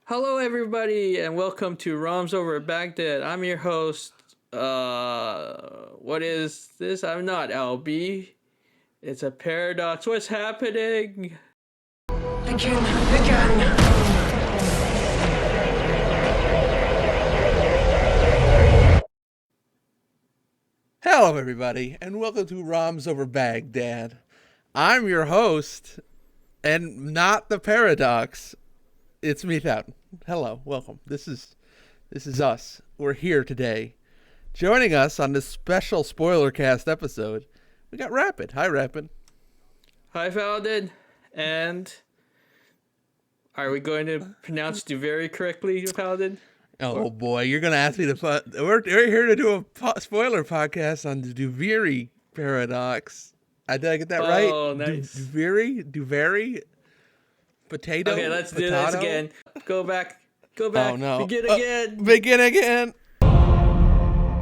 Hello, everybody, and welcome to Roms Over Baghdad. I'm your host. What is this? I'm not LB. It's a paradox. What's happening? Begin. Hello, everybody, and welcome to Roms Over Baghdad. I'm your host, and not the Paradox. It's me, Thouddin. Hello, welcome. This is us. We're here today. Joining us on this special Spoilercast episode, we got Rapid. Hi, Rapid. Hi, Thouddin. And are we going to pronounce Duviri correctly, Thouddin? Oh boy, you're gonna ask me to. We're here to do a spoiler podcast on the Duviri Paradox. Did I get that right? Oh, nice. Duviri, potato. Okay, let's do potato? this again. Go back. Oh no! Begin again. Begin again.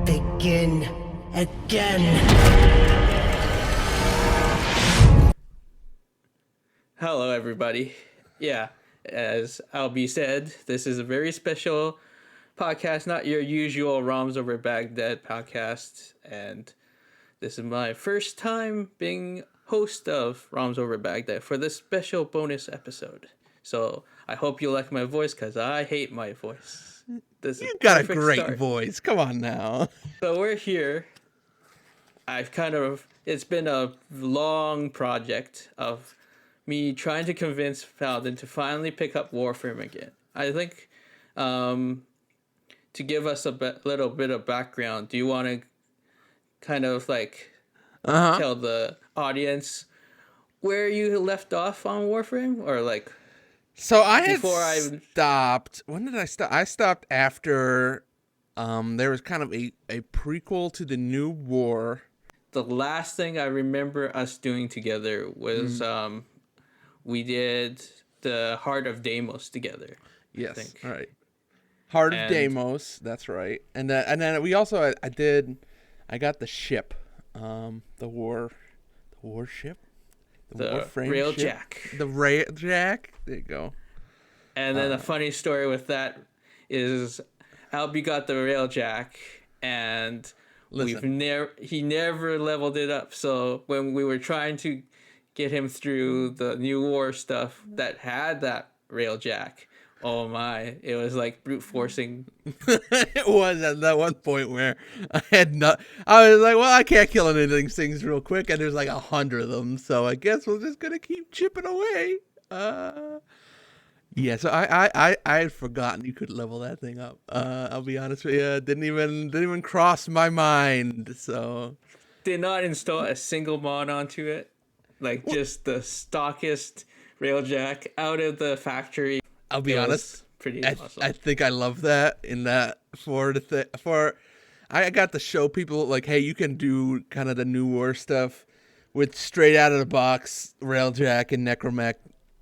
Begin again. Hello, everybody. Yeah, as Albie said, this is a very special podcast, not your usual Roms Over Baghdad podcast, and this is my first time being host of Roms Over Baghdad for this special bonus episode. So I hope you like my voice, because I hate my voice. This You got a perfect great start. voice. Come on now. So we're here. It's been a long project of me trying to convince Thouddin to finally pick up Warframe again. I think to give us a little bit of background, do you want to kind of like tell the audience where you left off on Warframe? Or like, So I had Before I- stopped. When did I stop? I stopped after there was kind of a prequel to the new war. the last thing I remember us doing together was we did the Heart of Deimos together. Yes. think. All right. Heart of And- Deimos. That's right. And then we also I got the ship, the warship, The Warframe Railjack. ship? The Railjack. There you go. And then a funny story with that is Albie got the Railjack, and Listen. he never leveled it up. So when we were trying to get him through the new war stuff that had that Railjack, oh my, it was like brute forcing. It was at that one point where I was like, well, I can't kill any of these things real quick, and there's like 100 of them, so I guess we're just gonna keep chipping away. Yeah, so I had forgotten you could level that thing up. I'll be honest with you, it didn't even cross my mind. So Did not install a single mod onto it. Like just the stockest Railjack out of the factory. I'll be It was honest, pretty I awesome. think I love that in that I got to show people like, hey, you can do kind of the new war stuff with straight out of the box Railjack and Necromech.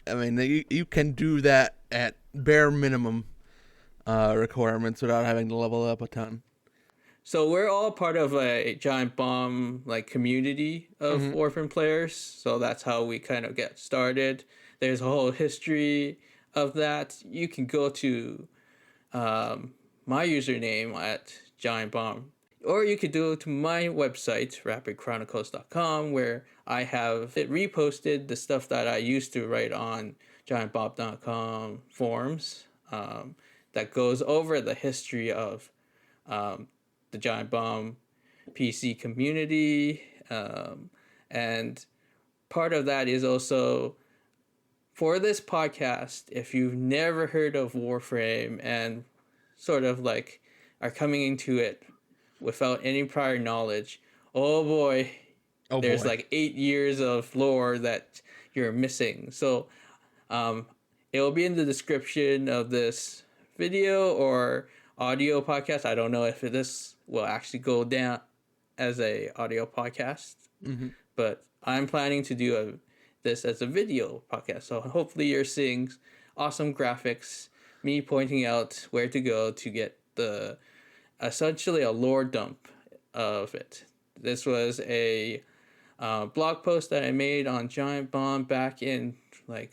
I mean, you can do that at bare minimum requirements without having to level up a ton. So we're all part of a giant bomb like community of Warframe players. So that's how we kind of get started. There's a whole history of that. You can go to my username at giant bomb, or you could do it to my website rapidchronicles.com, where I have it reposted the stuff that I used to write on giantbob.com forums that goes over the history of the Giant Bomb PC community. And part of that is also for this podcast, if you've never heard of Warframe and sort of like are coming into it without any prior knowledge, oh boy, there's like 8 years of lore that you're missing. So it will be in the description of this video or audio podcast. I don't know if this will actually go down as a audio podcast, but I'm planning to do this as a video podcast. So hopefully you're seeing awesome graphics, me pointing out where to go to get essentially a lore dump of it. This was a blog post that I made on Giant Bomb back in like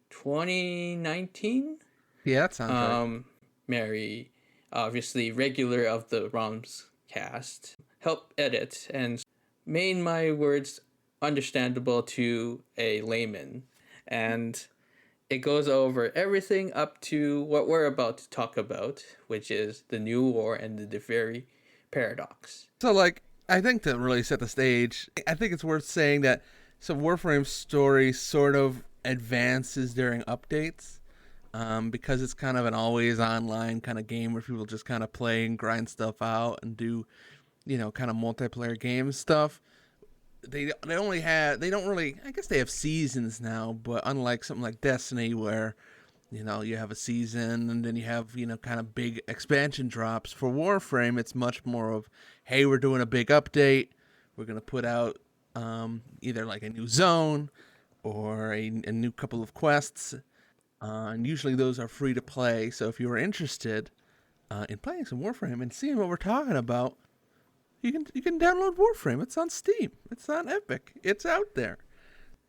2019. Yeah, that sounds right. Mary, obviously regular of the Roms cast, help edit and made my words understandable to a layman. And it goes over everything up to what we're about to talk about, which is the New War and the Duviri Paradox. So, like, I think to really set the stage, I think it's worth saying that Warframe's story sort of advances during updates, because it's kind of an always online kind of game where people just kind of play and grind stuff out and do, kind of multiplayer game stuff. They don't really, I guess they have seasons now, but unlike something like Destiny where, you have a season and then you have, kind of big expansion drops, for Warframe, it's much more of, hey, we're doing a big update. We're going to put out either like a new zone or a new couple of quests. And usually those are free to play. So if you are interested in playing some Warframe and seeing what we're talking about, you can download Warframe. It's on Steam. It's on Epic. It's out there.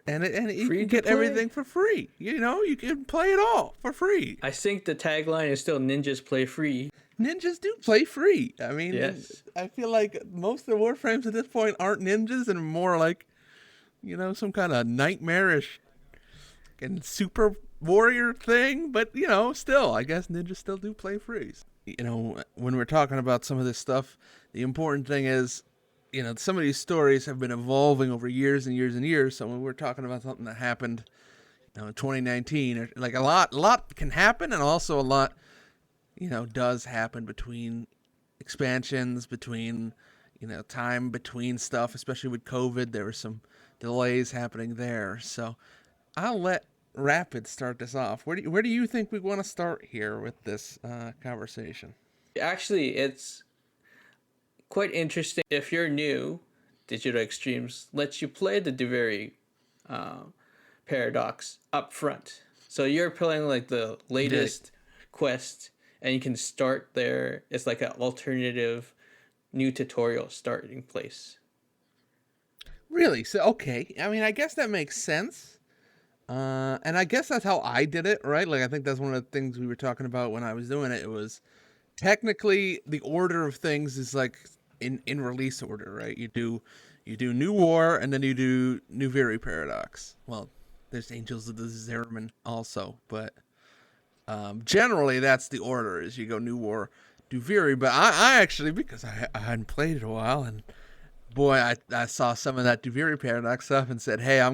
And you can get everything for free. You can play it all for free. I think the tagline is still ninjas play free. Ninjas do play free. I mean, yes. I feel like most of the Warframes at this point aren't ninjas and more like, some kind of nightmarish and super warrior thing. But, still, I guess ninjas still do play free. When we're talking about some of this stuff, the important thing is, some of these stories have been evolving over years and years and years. So when we're talking about something that happened, in 2019, or like a lot can happen, and also a lot, does happen between expansions, between, time between stuff, especially with COVID. There were some delays happening there. So I'll let Rapid start this off. Where do you think we want to start here with this conversation? Actually, it's quite interesting. If you're new, Digital Extremes lets you play the Duviri Paradox up front. So you're playing like the latest quest, and you can start there. It's like an alternative new tutorial starting place. Really? So, okay. I mean, I guess that makes sense. And I guess that's how I did it, right? Like, I think that's one of the things we were talking about when I was doing it. It was technically the order of things is like in release order, right? You do New War, and then you do Duviri Paradox. Well, there's Angels of the Zariman also, but generally that's the order, is you go New War, Duviri. But I actually, because I hadn't played it a while, and boy, I saw some of that Duviri Paradox stuff and said, hey, I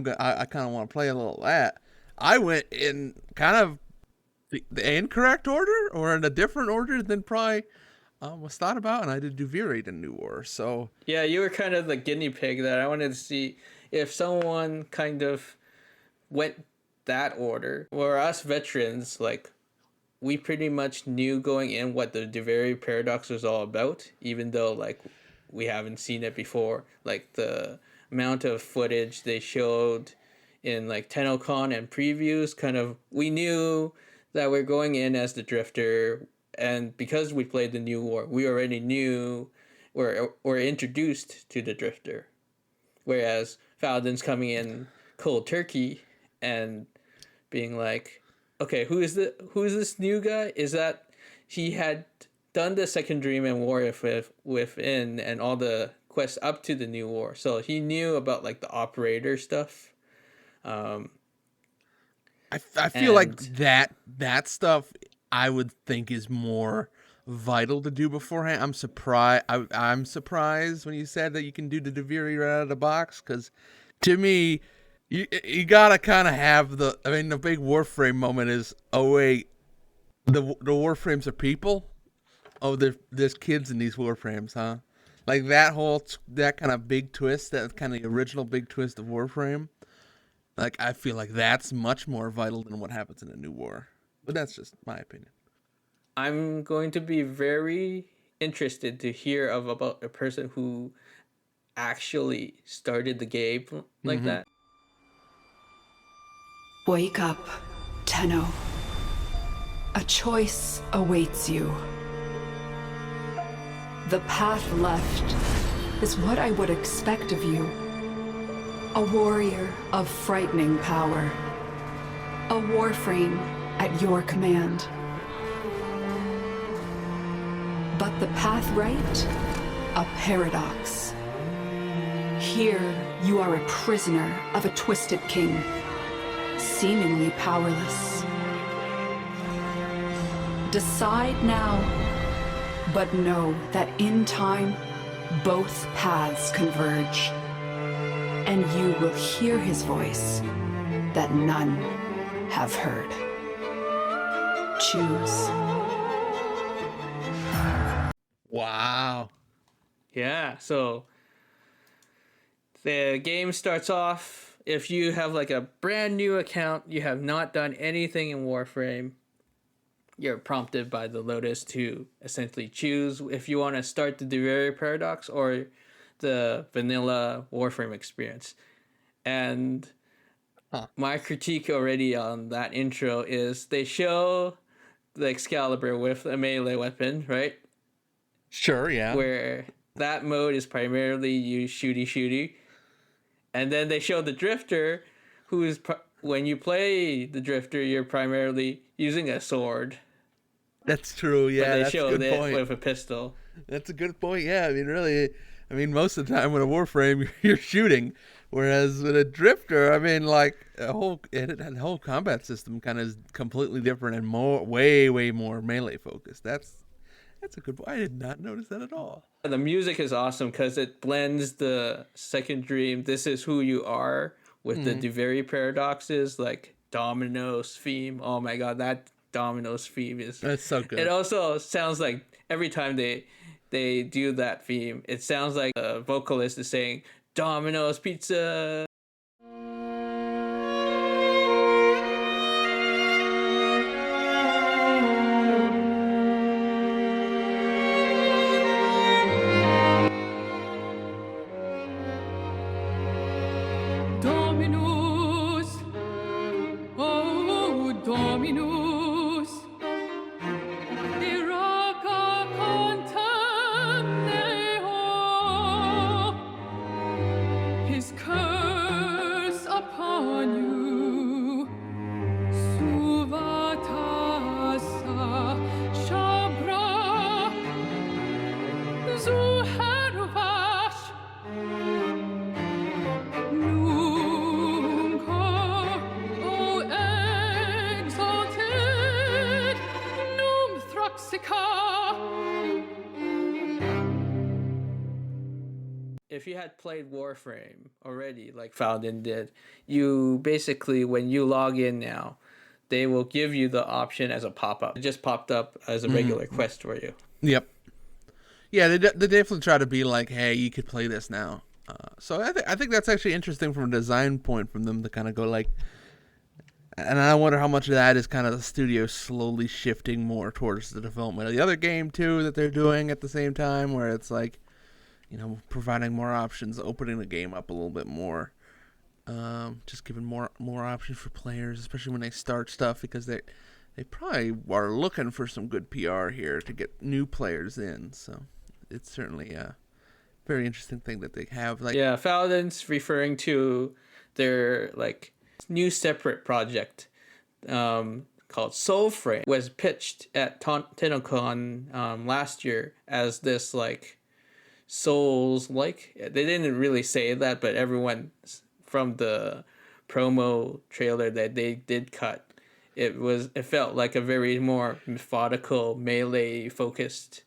kind of want to play a little of that. I went in kind of the incorrect order, or in a different order than probably was thought about, and I did Duviri to New War. So yeah, you were kind of the guinea pig that I wanted to see if someone kind of went that order. Where us veterans, like, we pretty much knew going in what the Duviri Paradox was all about, even though like we haven't seen it before. Like the amount of footage they showed in like TennoCon and previews, kind of, we knew that we're going in as the Drifter, and because we played the New War, we already knew we're introduced to the Drifter. Whereas Thouddin's coming in cold turkey and being like, okay, who's this new guy? Is that he had done the Second Dream and War Within and all the quests up to the New War, so he knew about like the operator stuff. I feel like that stuff I would think is more vital to do beforehand. I'm surprised when you said that you can do the Duviri right out of the box, because to me, you gotta kind of have the big Warframe moment is, oh wait, the Warframes are people. Oh, there's kids in these Warframes, huh? Like that kind of big twist, that kind of original big twist of Warframe. Like, I feel like that's much more vital than what happens in a New War. But that's just my opinion. I'm going to be very interested to hear about a person who actually started the game like that. Wake up, Tenno. A choice awaits you. The path left is what I would expect of you. A warrior of frightening power. A Warframe at your command. But the path right? A paradox. Here, you are a prisoner of a twisted king, seemingly powerless. Decide now, but know that in time, both paths converge, and you will hear his voice that none have heard. Choose. Wow. Yeah, so the game starts off, if you have like a brand new account, you have not done anything in Warframe, you're prompted by the Lotus to essentially choose if you want to start the Duviri Paradox or the vanilla Warframe experience. And my critique already on that intro is they show the Excalibur with a melee weapon, right? Sure, yeah. Where that mode is primarily you shooty. And then they show the Drifter, who is, when you play the Drifter, you're primarily using a sword. That's true, yeah. But they that's showed a good it point. with a pistol. That's a good point, yeah. I mean, really, most of the time with a Warframe, you're shooting. Whereas with a Drifter, I mean, like, the whole combat system kind of is completely different and way more melee focused. That's a good point. I did not notice that at all. The music is awesome because it blends the Second Dream, This Is Who You Are, with the Duviri Paradoxes, like Domino's theme. Oh my god, that Domino's theme is... That's so good. It also sounds like every time they do that theme, it sounds like a vocalist is saying, Domino's Pizza. Dominus, oh Dominus, Iraca contemneo, his curse upon you, Suvatasa, Shabra, Zuheruvash, If you had played Warframe already, like Thouddin did, you basically, when you log in now, they will give you the option as a pop-up. It just popped up as a regular quest for you. Yep. Yeah, they definitely try to be like, hey, you could play this now. So I think that's actually interesting from a design point from them to kind of go like, and I wonder how much of that is kind of the studio slowly shifting more towards the development of the other game too that they're doing at the same time, where it's like, you know, providing more options, opening the game up a little bit more, just giving more options for players, especially when they start stuff, because they probably are looking for some good PR here to get new players in. So it's certainly a very interesting thing that they have. Like, yeah, Thouddin's referring to their like new separate project called Soulframe, was pitched at TennoCon last year as this like Souls, like, they didn't really say that, but everyone from the promo trailer that they did cut, it felt like a very more methodical melee focused.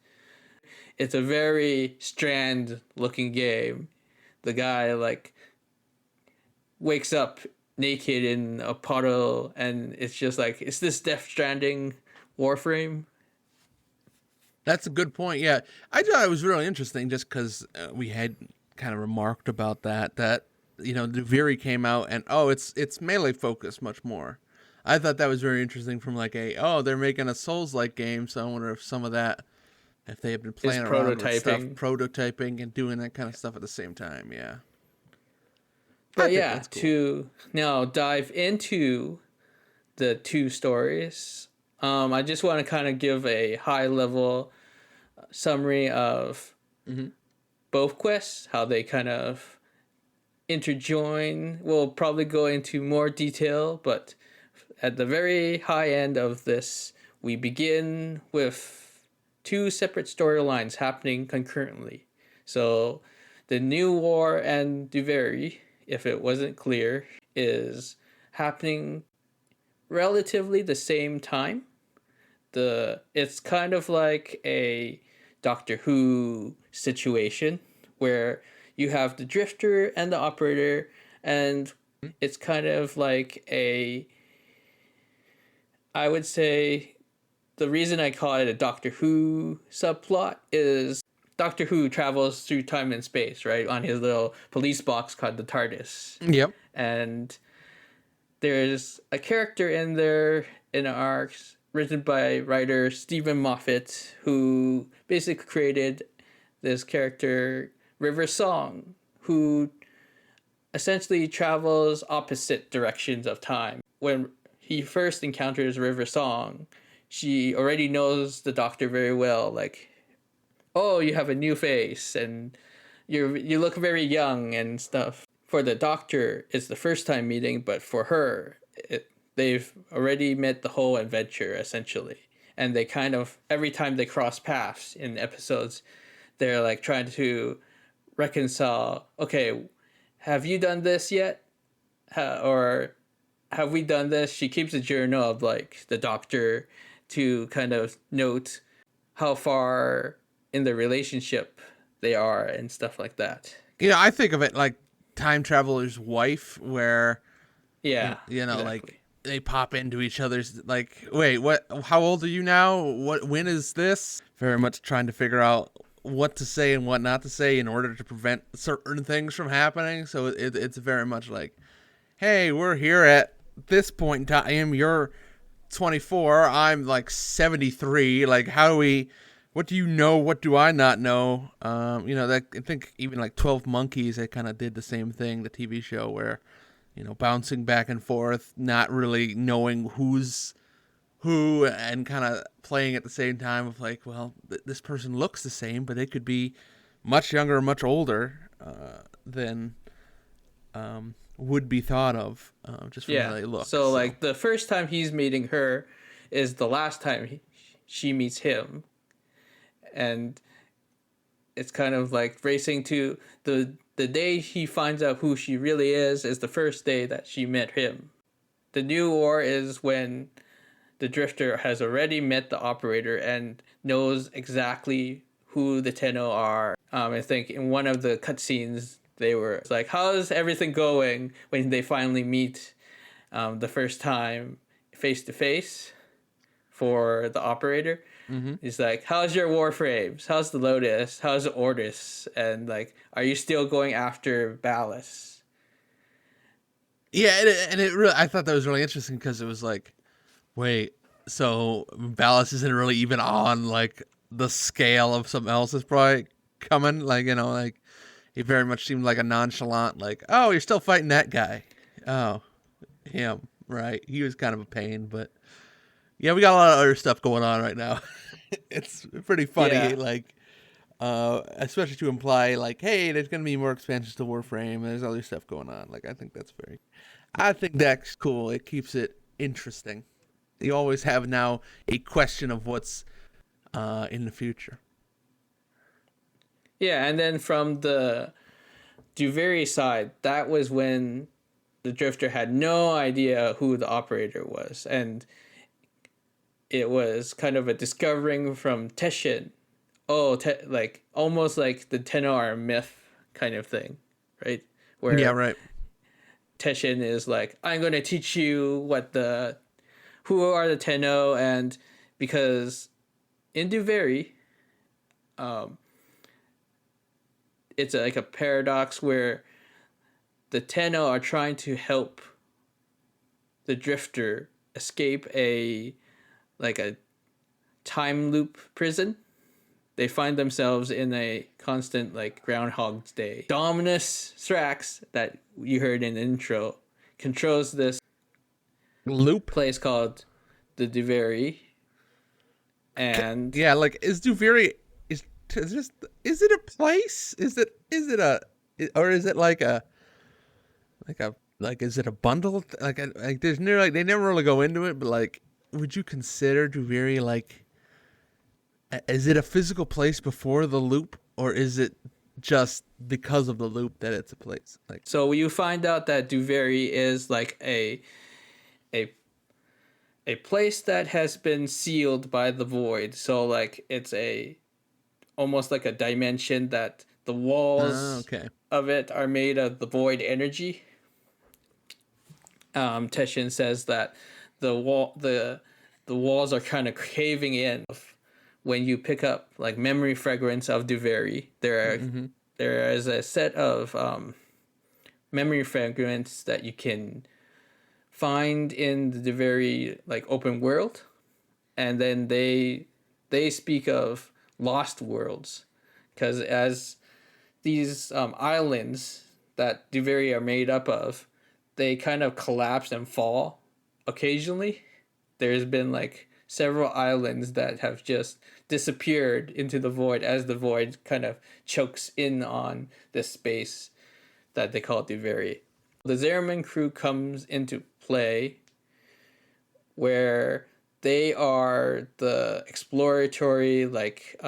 It's a very Strand looking game. The guy like wakes up naked in a puddle, and it's just like, is this Death Stranding Warframe? that's a good point. Yeah, I thought it was really interesting just because we had kind of remarked about that you know, Duviri came out and it's melee focused much more. I thought that was very interesting from like they're making a Souls-like game, so I wonder if some of that, if they have been playing around with stuff, prototyping and doing that kind of stuff at the same time. Yeah. But yeah, cool. To now dive into the two stories, I just want to kind of give a high level summary of both quests, how they kind of interjoin. We'll probably go into more detail, but at the very high end of this, we begin with two separate storylines happening concurrently. So the new war and Duviri, if it wasn't clear, is happening relatively the same time. It's kind of like a Doctor Who situation where you have the Drifter and the Operator, and it's kind of like I would say the reason I call it a Doctor Who subplot is Doctor Who travels through time and space, right, on his little police box called the TARDIS. Yep. And there's a character in there in arcs written by writer Stephen Moffat, who basically created this character, River Song, who essentially travels opposite directions of time. When he first encounters River Song, she already knows the Doctor very well, like, oh, you have a new face, and you look very young and stuff. For the Doctor, it's the first time meeting, but for her, they've already met the whole adventure, essentially. And they kind of, every time they cross paths in episodes, they're like trying to reconcile, okay, have you done this yet? Or have we done this? She keeps a journal of like the Doctor to kind of note how far in the relationship they are and stuff like that. You know, I think of it like Time Traveler's Wife, where Yeah, you know, exactly. like they pop into each other's, like, wait, what? How old are you now? When is this? Very much trying to figure out what to say and what not to say in order to prevent certain things from happening. So it's very much like, hey, we're here at this point in time. You're 24. I'm like 73. Like, how do we? What do you know? What do I not know? You know, that I think even like 12 Monkeys, they kind of did the same thing, the TV show, where, you know, bouncing back and forth, not really knowing who's who, and kind of playing at the same time of like, well, this person looks the same, but they could be much younger, much older than would be thought of just from how they look. So like the first time he's meeting her is the last time she meets him. And it's kind of like racing to the day he finds out who she really is the first day that she met him. The new war is when the Drifter has already met the Operator and knows exactly who the Tenno are. I think in one of the cutscenes they were like, how's everything going, when they finally meet the first time face to face for the Operator. Mm-hmm. He's like, how's your Warframes? How's the Lotus? How's the Ortis? And like, are you still going after Ballas? Yeah, and it really, I thought that was really interesting because it was like, wait, so Ballas isn't really even on like the scale of something else that's probably coming. Like, you know, like he very much seemed like a nonchalant, like, oh, you're still fighting that guy. Oh, him, right? He was kind of a pain, but yeah, we got a lot of other stuff going on right now. It's pretty funny, like, especially to imply, like, hey, there's going to be more expansions to Warframe, and there's other stuff going on. Like, I think that's cool. It keeps it interesting. You always have now a question of what's in the future. Yeah, and then from the Duviri side, that was when the Drifter had no idea who the Operator was, and it was kind of a discovering from Teshin. Oh, like almost like the Tenno are a myth kind of thing, right? Where yeah, right. Teshin is like, I'm going to teach you who are the Tenno, and because in Duviri, it's like a paradox where the Tenno are trying to help the Drifter escape a time loop prison. They find themselves in a constant like Groundhog's Day. Dominus Thrax, that you heard in the intro, controls this loop place called the Duviri. And yeah, like, is Duviri is it a place? Is it is it like is it a bundle? Like there's never, like, they never really go into it, but like, would you consider Duviri like Is it a physical place before the loop, or is it just because of the loop that it's a place? Like, So you find out that Duviri is like a place that has been sealed by the void. So like it's almost like a dimension that the walls okay. of it are made of the void energy. Teshin says that the walls are kind of caving in. When you pick up like memory fragments of Duviri, there is a set of memory fragments that you can find in the Duviri like open world, and then they speak of lost worlds, because as these islands that Duviri are made up of, they kind of collapse and fall occasionally. There's been like several islands that have just disappeared into the void as the void kind of chokes in on this space that they call Duviri. The Zariman crew comes into play where they are the exploratory like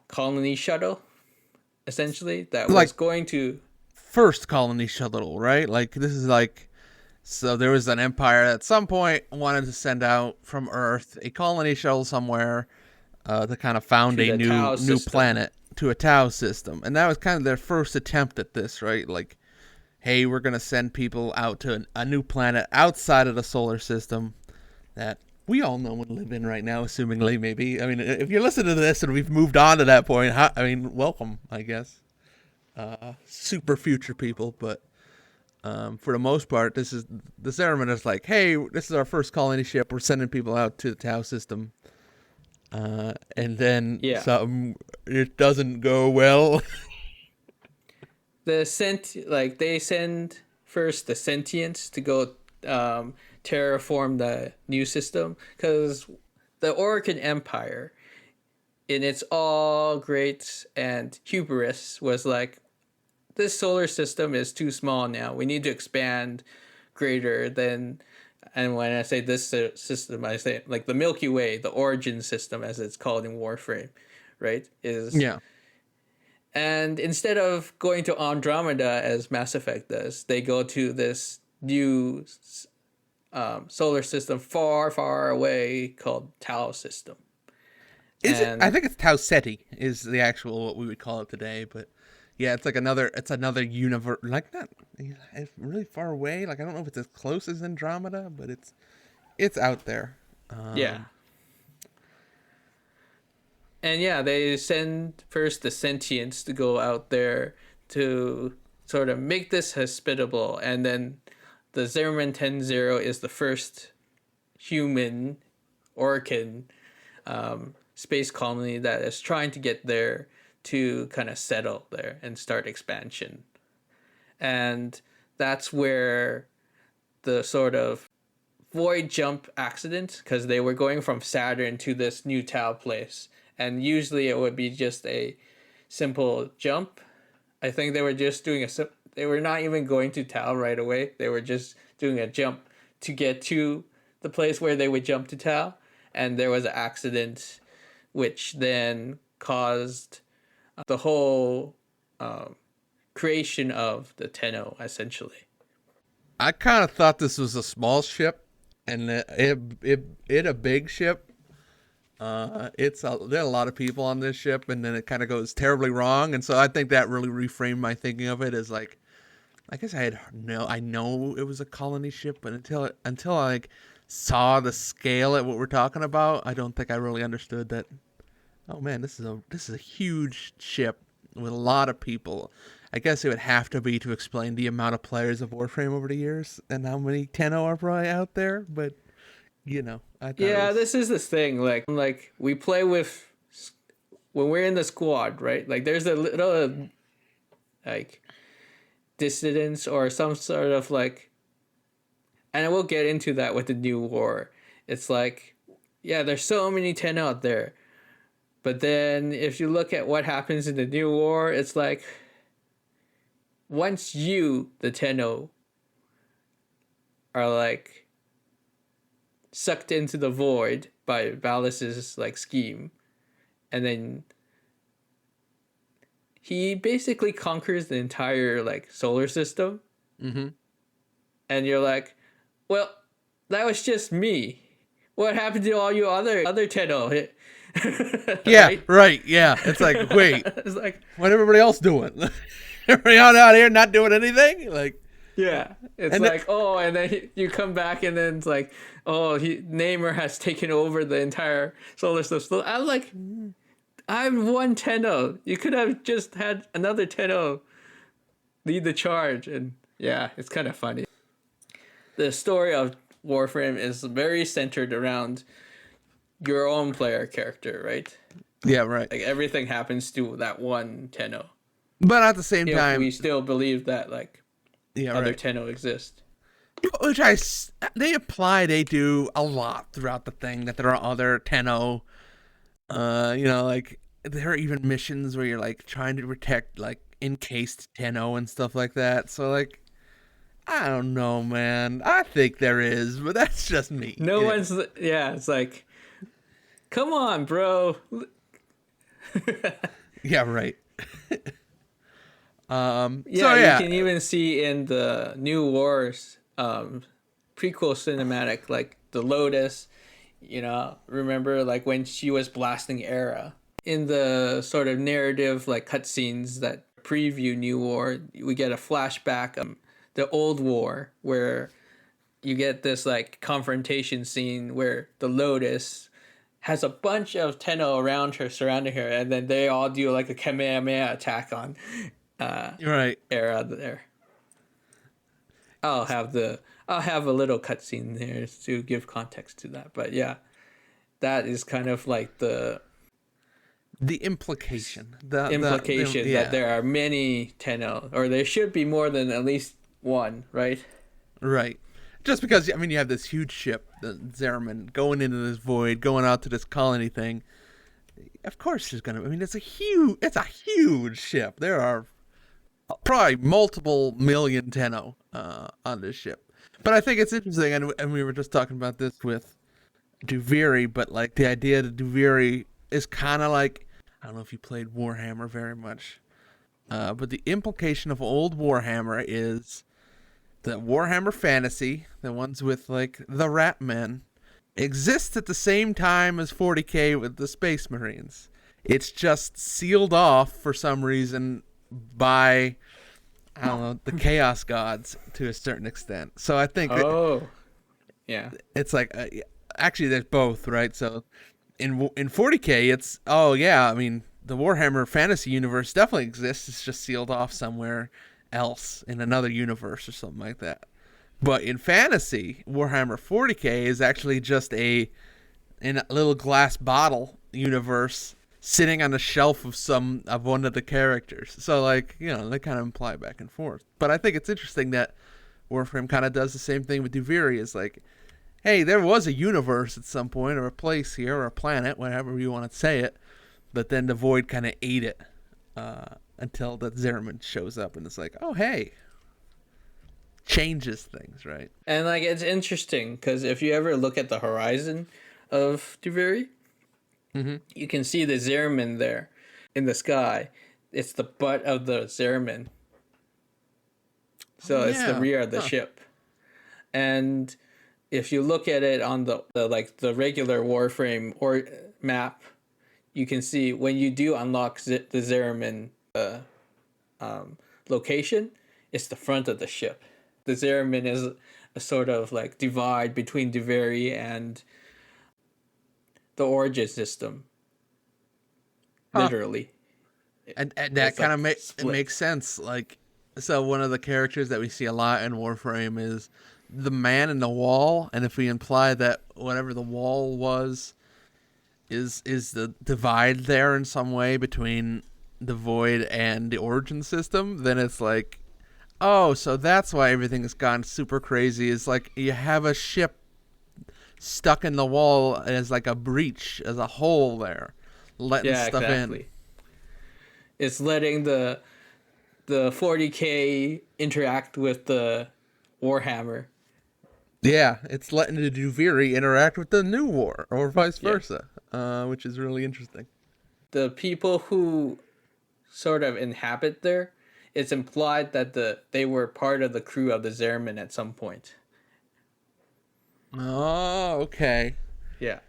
colony shuttle, essentially, that was Like- going to First colony shuttle, right? Like, this is like, so there was an empire at some point wanted to send out from Earth a colony shuttle somewhere to kind of found To a the Tau new system. planet, to a Tau system. And that was kind of their first attempt at this, right? Like, hey, we're going to send people out to a new planet outside of the solar system that we all know and live in right now, assumingly, maybe. I mean, if you're listening to this and we've moved on to that point, welcome, I guess. Super future people, but for the most part, this is the Zariman is like, hey, this is our first colony ship. We're sending people out to the Tau system, and then it doesn't go well. they send first the sentients to go terraform the new system, because the Orcan Empire, in its all great and hubris, was like, this solar system is too small now. We need to expand greater than, and when I say this system, I say like the Milky Way, the origin system, as it's called in Warframe, right? Yeah. And instead of going to Andromeda as Mass Effect does, they go to this new solar system far, far away called Tau system. Is it? I think it's Tau Ceti is the actual what we would call it today, but yeah, it's like another universe, like not it's really far away. Like, I don't know if it's as close as Andromeda, but it's out there. Yeah. And yeah, they send first the sentients to go out there to sort of make this hospitable, and then the Zariman 10-0 is the first human Orcan space colony that is trying to get there to kind of settle there and start expansion. And that's where the sort of void jump accident, because they were going from Saturn to this new Tau place, and usually it would be just a simple jump. I think they were just doing they were not even going to Tau right away. They were just doing a jump to get to the place where they would jump to Tau, and there was an accident which then caused the whole creation of the Tenno, essentially. I kind of thought this was a small ship, and it a big ship. There are a lot of people on this ship, and then it kind of goes terribly wrong, and so I think that really reframed my thinking of it as like, I guess I know it was a colony ship, but until I like saw the scale at what we're talking about, I don't think I really understood that. Oh man, this is a huge ship with a lot of people. I guess it would have to be to explain the amount of players of Warframe over the years and how many Tenno are probably out there, but I thought this is this thing, like we play with when we're in the squad, right? Like there's a little like dissidence or some sort of like, and I will get into that with the new war. It's like, yeah, there's so many Tenno out there, but then if you look at what happens in the new war, it's like, once you, the Tenno, are like sucked into the void by Ballas's like scheme, and then he basically conquers the entire like solar system. Mm-hmm. And you're like, well, that was just me. What happened to all you other Tenno? Yeah, right. Yeah, it's like, wait, It's like, what everybody else doing? Everybody out here not doing anything? Like, yeah, it's and like, oh, and then you come back, and then it's like, oh, Narmer has taken over the entire solar system. I'm like, I'm one Tenno. You could have just had another Tenno lead the charge, and yeah, it's kind of funny. The story of Warframe is very centered around your own player character, right? yeah, right. Like everything happens to that one Tenno. But at the same If time, we still believe that like yeah, other right. Tenno exist. Which they do a lot throughout the thing, that there are other Tenno. Like there are even missions where you're like trying to protect like encased Tenno and stuff like that. So like, I don't know, man. I think there is, but that's just me. It's like, come on, bro. Yeah, right. You can even see in the New Wars prequel cinematic, like the Lotus, remember like when she was blasting Erra. In the sort of narrative like cutscenes that preview New War, we get a flashback of the old war where you get this like confrontation scene where the Lotus has a bunch of Tenno around her, surrounding her, and then they all do like a Kamehameha attack on right. Erra there. I'll have a little cutscene there to give context to that, but yeah, that is kind of like the implication. That there are many Tenno, or there should be more than at least one, right? Right. Just because, I mean, you have this huge ship, the Zariman, going into this void, going out to this colony thing. Of course there's going to... I mean, it's a huge ship. There are probably multiple million Tenno on this ship. But I think it's interesting, and we were just talking about this with Duviri, but like the idea that Duviri is kind of like... I don't know if you played Warhammer very much, but the implication of old Warhammer is that Warhammer Fantasy, the ones with like the Rat Men, exists at the same time as 40K with the Space Marines. It's just sealed off for some reason by, I don't know, the Chaos Gods to a certain extent. So I think it's like actually there's both, right? So in 40K, it's I mean the Warhammer Fantasy universe definitely exists. It's just sealed off somewhere else in another universe or something like that. But in fantasy, Warhammer 40K is actually just in a little glass bottle universe sitting on a shelf of one of the characters. So like, they kind of imply back and forth. But I think it's interesting that Warframe kind of does the same thing with Duviri. Is like, hey, there was a universe at some point, or a place here, or a planet, whatever you want to say it, but then the Void kind of ate it until the Zariman shows up, and it's like, oh, hey. Changes things, right? And like, it's interesting, because if you ever look at the horizon of Duviri, you can see the Zariman there in the sky. It's the butt of the Zariman. So it's the rear of the ship. And if you look at it on the regular Warframe or map, you can see when you do unlock the Zariman location, it's the front of the ship. The Zariman is a sort of like divide between Duviri and the origin system. Literally. And that kind of makes sense. Like, so one of the characters that we see a lot in Warframe is the man in the wall, and if we imply that whatever the wall was is the divide there in some way between the Void and the origin system, then it's like, oh, so that's why everything has gone super crazy. It's like you have a ship stuck in the wall as like a breach, as a hole there, letting stuff in. It's letting the 40K interact with the Warhammer. Yeah, it's letting the Duviri interact with the new war, or vice versa, which is really interesting. the people who sort of inhabit there, it's implied that they were part of the crew of the Zariman at some point. Oh, okay. Yeah.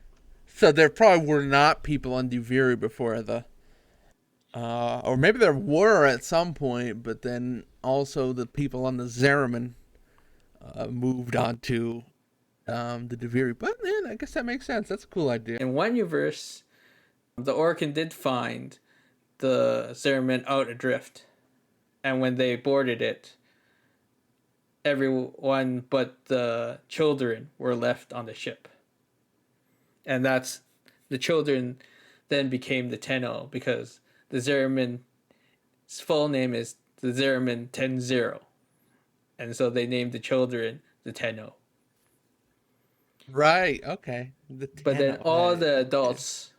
So there probably were not people on Duviri before the... or maybe there were at some point, but then also the people on the Zariman moved on to the Duviri. But man, I guess that makes sense. That's a cool idea. In one universe, the Orkin did find the Zariman out adrift. And when they boarded it, everyone but the children were left on the ship. And that's the children then became the Tenno, because the Zariman's full name is the Zariman 10-0. And so they named the children the Tenno. Right, okay. But then all the adults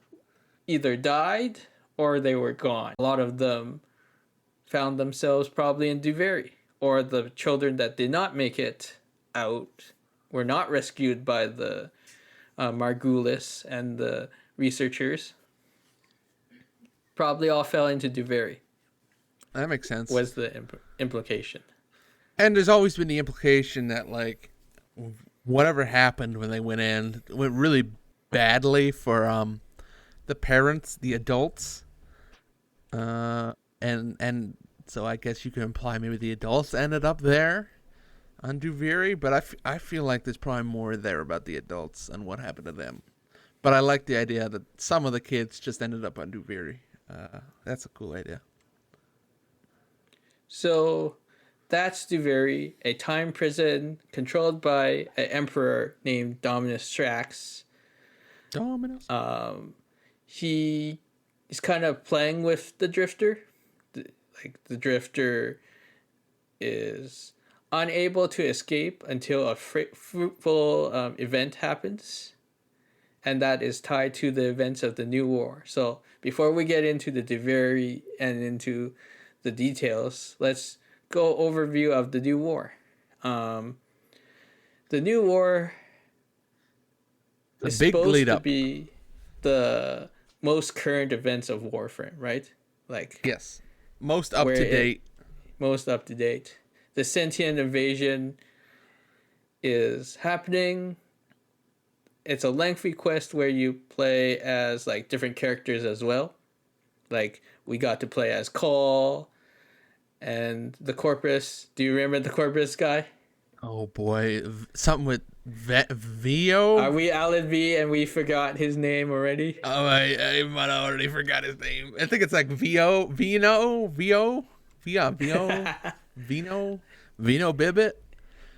either died or they were gone. A lot of them found themselves probably in Duviri. Or the children that did not make it out were not rescued by the Margulis and the researchers. Probably all fell into Duviri. That makes sense. Was the implication. And there's always been the implication that, like, whatever happened when they went in went really badly for the parents, the adults. And so I guess you could imply maybe the adults ended up there on Duviri, but I feel like there's probably more there about the adults and what happened to them. But I like the idea that some of the kids just ended up on Duviri. That's a cool idea. So that's Duviri, a time prison controlled by an emperor named Dominus Thrax. Dominus? He is kind of playing with the Drifter. The Drifter is unable to escape until a fruitful event happens. And that is tied to the events of the New War. So before we get into the Duviri and into the details, let's go overview of the New War. The New War is supposed to be the most current events of Warframe, right? Like, yes, most up to date. Most up to date. The sentient invasion is happening. It's a lengthy quest where you play as like different characters as well. Like we got to play as Call and the Corpus. Do you remember the Corpus guy? Oh boy, something with Vio. Are we Alan V and we forgot his name already? Oh, I might have already forgot his name. I think it's like Vino Bibbit.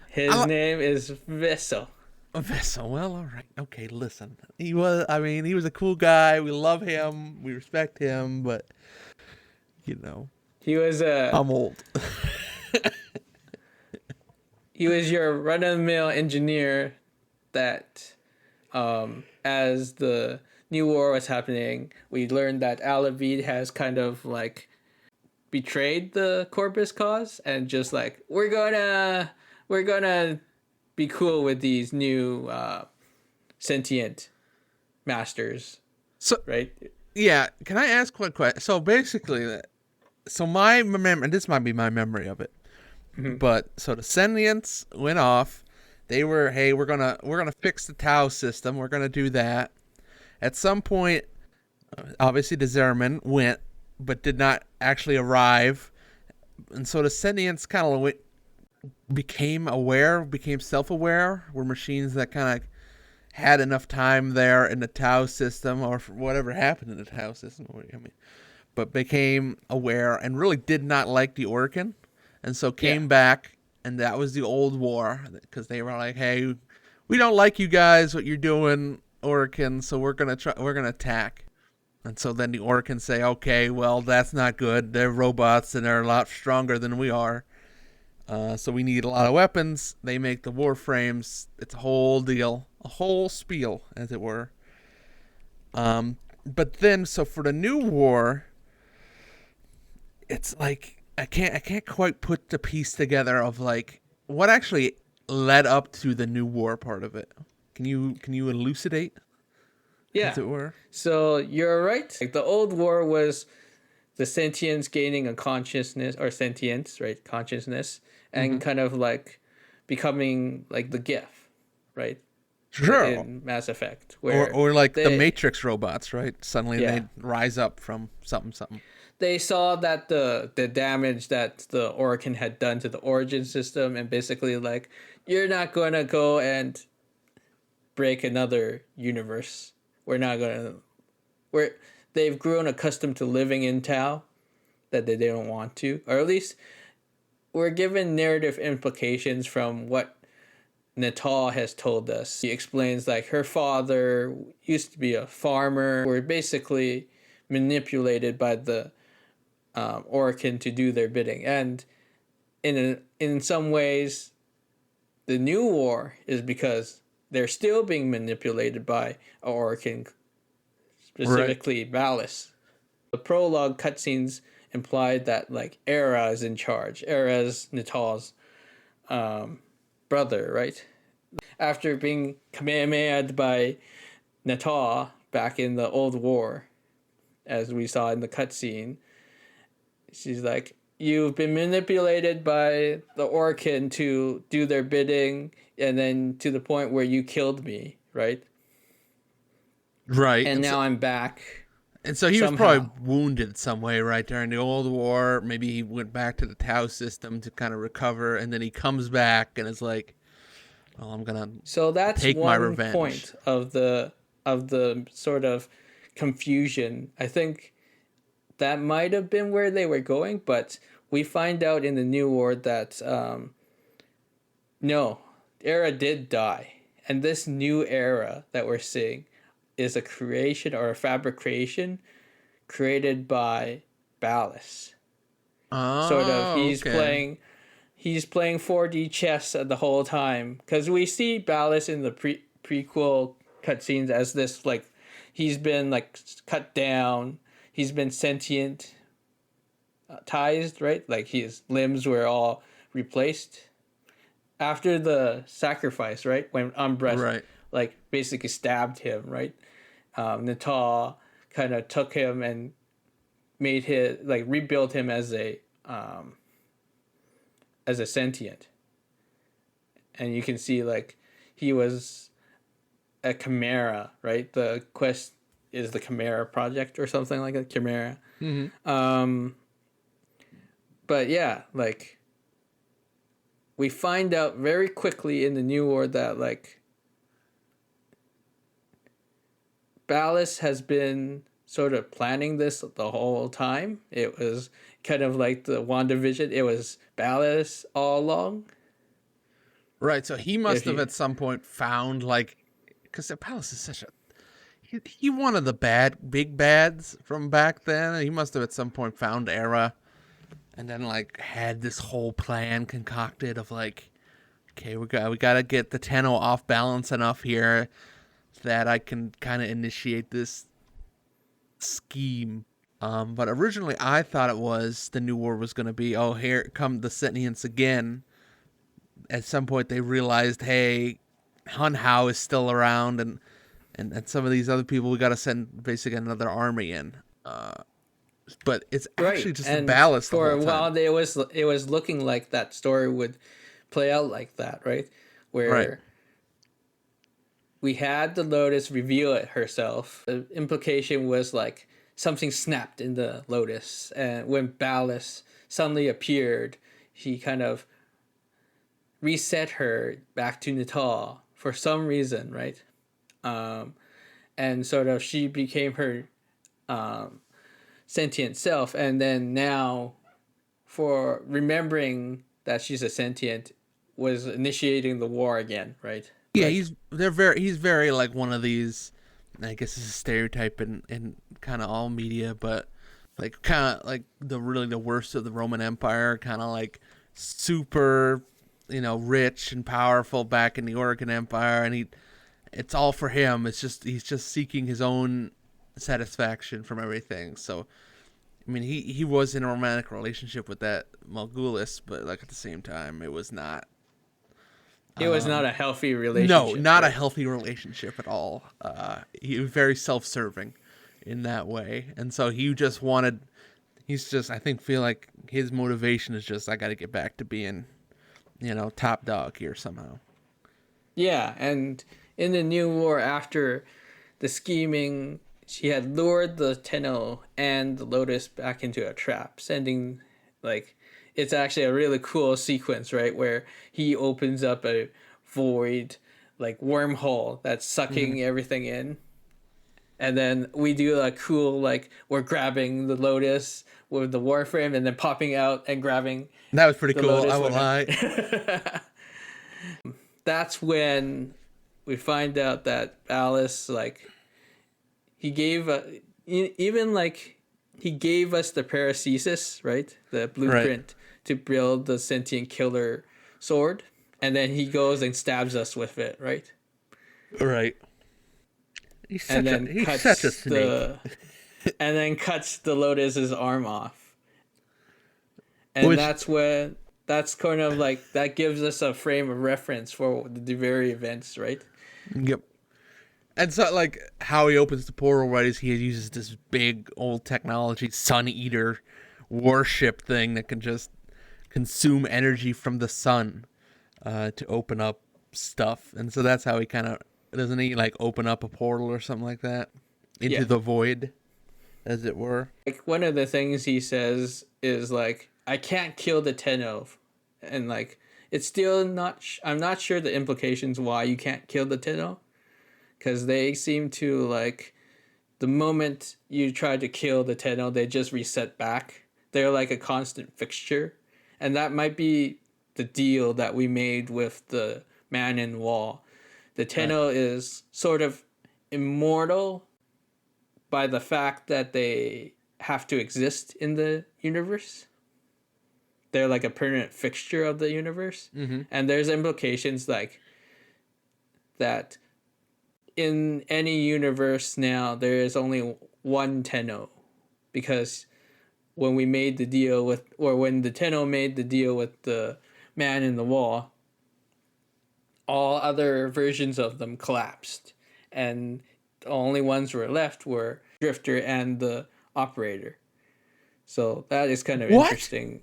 His name is Vessel. Vessel. Well, all right. Okay, listen. He was a cool guy. We love him. We respect him, but he was I'm old. He was your run-of-the-mill engineer that, as the New War was happening, we learned that Alavid has kind of like betrayed the Corpus cause and just like we're gonna be cool with these new sentient masters. So right? Yeah. Can I ask one question? So basically, my memory, and this might be my memory of it. But so the Sentients went off. They were, hey, we're gonna fix the Tau system. We're gonna do that. At some point, obviously the Zariman went, but did not actually arrive. And so the Sentients kind of became self-aware. Were machines that kind of had enough time there in the Tau system, or whatever happened in the Tau system. But became aware and really did not like the Orkin. And so came back, and that was the old war, because they were like, "Hey, we don't like you guys, what you're doing, Orkin, so we're gonna attack." And so then the Orkin say, "Okay, well that's not good. They're robots and they're a lot stronger than we are. So we need a lot of weapons." They make the Warframes. It's a whole deal, a whole spiel, as it were. But then, so for the new war, it's like. I can't quite put the piece together of like what actually led up to the new war part of it. Can you elucidate? Yeah. as it were. So you're right. Like the old war was the sentience gaining a consciousness or sentience, right? Consciousness and kind of like becoming like the GIF, right? Sure. In Mass Effect, where Or like the Matrix robots, right? Suddenly Yeah. they rise up from something. they saw that the damage that the Orkin had done to the origin system, and basically like, you're not going to go and break another universe. We're not going to. They've grown accustomed to living in Tau that they don't want to, or at least we're given narrative implications from what Natal has told us. He explains like her father used to be a farmer. We're basically manipulated by the Orkin to do their bidding, and in some ways, the new war is because they're still being manipulated by Orkin, specifically Ballas. The prologue cutscenes implied that like Erra is in charge. Erra's Natal's brother, right? After being kamehameha'd by Natal back in the old war, as we saw in the cutscene, she's like, you've been manipulated by the Orkin to do their bidding, and then to the point where you killed me, right? Right. And now I'm back. And so he somehow. was probably wounded some way, right, during the old war. Maybe he went back to the Tau system to kind of recover, and then he comes back and is like, well, I'm gonna So that's take my one revenge. point of the sort of confusion. I think that might have been where they were going, but we find out in the new war that no, Erra did die, and this new Erra that we're seeing is a creation or a fabrication created by Ballas. Oh, Sort of, okay. he's playing 4D chess the whole time, because we see Ballas in the prequel cutscenes as this like, he's been like cut down, he's been sentient, right? Like his limbs were all replaced after the sacrifice, right? When Umbra Right. like basically stabbed him, right? Natal kind of took him and made his like rebuilt him as a sentient, and you can see like he was a chimera, right? The quest is the Chimera Project or something like that. Chimera. But yeah, like we find out very quickly in the new war that like Ballas has been sort of planning this the whole time. It was kind of like the WandaVision. It was Ballas all along. Right. So he must If have you- at some point found like, because the Palace is such a he one of the big bads from back then. He must have at some point found Erra, and then like had this whole plan concocted of like, okay, we got to get the Tenno off balance enough here that I can kind of initiate this scheme. But originally I thought it was the new war was going to be, oh, here come the sentients again. At some point they realized, hey, Hun Hao is still around, and some of these other people, we got to send basically another army in. But it's actually just a ballast for the a whole while. time. It was looking like that story would play out like that, right? Where Right. we had the Lotus reveal it herself. The implication was like something snapped in the Lotus, and when Ballas suddenly appeared, he kind of reset her back to Natal for some reason, right? And sort of she became her sentient self, and then now, for remembering that she's a sentient, was initiating the war again, right? Yeah, Like, he's very like one of these, I guess it's a stereotype in kind of all media, but like kind of like the worst of the Roman Empire, kind of like super, rich and powerful back in the Orkin Empire, and it's all for him. He's just seeking his own satisfaction from everything. So, I mean, he was in a romantic relationship with that Malgulis, but like at the same time, it was not It was not a healthy No, relationship. not a right? healthy relationship at all. He was very self-serving in that way. And so he just wanted, I think, feel like his motivation is just, I got to get back to being, top dog here somehow. Yeah, and in the New War, after the scheming, she had lured the Tenno and the Lotus back into a trap, sending, it's actually a really cool sequence, right, where he opens up a void, wormhole that's sucking everything in. And then we do a cool, we're grabbing the Lotus with the Warframe and then popping out and grabbing. That was pretty cool, Lotus I won't with lie. That's when we find out that Ballas, he gave he gave us the paracesis, right? The blueprint to build the sentient killer sword, and then he goes and stabs us with it, right? Right. He's such a snake. And then cuts the Lotus's arm off. And that's kind of that gives us a frame of reference for the Duviri events, right? Yep. And so, how he opens the portal, right, is he uses this big old technology, Sun Eater warship thing that can just consume energy from the sun to open up stuff. And so that's how he kind of, doesn't he, open up a portal or something like that into the void, as it were? One of the things he says is, I can't kill the Tenno. And, it's still not, I'm not sure the implications why you can't kill the Tenno. Because they seem to, the moment you try to kill the Tenno, they just reset back. They're like a constant fixture. And that might be the deal that we made with the man in the wall. The Tenno is sort of immortal by the fact that they have to exist in the universe. They're like a permanent fixture of the universe. Mm-hmm. And there's implications that in any universe now, there is only one Tenno. Because when we made the deal when the Tenno made the deal with the man in the wall, all other versions of them collapsed. And the only ones who were left were Drifter and the Operator. So that is kind of interesting.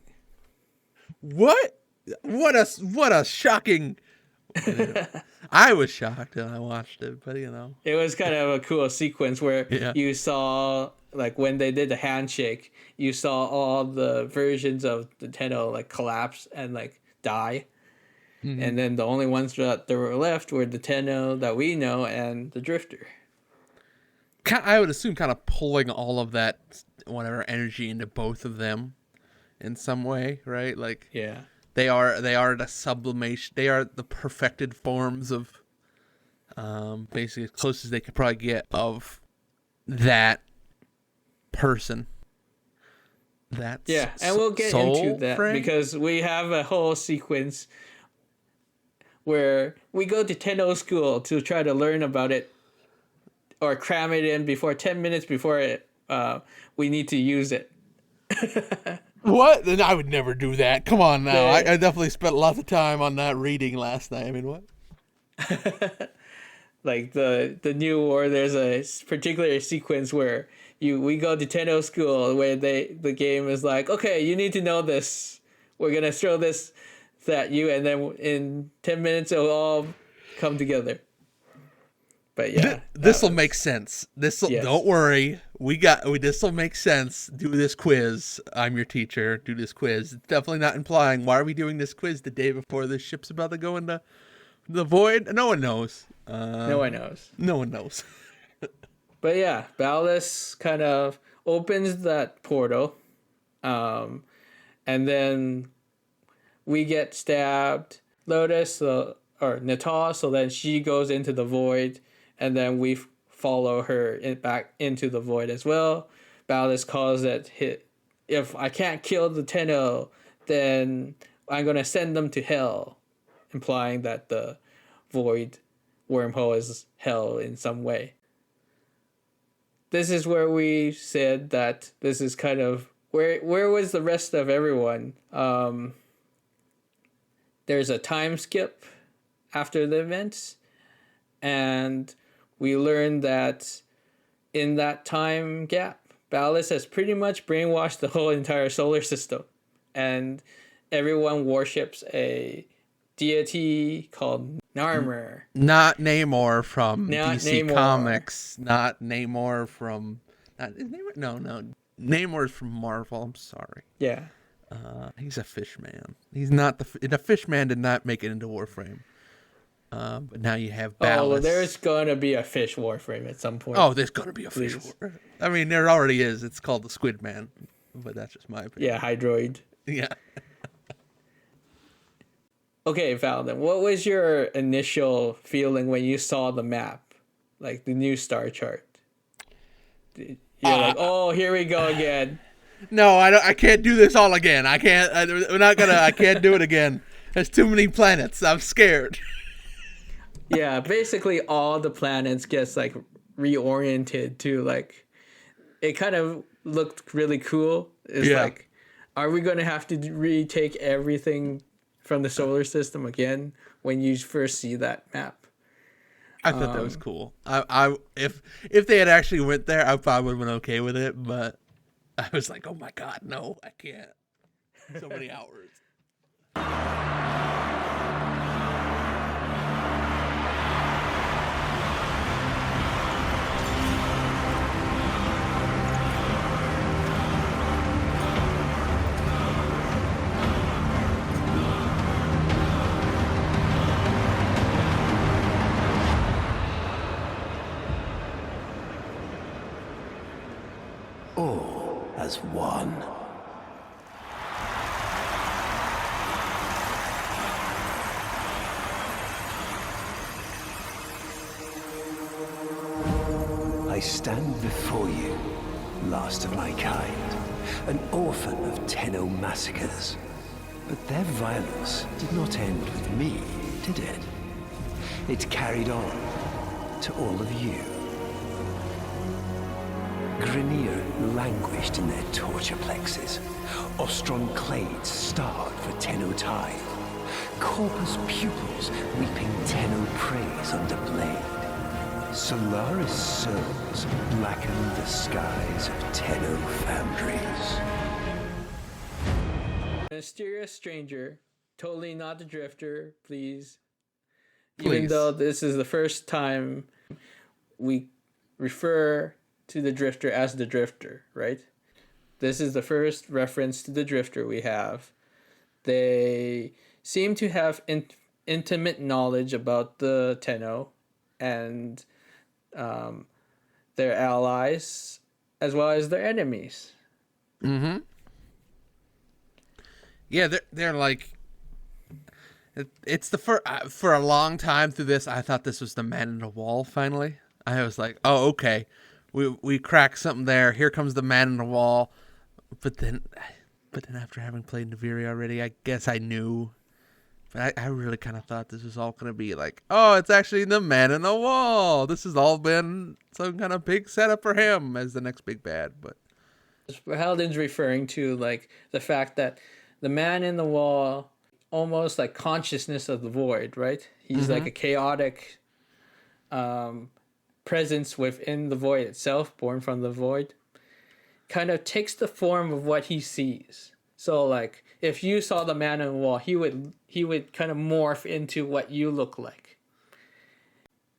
What a shocking. I was shocked when I watched it, but it was kind of a cool sequence where you saw when they did the handshake, you saw all the versions of the Tenno collapse and die. Mm-hmm. And then the only ones that were left were the Tenno that we know and the Drifter. I would assume kind of pulling all of that whatever energy into both of them in some way, right? They are the sublimation. They are the perfected forms of, basically as close as they could probably get of that person. And we'll get into that because we have a whole sequence where we go to Tenno school to try to learn about it or cram it in 10 minutes before we need to use it. What? Then I would never do that. Come on now. I definitely spent lots of time on that reading last night. I mean, what? The New War, there's a particular sequence where we go to Tenno school where the game is okay, you need to know this. We're going to throw this at you, and then in 10 minutes it'll all come together. But yeah, this will make sense. Don't worry. This will make sense. Do this quiz. I'm your teacher. Do this quiz. It's definitely not implying why are we doing this quiz the day before this ship's about to go into the void. No one knows. No one knows. No one knows. But yeah, Ballas kind of opens that portal, and then we get stabbed. Lotus or Natal, so then she goes into the void. And then we follow her back into the void as well. Ballas calls it, if I can't kill the Tenno, then I'm going to send them to hell. Implying that the void wormhole is hell in some way. This is where we said that this is kind of... Where was the rest of everyone? There's a time skip after the events, and we learned that in that time gap, Ballas has pretty much brainwashed the whole entire solar system, and everyone worships a deity called Narmer. Not Namor from Not DC Namor. Comics. Not Namor from... No. Namor is from Marvel. I'm sorry. Yeah. He's a fish man. He's not the fish man did not make it into Warframe. But now you have Ballas. Oh, well, there's gonna be a fish Warframe at some point. Oh, there's gonna be a fish war. I mean, there already is. It's called the Squid Man, but that's just my opinion. Yeah, Hydroid. Yeah. Okay, Valden, what was your initial feeling when you saw the map, like the new star chart? You're like, oh, here we go again. No, I can't do this all again. I can't. I can't do it again. There's too many planets. I'm scared. Yeah, basically all the planets gets like reoriented to like, it kind of looked really cool. It's like, are we going to have to retake everything from the solar system again when you first see that map? I thought that was cool. If they had actually went there, I probably would have been okay with it, but I was like, oh my god, no, I can't. So many hours. All as one. I stand before you, last of my kind, an orphan of Tenno massacres. But their violence did not end with me, did it? It carried on to all of you. Grineer languished in their torture plexes. Ostron clades starved for Tenno tithe. Corpus pupils weeping Tenno praise under blade. Solaris souls blackened the skies of Tenno foundries. Mysterious stranger, totally not the Drifter, please. Even though this is the first time we refer to the Drifter as the Drifter, right? This is the first reference to the Drifter we have. They seem to have intimate knowledge about the Tenno and their allies as well as their enemies. Mm-hmm. Yeah, they're like... It's the first... for a long time through this, I thought this was the man in the wall, finally. I was like, oh, okay. We cracked something there. Here comes the man in the wall. But then after having played Duviri already, I guess I knew. But I really kind of thought this was all going to be like, oh, it's actually the man in the wall. This has all been some kind of big setup for him as the next big bad. But Halden's referring to like the fact that the man in the wall, almost like consciousness of the void, right? He's like a chaotic presence within the void itself, born from the void, kind of takes the form of what he sees. So like if you saw the man in the wall, he would kind of morph into what you look like.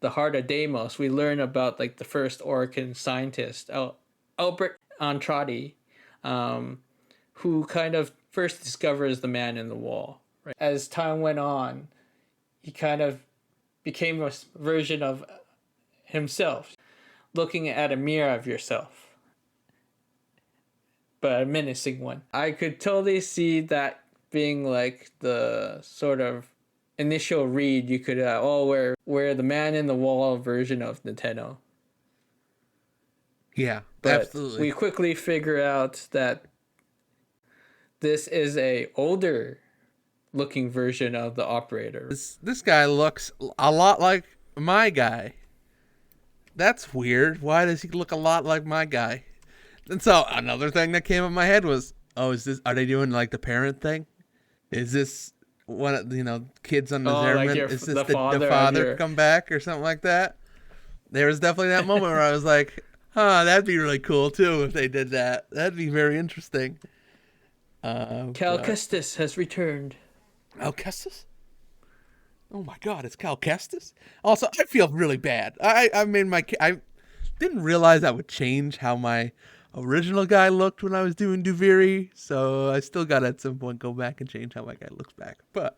The Heart of Deimos, we learn about like the first Orcan scientist, Albert Andrade, who kind of first discovers the man in the wall. Right? As time went on, he kind of became a version of himself, looking at a mirror of yourself, but a menacing one. I could totally see that being like the sort of initial read you could where the man in the wall version of Nintendo. yeah, But absolutely. we quickly figure out that this is a older looking version of the operator. This guy looks a lot like my guy. That's weird. Why does he look a lot like my guy? And so another thing that came in my head was, are they doing like the parent thing? Is this one of kids on the Oh, like Zariman? your- Is this the the father father of your- come back or something like that? There was definitely that moment where I was like, that'd be really cool too if they did that. That'd be very interesting. Cal Kestis has returned. Cal Kestis? Oh my God, it's Cal Kestis. Also, I feel really bad. I didn't realize that would change how my original guy looked when I was doing Duviri, so I still got to at some point go back and change how my guy looks back. But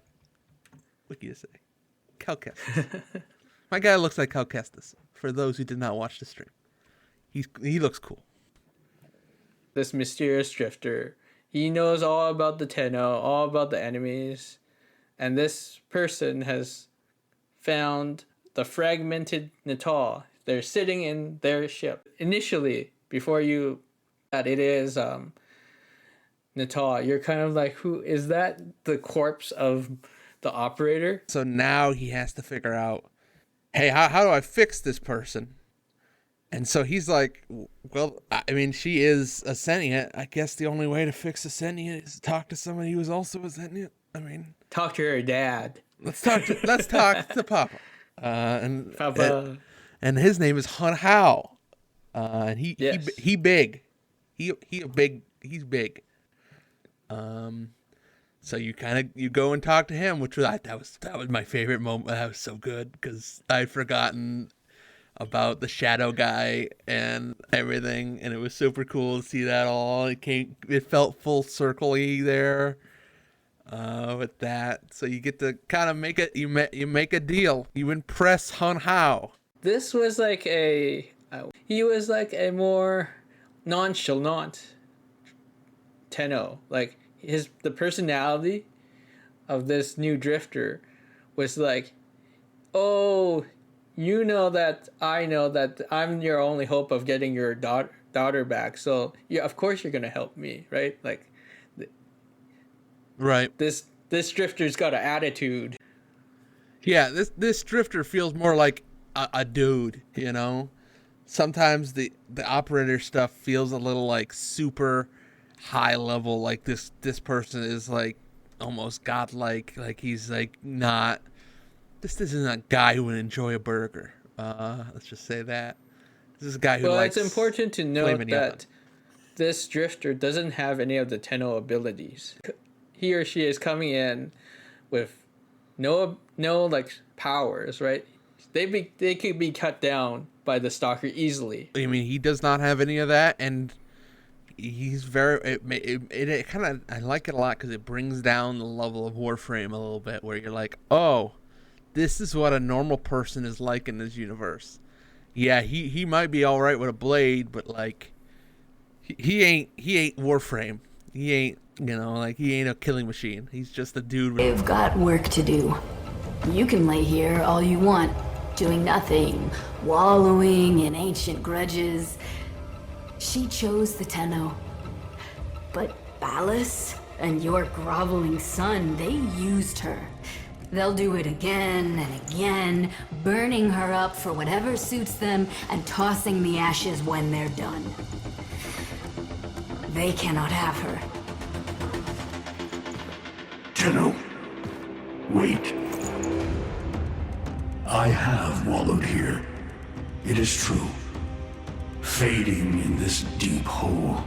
what can you say? Cal Kestis. My guy looks like Cal Kestis. For those who did not watch the stream, he looks cool. This mysterious drifter. He knows all about the Tenno, all about the enemies, and this person has found the fragmented Natal. They're sitting in their ship. Initially, before you, that it is Natal, you're kind of like, who is that? The corpse of the operator? So now he has to figure out, hey, how do I fix this person? And so he's like, well, I mean, she is a sentient. I guess the only way to fix a sentient is to talk to somebody who is also a sentient. I mean, Talk to her dad. let's talk to Papa. Papa. And his name is Hun Hao. And he big. He's big. So you go and talk to him, which that was my favorite moment. That was so good because I'd forgotten about the shadow guy and everything, and it was super cool to see that all. It felt full circle-y there with that. So you get to kind of make it. You make a deal. You impress Hun Hao. This was like he was like a more nonchalant Tenno. Like the personality of this new drifter was like, oh, you know that I know that I'm your only hope of getting your daughter back. So yeah, of course you're gonna help me, right? Like, right. This drifter's got an attitude. Yeah, this drifter feels more like a dude, you know. Sometimes the operator stuff feels a little like super high level, like this person is like almost godlike, like he's like not. This isn't a guy who would enjoy a burger. Let's just say that. This is a guy who likes. Well, it's important to note that this drifter doesn't have any of the Tenno abilities. He or she is coming in with no like powers, right? They could be cut down by the stalker easily. I mean, he does not have any of that, and he's very. It kind of, I like it a lot because it brings down the level of Warframe a little bit, where you're like, oh, this is what a normal person is like in this universe. Yeah, he might be all right with a blade, but like, he ain't Warframe. He ain't, he ain't a killing machine. He's just a dude. You've got work to do. You can lay here all you want, doing nothing, wallowing in ancient grudges. She chose the Tenno. But Ballas and your groveling son, they used her. They'll do it again and again, burning her up for whatever suits them and tossing the ashes when they're done. They cannot have her. Tenno, wait. I have wallowed here. It is true. Fading in this deep hole,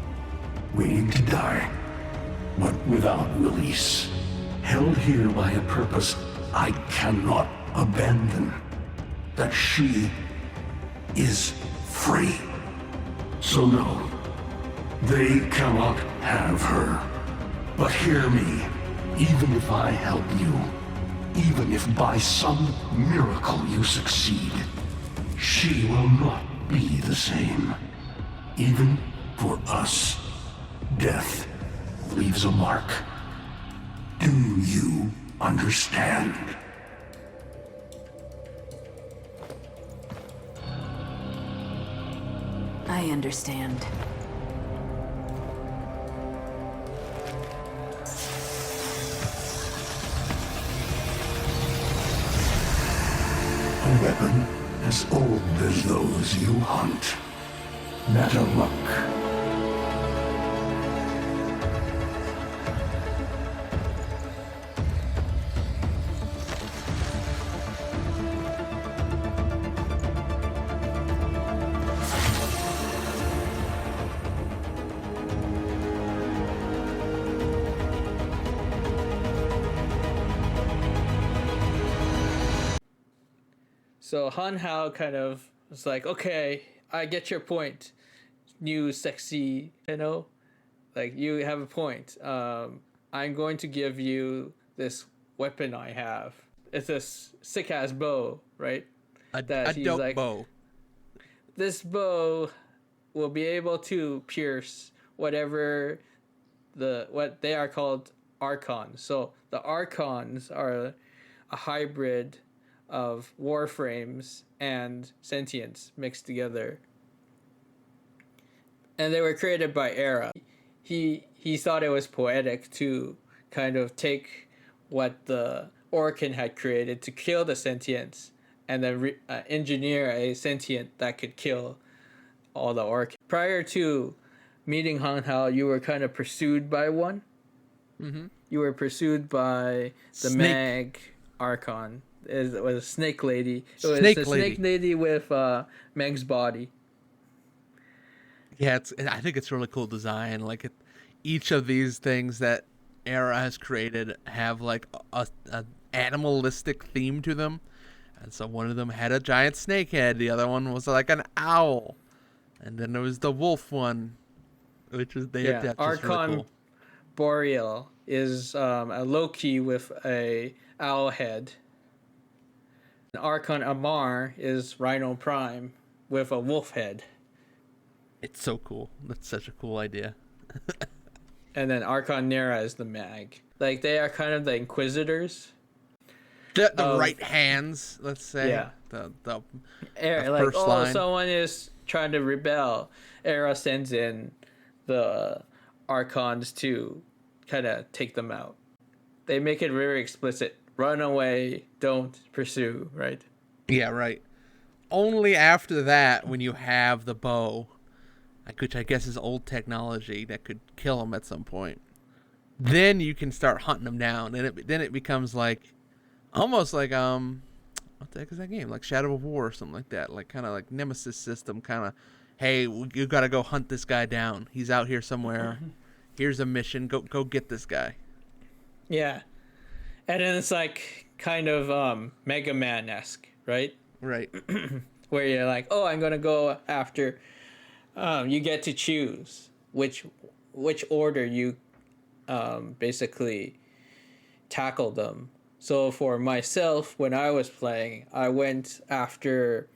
waiting to die, but without release. Held here by a purpose I cannot abandon. That she is free. So no, they cannot have her. But hear me, even if I help you, even if by some miracle you succeed, she will not be the same. Even for us, death leaves a mark. Do you understand? I understand. A weapon as old as those you hunt. Matter luck. So Han Hao kind of was like, okay, I get your point, new sexy Tenno. Like, you have a point. I'm going to give you this weapon I have. It's a sick ass bow, right? A dope bow. This bow will be able to pierce whatever what they are called Archons. So the Archons are a hybrid of Warframes and sentience mixed together. And they were created by Erra. He thought it was poetic to kind of take what the Orcan had created to kill the sentients and then engineer a sentient that could kill all the Orcans. Prior to meeting Han Hao, you were kind of pursued by one. Mm-hmm. You were pursued by the Mag Archon. It was a snake lady. It was a snake lady with Meg's body. Yeah, I think it's really cool design. Like each of these things that Erra has created have like a animalistic theme to them. And so one of them had a giant snake head. The other one was like an owl. And then there was the wolf one, which is Archon really cool. Boreal is a Loki with a owl head. Archon Amar is Rhino Prime with a wolf head. It's so cool. That's such a cool idea. And then Archon Nera is the Mag. Like, they are kind of the Inquisitors. The right hands, let's say. Yeah. The like, first line. Someone is trying to rebel. Erra sends in the Archons to kind of take them out. They make it very explicit. Run away, don't pursue, right? Yeah, right. Only after that, when you have the bow, which I guess is old technology that could kill them at some point, then you can start hunting them down. And then it becomes like, almost like, what the heck is that game? Like Shadow of War or something like that. Like kind of like Nemesis system, kind of, hey, you got to go hunt this guy down. He's out here somewhere. Here's a mission. Go get this guy. Yeah. And then it's like kind of Mega Man-esque, right? Right. Where you're like, oh, I'm going to go after... you get to choose which order you basically tackle them. So for myself, when I was playing, I went after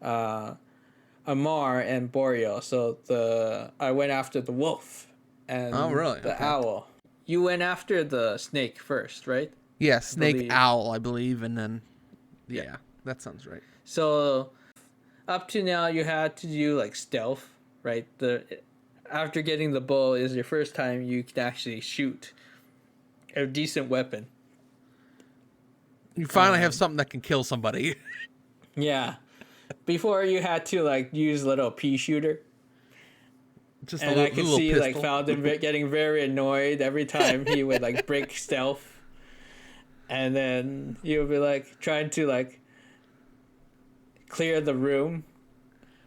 Amar and Boreal. So I went after the wolf and the owl. You went after the snake first, right? Yeah, snake owl, I believe, and then yeah, that sounds right. So up to now, you had to do like stealth, right? After getting the bow is your first time you can actually shoot a decent weapon. You finally have something that can kill somebody. Yeah. Before you had to like use little pea shooter. Just and I could see pistol. Like Thouddin getting very annoyed every time he would like break stealth. And then you would be like trying to like clear the room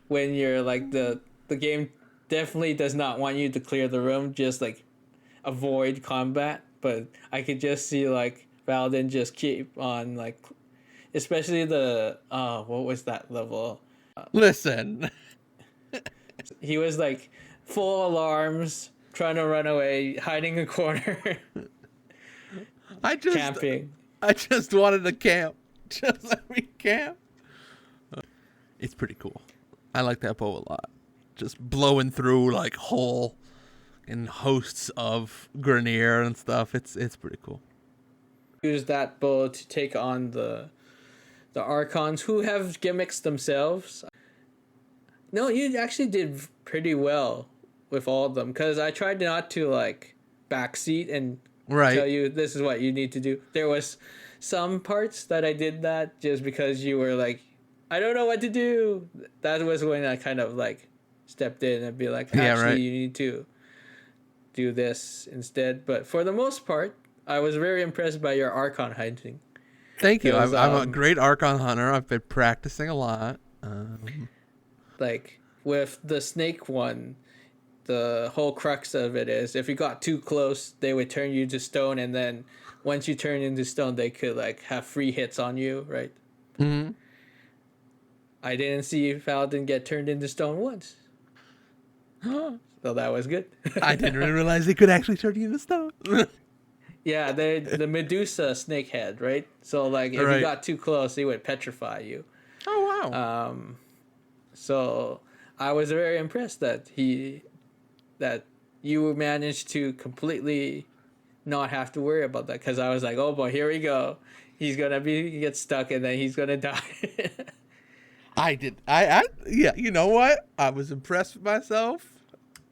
when you're like the game definitely does not want you to clear the room, just like avoid combat. But I could just see like Thouddin just keep on like, especially the what was that level? Listen, he was like full alarms, trying to run away, hiding in a corner. Camping. I just wanted to camp. Just let me camp. It's pretty cool. I like that bow a lot. Just blowing through like whole and hosts of Grenier and stuff. It's pretty cool. Use that bow to take on the Archons who have gimmicks themselves. No, you actually did pretty well with all of them, because I tried not to like backseat and tell you this is what you need to do. There was some parts that I did that just because you were like, I don't know what to do. That was when I kind of like stepped in and be like, actually, you need to do this instead. But for the most part, I was very impressed by your Archon hunting. Thank you. I'm a great Archon hunter. I've been practicing a lot. Like with the snake one, the whole crux of it is if you got too close, they would turn you to stone, and then once you turn into stone, they could like have free hits on you, right? Mm-hmm. I didn't see Thouddin get turned into stone once. So that was good. I didn't realize they could actually turn you into stone. Yeah, the Medusa snake head, right? So like if Right. you got too close, they would petrify you. Oh wow. So I was very impressed that you managed to completely not have to worry about that, because I was like, oh boy, here we go. He's gonna get stuck and then he's gonna die. I did. I yeah. You know what? I was impressed with myself.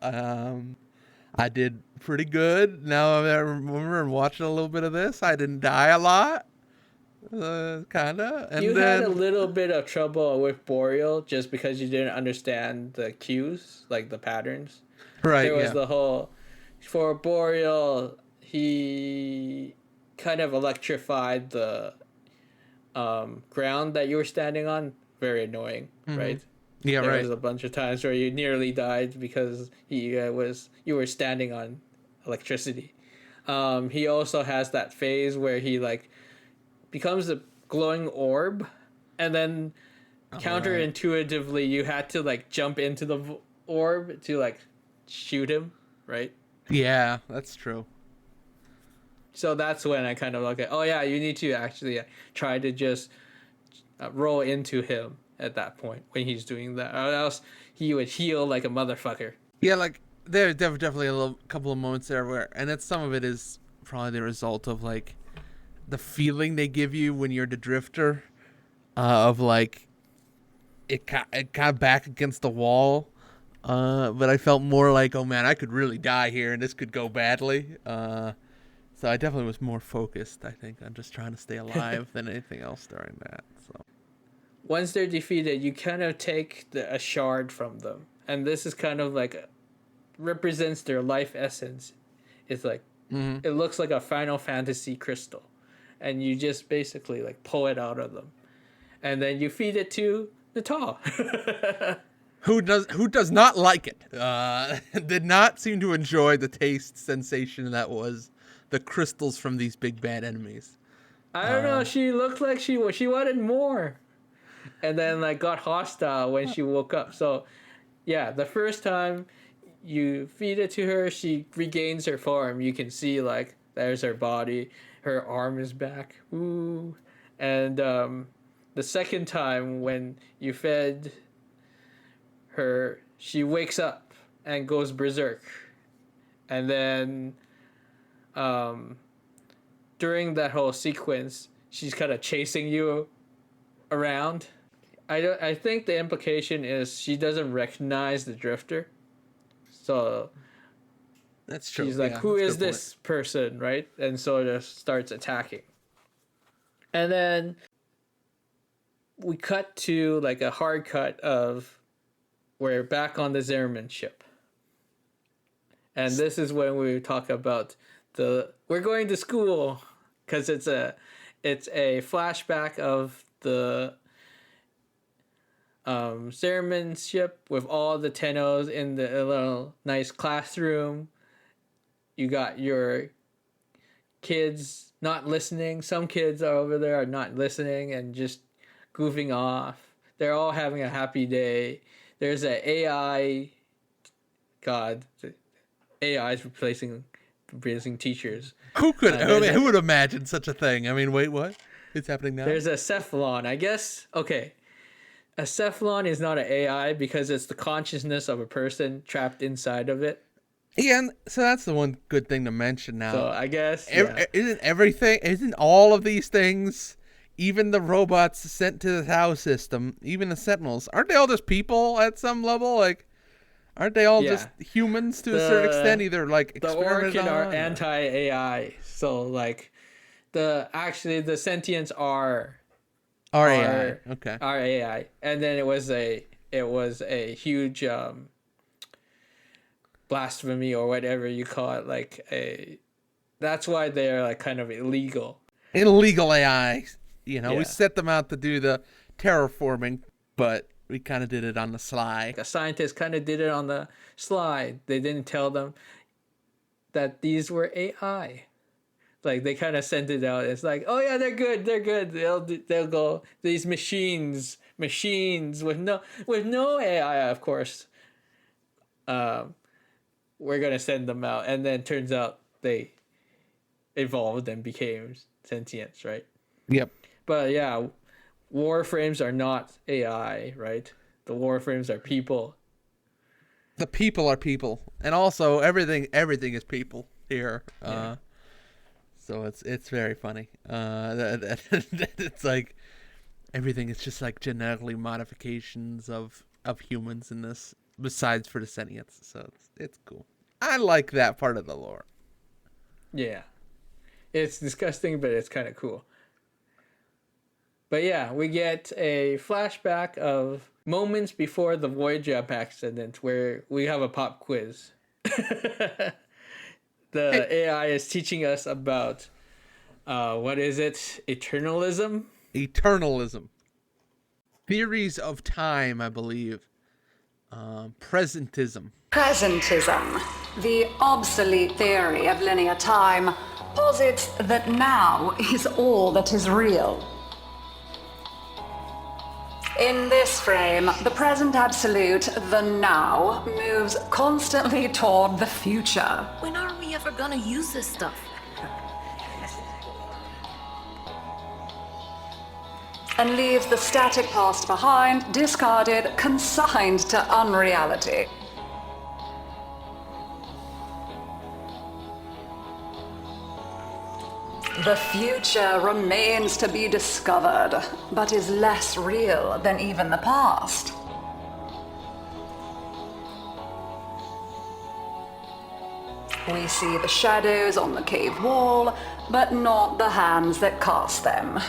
I did pretty good. Now I remember watching a little bit of this. I didn't die a lot. Kinda. And You then, had a little bit of trouble with Boreal just because you didn't understand the cues, like the patterns. right. There was Yeah. the whole, for Boreal, he kind of electrified the ground that you were standing on. Very annoying, right? Yeah. There Right. was a bunch of times where you nearly died because you were standing on electricity. He also has that phase where he like becomes a glowing orb, and then counterintuitively you had to like jump into the orb to like shoot him, right? Yeah. That's true. So that's when I kind of look at, oh yeah, you need to actually try to just roll into him at that point when he's doing that, or else he would heal like a motherfucker. Yeah. Like there definitely a couple of moments there where, and that's some of it is probably the result of like the feeling they give you when you're the drifter, of like it got back against the wall. But I felt more like, oh man, I could really die here and this could go badly. So I definitely was more focused, I think, on just trying to stay alive than anything else during that. So Once they're defeated, you kind of take a shard from them, and this is kind of like represents their life essence. It's like it looks like a Final Fantasy crystal, and you just basically like pull it out of them, and then you feed it to Natal. who does not like it? Did not seem to enjoy the taste sensation that was the crystals from these big bad enemies. I don't know. She looked like she wanted more, and then like got hostile when she woke up. So, yeah, the first time you feed it to her, she regains her form. You can see like there's her body, her arm is back. Ooh, and the second time when you fed her, she wakes up and goes berserk, and then during that whole sequence, she's kind of chasing you around. I think the implication is she doesn't recognize the drifter, so That's true. she's like, Yeah, "Who that's a is good this person?" Right, and so just starts attacking. And then we cut to like a hard cut of we're back on the Zariman ship, and this is when we talk about we're going to school, because it's a flashback of the Zariman ship with all the Tennos in the little nice classroom. You got your kids not listening. Some kids are over there are not listening and just goofing off. They're all having a happy day. There's an AI. God, AI is replacing teachers. Who would imagine such a thing? I mean, wait, what? It's happening now? There's a cephalon, I guess. Okay. A cephalon is not an AI because it's the consciousness of a person trapped inside of it. Yeah, and so that's the one good thing to mention now. So I guess Isn't all of these things, even the robots sent to the Tau system, even the Sentinels, aren't they all just people at some level? Like, aren't they all just humans to a certain extent? Either like the experimented Orchid on, are anti-AI. So like the sentients are AI. Okay. are AI, and then it was a huge blasphemy or whatever you call it. Like that's why they're like kind of illegal. Illegal AI. You know, Yeah. we set them out to do the terraforming, but we kind of did it on the sly. A scientist kind of did it on the slide. They didn't tell them that these were AI. Like they kind of sent it out. It's like, oh yeah, they're good. They'll go. These machines with no AI, of course. We're gonna send them out, and then turns out they evolved and became sentient, right? Yep. But yeah, Warframes are not AI, right? The Warframes are people. The people are people, and also everything is people here. Yeah. So it's very funny. It's like everything is just like genetically modifications of humans in this, besides for the sentience. So it's cool. I like that part of the lore. Yeah, it's disgusting, but it's kind of cool. But yeah, we get a flashback of moments before the void jump accident where we have a pop quiz. The AI is teaching us about, what is it? Eternalism? Eternalism. Theories of time, I believe. Presentism. Presentism, the obsolete theory of linear time, posits that now is all that is real. In this frame, the present absolute, the now, moves constantly toward the future. When are we ever gonna use this stuff? And leaves the static past behind, discarded, consigned to unreality. The future remains to be discovered, but is less real than even the past. We see the shadows on the cave wall, but not the hands that cast them.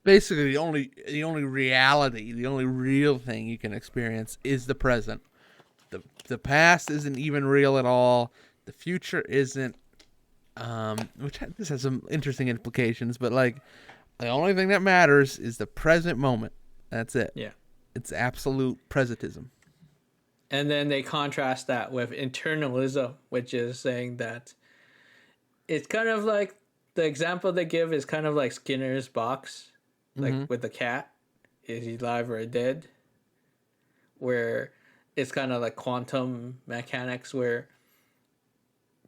Basically, the only reality, the only real thing you can experience is the present. The past isn't even real at all. The future isn't. This has some interesting implications, but like the only thing that matters is the present moment. That's it. Yeah. It's absolute presentism. And then they contrast that with internalism, which is saying that it's kind of like the example they give is kind of like Skinner's box, like with the cat. Is he alive or dead? Where it's kind of like quantum mechanics where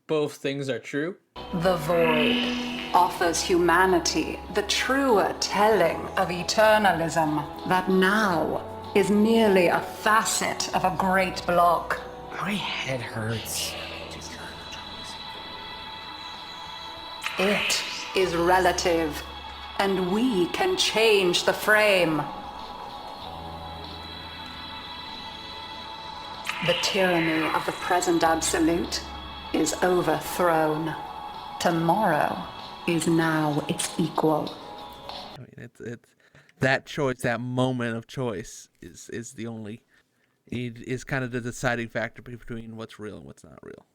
both things are true. The void offers humanity the truer telling of eternalism, that now is merely a facet of a great block. My head hurts. It is relative, and we can change the frame. The tyranny of the present absolute is overthrown. Tomorrow is now its equal. I mean, it's that choice, that moment of choice is the only, it is kind of the deciding factor between what's real and what's not real.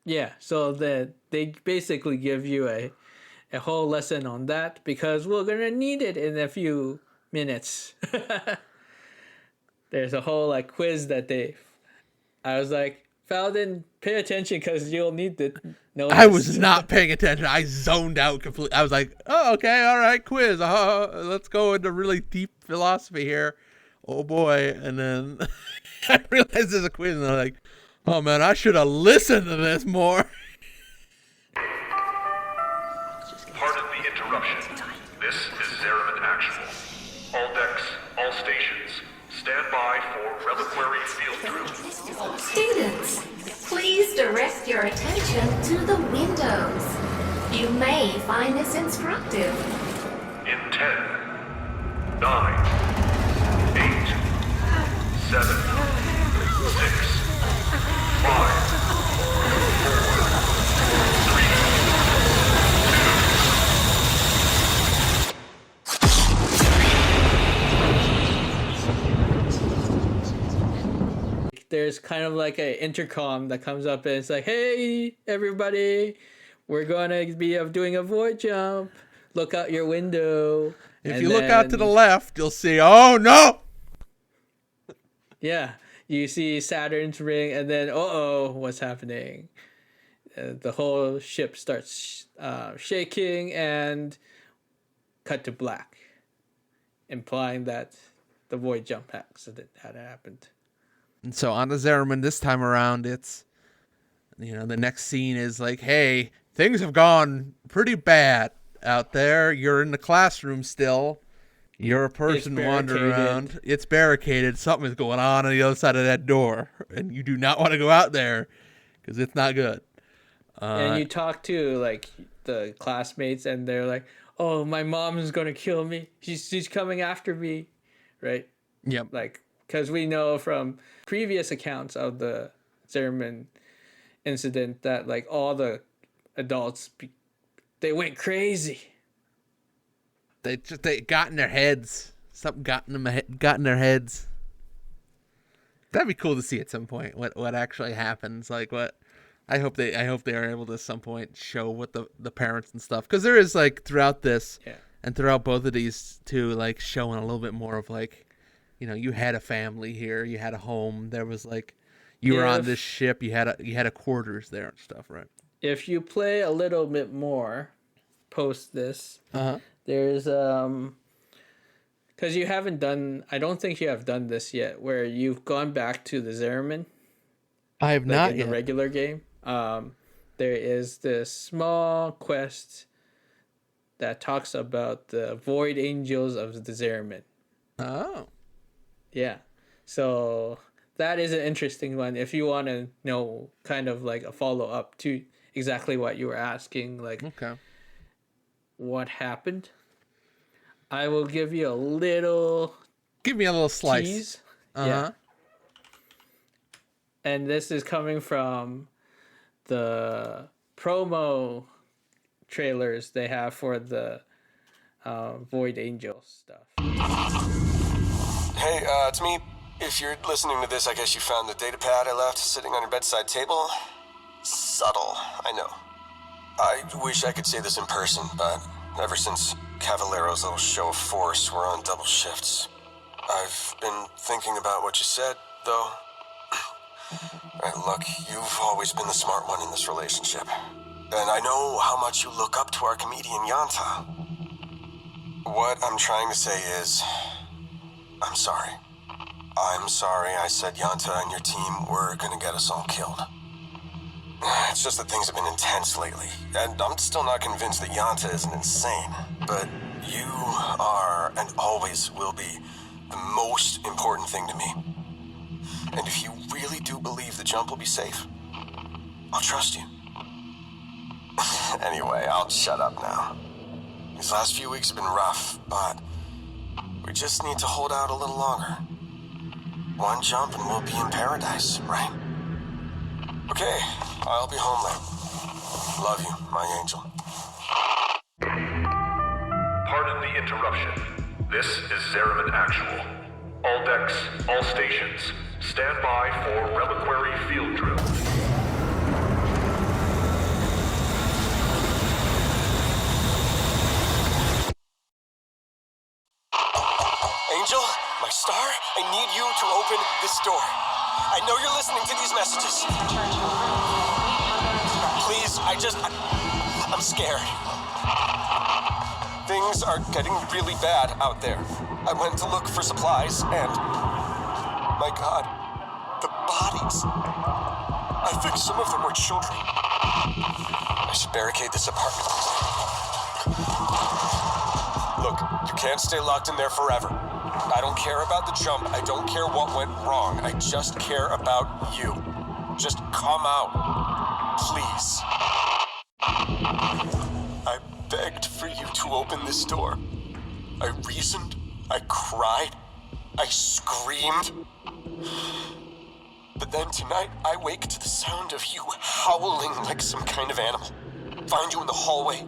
Yeah, so that they basically give you a whole lesson on that because we're gonna need it in a few minutes. There's a whole like quiz that I was like, Thouddin, pay attention because you'll need to know. I was not paying attention. I zoned out completely. I was like, oh, okay, all right, quiz. Let's go into really deep philosophy here. Oh boy. And then I realized there's a quiz and I'm like, oh man, I should have listened to this more. Pardon the interruption. This is Zariman Actual. All decks, all stations, stand by for reliquary field drill. Students, please direct your attention to the windows. You may find this instructive. In 10, 9, 8, 7, 6, 5, 4, 3, There's kind of like an intercom that comes up and it's like, hey, everybody, we're going to be doing a void jump. Look out your window. If you look out to the left, you'll see, oh no! Yeah, you see Saturn's ring and then, what's happening? the whole ship starts shaking and cut to black, implying that the void jump accident had happened. And so on the Zariman this time around, it's, the next scene is like, hey, things have gone pretty bad out there. You're in the classroom still. You're a person wandering around. It's barricaded. Something is going on the other side of that door. And you do not want to go out there because it's not good. And you talk to, like, the classmates, and they're like, oh, my mom is going to kill me. She's coming after me, right? Yep. Like, because we know from previous accounts of the Zariman incident that, like, all the adults, they went crazy. They got in their heads. Something got in their heads. That'd be cool to see at some point. What actually happens? Like what? I hope they are able to at some point show what the parents and stuff, because there is, like, throughout this and throughout both of these two, like, showing a little bit more of, like, you had a family here, you had a home, there was, like, you were on this ship, you had a quarters there and stuff, right? If you play a little bit more post this, there's because you haven't done, I don't think you have done this yet, where you've gone back to the Zariman. I have not in yet. The regular game. There is this small quest that talks about the Void Angels of the Zariman. Oh. Yeah. So that is an interesting one if you want to know kind of like a follow-up to exactly what you were asking, like what happened. I will give you a little... Give me a little slice. Tease. Yeah. And this is coming from the promo trailers they have for the Void Angel stuff. Hey, it's me. If you're listening to this, I guess you found the data pad I left sitting on your bedside table. Subtle, I know. I wish I could say this in person, but ever since Cavaliero's little show of force, we're on double shifts. I've been thinking about what you said, though. Right, look, you've always been the smart one in this relationship. And I know how much you look up to our comedian Yanta. What I'm trying to say is, I'm sorry. I'm sorry I said Yanta and your team were gonna get us all killed. It's just that things have been intense lately, and I'm still not convinced that Yanta isn't insane. But you are, and always will be, the most important thing to me. And if you really do believe the jump will be safe, I'll trust you. Anyway, I'll shut up now. These last few weeks have been rough, but we just need to hold out a little longer. One jump and we'll be in paradise, right? Okay, I'll be home then. Love you, my angel. Pardon the interruption. This is Zariman Actual. All decks, all stations, stand by for reliquary field drill. Angel, my star, I need you to open this door. I know you're listening to these messages. Please, I'm scared. Things are getting really bad out there. I went to look for supplies and... my God, the bodies. I think some of them were children. I should barricade this apartment. Look, you can't stay locked in there forever. I don't care about the jump. I don't care what went wrong. I just care about you. Just come out. Please. I begged for you to open this door. I reasoned. I cried. I screamed. But then tonight, I wake to the sound of you howling like some kind of animal. Find you in the hallway.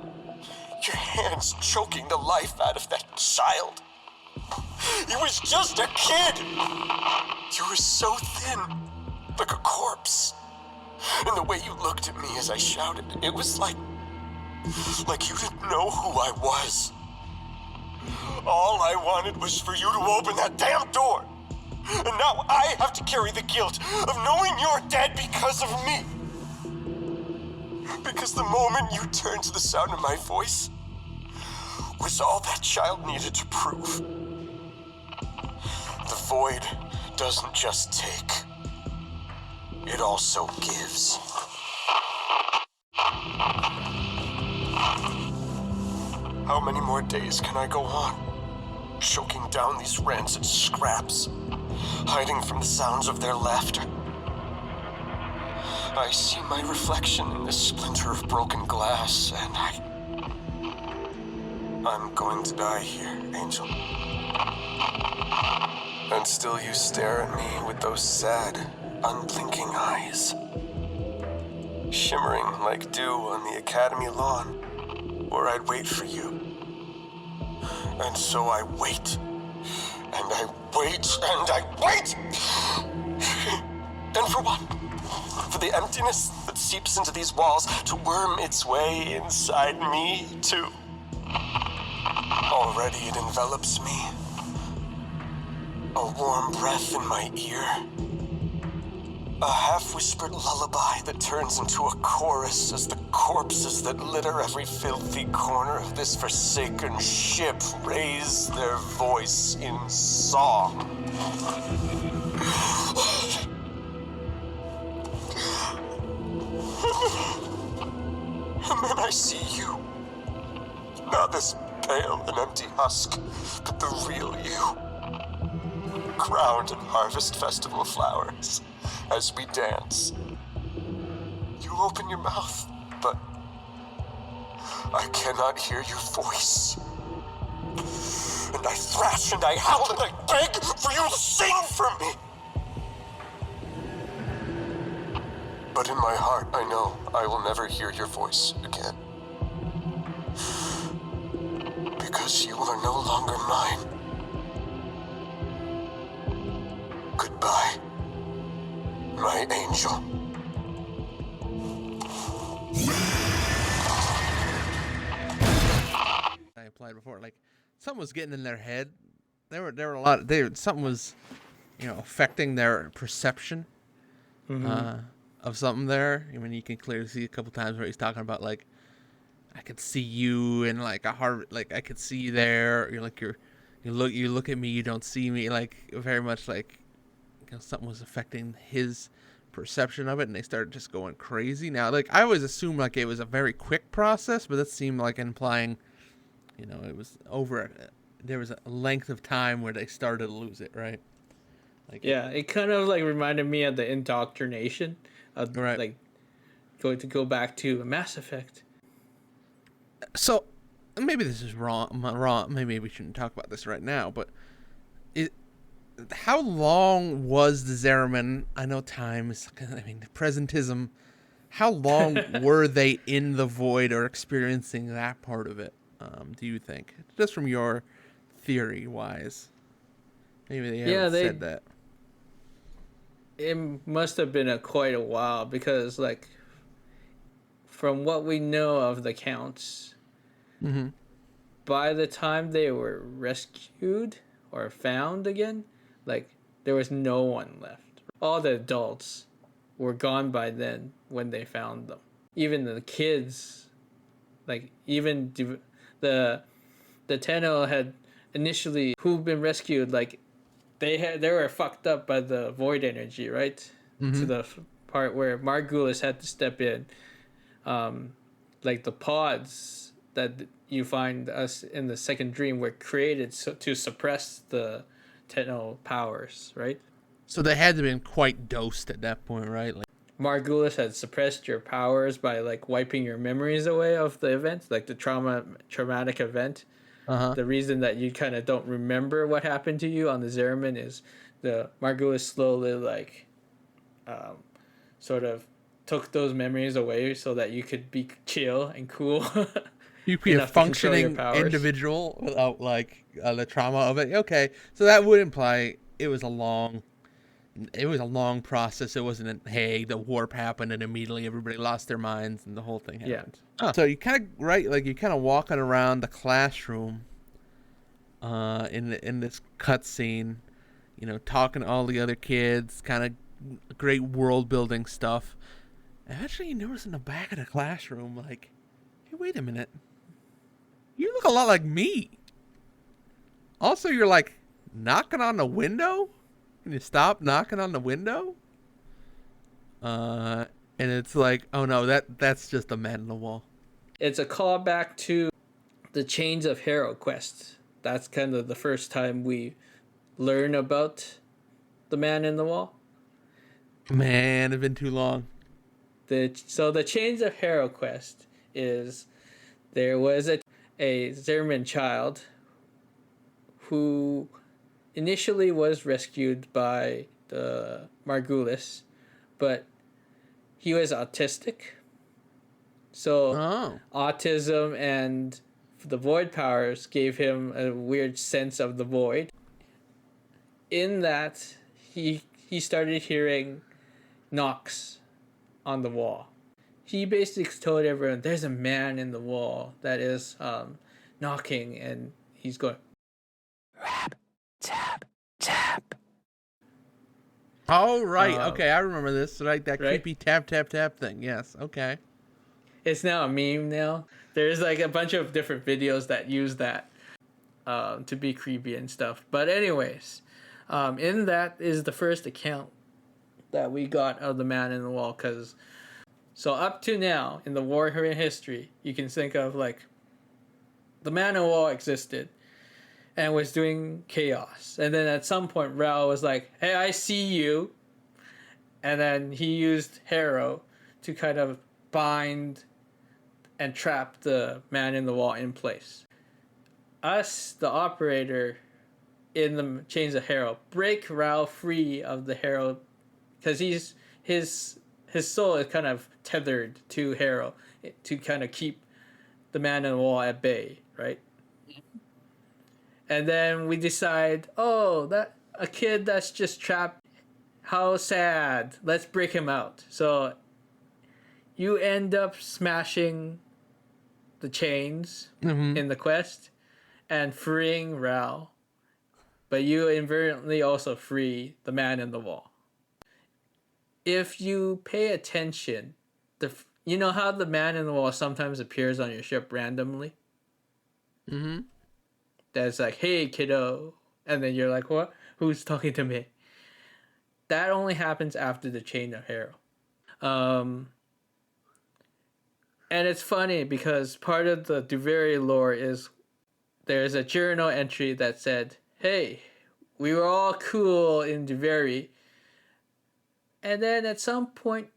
Your hands choking the life out of that child. He was just a kid! You were so thin, like a corpse. And the way you looked at me as I shouted, it was like you didn't know who I was. All I wanted was for you to open that damn door. And now I have to carry the guilt of knowing you're dead because of me. Because the moment you turned to the sound of my voice was all that child needed to prove. The void doesn't just take, it also gives. How many more days can I go on? Choking down these rancid scraps, hiding from the sounds of their laughter. I see my reflection in this splinter of broken glass, and I'm going to die here, Angel. And still you stare at me with those sad, unblinking eyes. Shimmering like dew on the academy lawn, where I'd wait for you. And so I wait, and I wait, and I wait! And for what? For the emptiness that seeps into these walls to worm its way inside me, too. Already it envelops me. A warm breath in my ear. A half-whispered lullaby that turns into a chorus as the corpses that litter every filthy corner of this forsaken ship raise their voice in song. And then I see you. Not this pale and empty husk, but the real you. Crowned in Harvest Festival flowers as we dance. You open your mouth, but I cannot hear your voice. And I thrash and I howl and I beg for you to sing for me. But in my heart, I know I will never hear your voice again. Because you are no longer mine. Goodbye, my angel. I applied before, like something was getting in their head. There were a lot. Something was, affecting their perception. Of something there. I mean, you can clearly see a couple times where he's talking about like, I could see you and like a heart, like I could see you there. You're like you look at me, you don't see me. Like very much like, something was affecting his perception of it, and they started just going crazy. Now, like I always assumed like it was a very quick process, but that seemed like implying, it was over. There was a length of time where they started to lose it, right? Like yeah, it kind of like reminded me of the indoctrination. Right. Like going to go back to Mass Effect. So maybe this is wrong. Maybe we shouldn't talk about this right now. But how long was the Zariman? I know time is. The presentism. How long were they in the void or experiencing that part of it? Do you think, just from your theory wise? Maybe they haven't said that. It must have been quite a while because, like, from what we know of the counts, by the time they were rescued or found again, like, there was no one left. All the adults were gone by then when they found them. Even the kids, like, even the Tenno had initially, who've been rescued, like, they were fucked up by the void energy, right? To the part where Margulis had to step in. Like the pods that you find us in the second dream were created to suppress the Tenno powers, right? So they had to have been quite dosed at that point, right? Like Margulis had suppressed your powers by like wiping your memories away of the event, like the traumatic event. The reason that you kind of don't remember what happened to you on the Zariman is the Margulis slowly like sort of took those memories away so that you could be chill and cool. You could be a functioning individual without like the trauma of it. Okay, so that would imply it was a long process. It wasn't the warp happened and immediately everybody lost their minds and the whole thing happened. Yeah. So you kind of walking around the classroom in this cutscene, talking to all the other kids, kind of great world building stuff. I actually noticed in the back of the classroom, like, hey, wait a minute. You look a lot like me. Also, you're like knocking on the window. Can you stop knocking on the window? And it's like, oh no, that's just a man in the wall. It's a callback to the Chains of Hero quest. That's kind of the first time we learn about the man in the wall. Man, it's been too long. So the Chains of Hero quest is there was a Zariman child who initially was rescued by the Margulis, but he was autistic. So autism and the void powers gave him a weird sense of the void. In that, he started hearing knocks on the wall. He basically told everyone, there's a man in the wall that is knocking, and he's going, Rap, tap, tap. Oh, right. Okay, I remember this. Right, that creepy tap, tap, tap thing. Yes, okay. It's now a meme now. There's like a bunch of different videos that use that to be creepy and stuff. But anyways, in that is the first account that we got of the man in the wall. So up to now, in the Warframe history, you can think of like the man in the wall existed and was doing chaos. And then at some point, Rao was like, hey, I see you. And then he used Hero to kind of bind and trap the man in the wall in place. Us, the operator in the Chains of Hero, break Rao free of the Hero because his soul is kind of tethered to Hero to kind of keep the man in the wall at bay, right? And then we decide, that a kid that's just trapped, how sad. Let's break him out. So you end up smashing the chains in the quest and freeing Rao. But you inadvertently also free the man in the wall. If you pay attention, you know how the man in the wall sometimes appears on your ship randomly? Mm-hmm. That's like, hey, kiddo. And then you're like, what? Who's talking to me? That only happens after the Chain of Hero. And it's funny because part of the Duviri lore is there's a journal entry that said, hey, we were all cool in Duviri. And then at some point,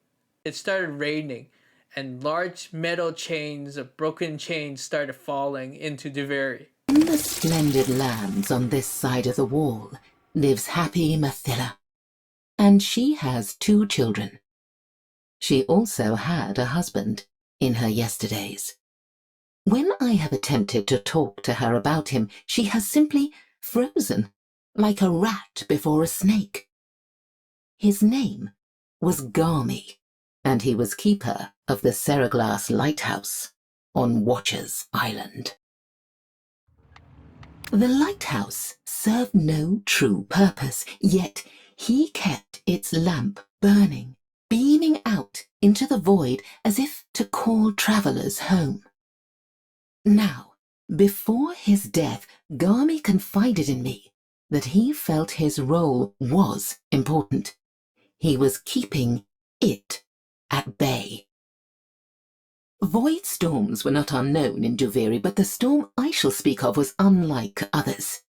it started raining. And large metal chains of broken chains started falling into Duviri. In the splendid lands on this side of the wall lives happy Mathila, and she has 2 children. She also had a husband in her yesterdays. When I have attempted to talk to her about him, she has simply frozen, like a rat before a snake. His name was Garmy, and he was keeper of the Seraglass Lighthouse on Watcher's Island. The lighthouse served no true purpose, yet he kept its lamp burning, beaming out into the void as if to call travellers home. Now, before his death, Garmy confided in me that he felt his role was important. He was keeping it at bay. Void storms were not unknown in Duviri, but the storm I shall speak of was unlike others.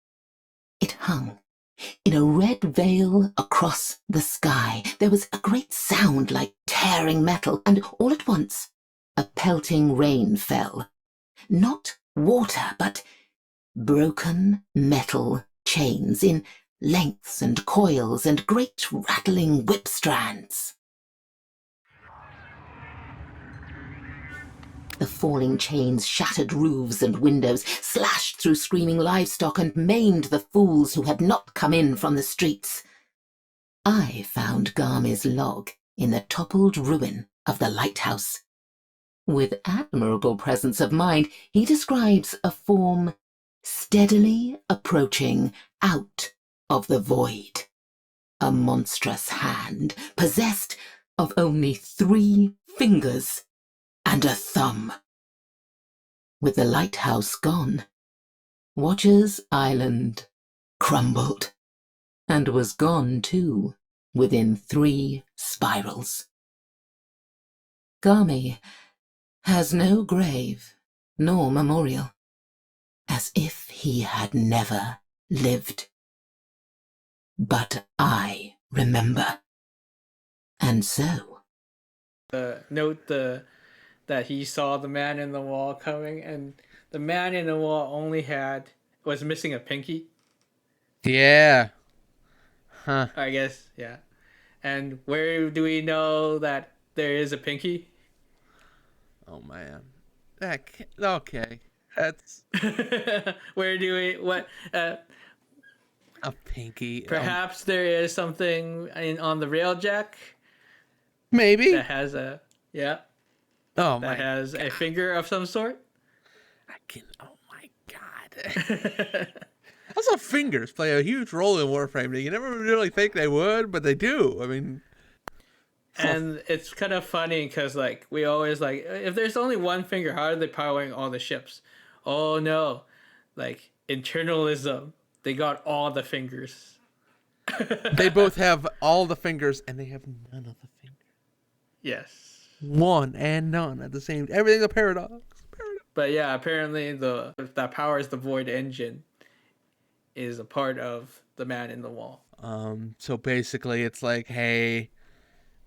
It hung in a red veil across the sky. There was a great sound like tearing metal, and all at once a pelting rain fell. Not water, but broken metal chains in lengths and coils and great rattling whip strands. The falling chains shattered roofs and windows, slashed through screaming livestock, and maimed the fools who had not come in from the streets. I found Garmy's log in the toppled ruin of the lighthouse. With admirable presence of mind, he describes a form steadily approaching out of the void. A monstrous hand, possessed of only 3 fingers and a thumb. With the lighthouse gone, Watcher's Island crumbled, and was gone too within 3 spirals. Garmy has no grave nor memorial, as if he had never lived. But I remember. And so... Note that he saw the man in the wall coming, and the man in the wall was missing a pinky. Yeah. Huh. I guess, yeah. And where do we know that there is a pinky? Oh, man. Okay. That's... Where do we... What... a pinky. Perhaps there is something on the railjack. Maybe. That has a... Yeah. Oh, that has a finger of some sort. Oh, my God. Also, fingers play a huge role in Warframe. You never really think they would, but they do. I mean... And it's kind of funny because, like, we always, like, if there's only one finger, how are they powering all the ships? Oh, no. Like, internalism. They got all the fingers. They both have all the fingers, and they have none of the fingers. Yes. One and none at the same... Everything's a paradox. But yeah, apparently that powers the Void engine is a part of the man in the wall. So basically, it's like, hey...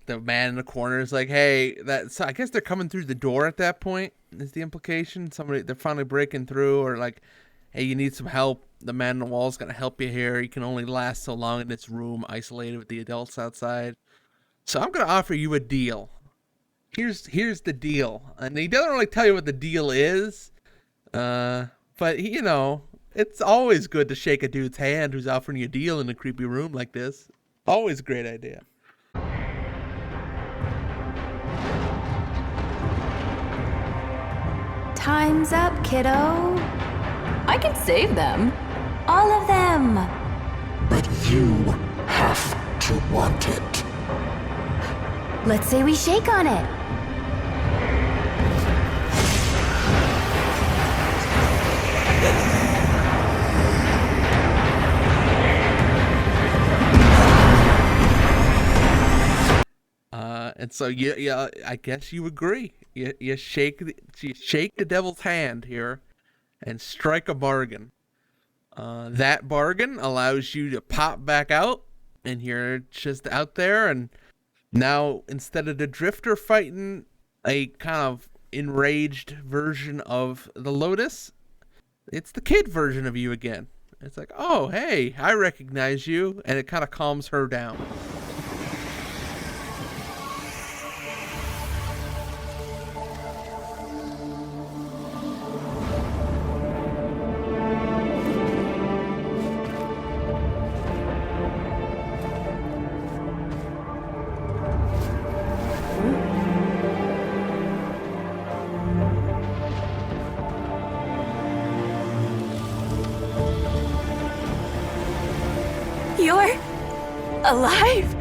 The man in the corner is like, hey, so I guess they're coming through the door at that point, is the implication. They're finally breaking through, or like, hey, you need some help. The man in the wall is going to help you here. You can only last so long in this room, isolated with the adults outside. So I'm going to offer you a deal. Here's the deal. And he doesn't really tell you what the deal is. But, it's always good to shake a dude's hand who's offering you a deal in a creepy room like this. Always a great idea. Time's up, kiddo. I can save them. All of them. But you have to want it. Let's say we shake on it. And so I guess you agree. You shake the devil's hand here, and strike a bargain. That bargain allows you to pop back out, and you're just out there. And now, instead of the Drifter fighting a kind of enraged version of the Lotus, it's the kid version of you again. It's like, oh, hey, I recognize you, and it kind of calms her down. You're alive?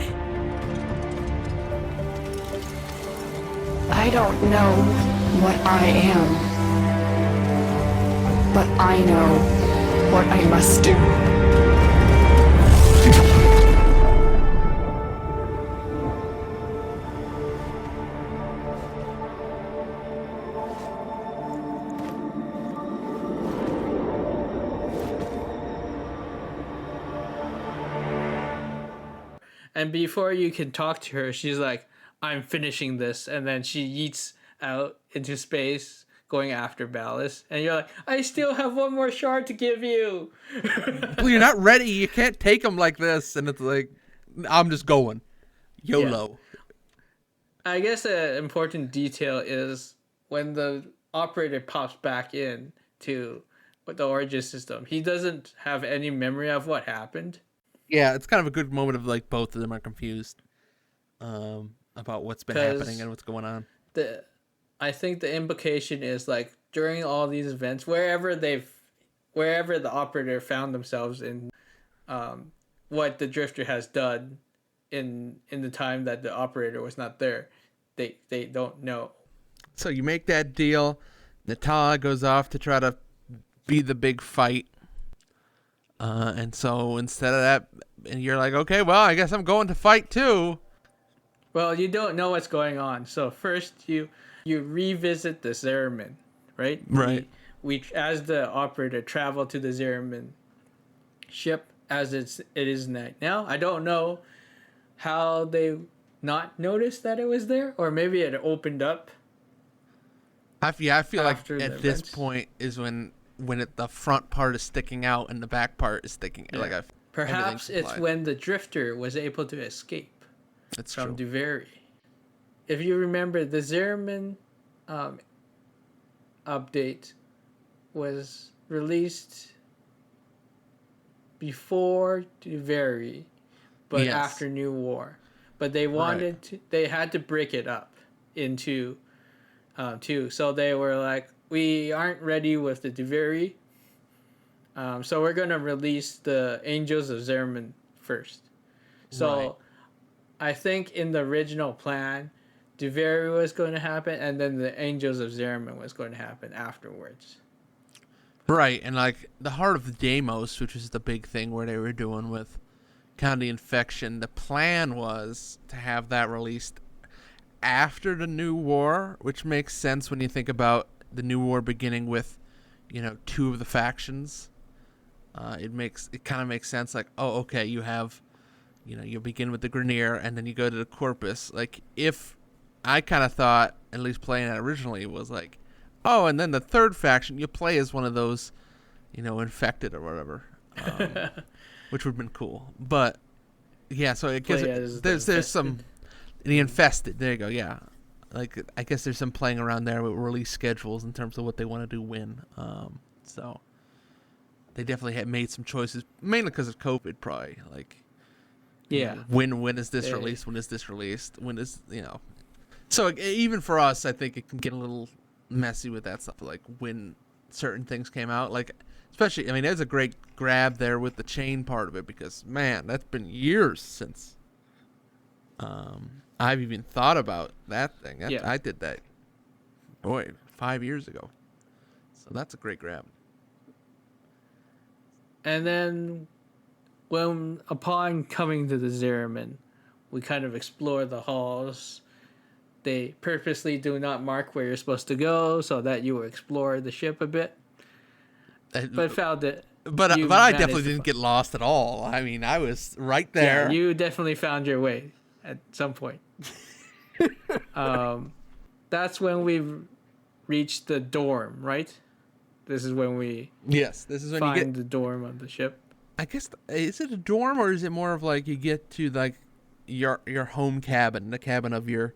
I don't know what I am, but I know what I must do. And before you can talk to her, she's like, I'm finishing this. And then she yeets out into space, going after Ballas. And you're like, I still have one more shard to give you. Well, you're not ready. You can't take them like this. And it's like, I'm just going. YOLO. Yeah. I guess an important detail is when the operator pops back in to the origin system, he doesn't have any memory of what happened. Yeah, it's kind of a good moment of like both of them are confused about what's been happening and what's going on. I think the implication is like during all these events, wherever the operator found themselves in, what the Drifter has done in the time that the operator was not there. They don't know. So you make that deal. Natala goes off to try to be the big fight. And so instead of that, and you're like, okay, well, I guess I'm going to fight too. Well, you don't know what's going on. So first you revisit the Zariman, right? Right. We as the operator travel to the Zariman ship as it is now. I don't know how they not noticed that it was there, or maybe it opened up. I feel like at this events. point is when the front part is sticking out and the back part is sticking. Yeah. Like Perhaps it's implied. when the Drifter was able to escape That's from true. Duviri. If you remember, the Zariman update was released before Duviri, but Yes. after New War. But they wanted they had to break it up into two. So they were like, we aren't ready with the Duviri. So we're going to release the Angels of Zariman first. So Right. I think in the original plan, Duviri was going to happen, and then the Angels of Zariman was going to happen afterwards. Right, and like the Heart of Deimos, which is the big thing where they were doing with kind of the infection, the plan was to have that released after the New War, which makes sense when you think about the New War beginning with, two of the factions. It kind of makes sense. Like, oh, okay, you have, you begin with the Grineer and then you go to the Corpus. Like, if I kind of thought, at least playing it originally, was like, oh, and then the third faction, you play as one of those, infected or whatever, which would have been cool. But yeah, so I guess there's some the infested. There you go. Yeah, like I guess there's some playing around there with release schedules in terms of what they want to do when. So they definitely had made some choices, mainly because of COVID, probably. Like, Yeah. When is this released? When is this released? When is So even for us, I think it can get a little messy with that stuff, like when certain things came out. Like, especially, there's a great grab there with the chain part of it, because man, that's been years since I've even thought about that thing. I did that 5 years ago, so that's a great grab. And then upon coming to the Zariman, we kind of explore the halls. They purposely do not mark where you're supposed to go so that you will explore the ship a bit. But found it. But I definitely didn't get lost at all. I was right there. Yeah, you definitely found your way at some point. That's when we reached the dorm, right? This is when we this is when find you get the dorm of the ship. I guess is it a dorm, or is it more of like you get to like your home cabin, the cabin of your,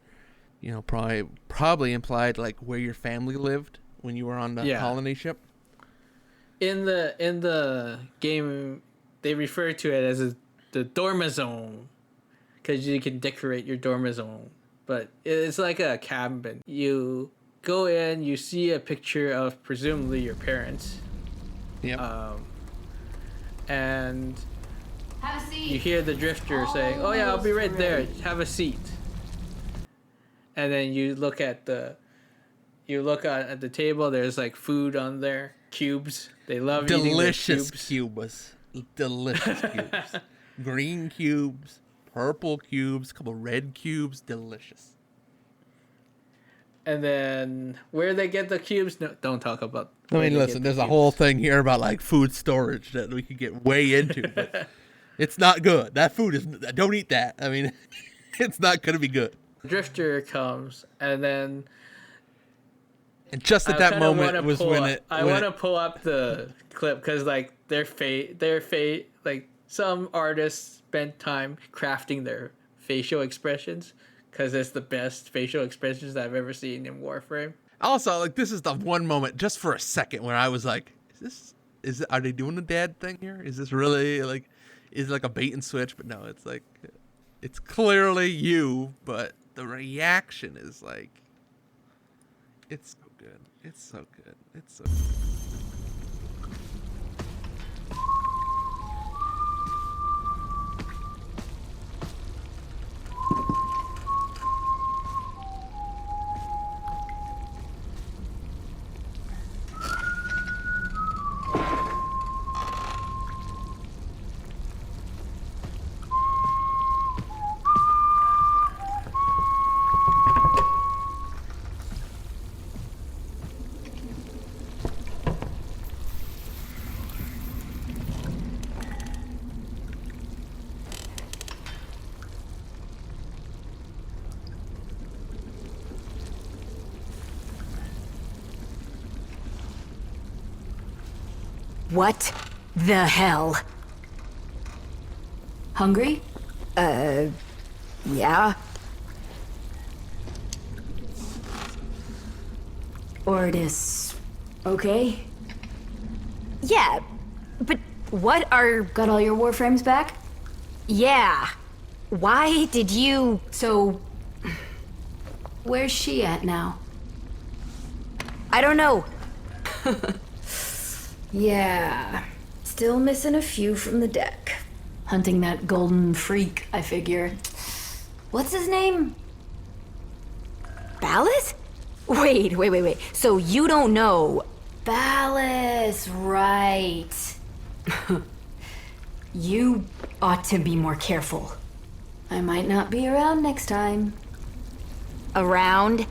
probably implied like where your family lived when you were on the colony ship. In the game, they refer to it as the dormizone, because you can decorate your dormizone. But it's like a cabin. You go in, you see a picture of presumably your parents. Yep. And Have a seat. you hear the Drifter saying, "Oh yeah, I'll be right there. Have a seat." And then you look at the table. There's like food on there, cubes. They love eating delicious cubes. Delicious cubes. Green cubes, purple cubes, a couple red cubes. Delicious. And then where they get the cubes? No, don't talk about. Listen, there's a whole thing here about like food storage that we could get way into, but it's not good. That food is. Don't eat that. It's not gonna be good. Drifter comes, and then. And just at that moment was when it. I want to pull up the clip because like their fate, like some artists spent time crafting their facial expressions because it's the best facial expressions that I've ever seen in Warframe. Also, like this is the one moment, just for a second, where I was like, are they doing the dad thing here? Is this really like, is it like a bait and switch? But no, it's like, it's clearly you, but the reaction is like, it's so good. It's so good. It's so good. What the hell? Hungry? Yeah. Ordis, okay? Yeah, but what are... Got all your Warframes back? Yeah. Why did you... So... Where's she at now? I don't know. Yeah. Still missing a few from the deck. Hunting that golden freak, I figure. What's his name? Ballas? Wait. So you don't know... Ballas, right. You ought to be more careful. I might not be around next time. Around?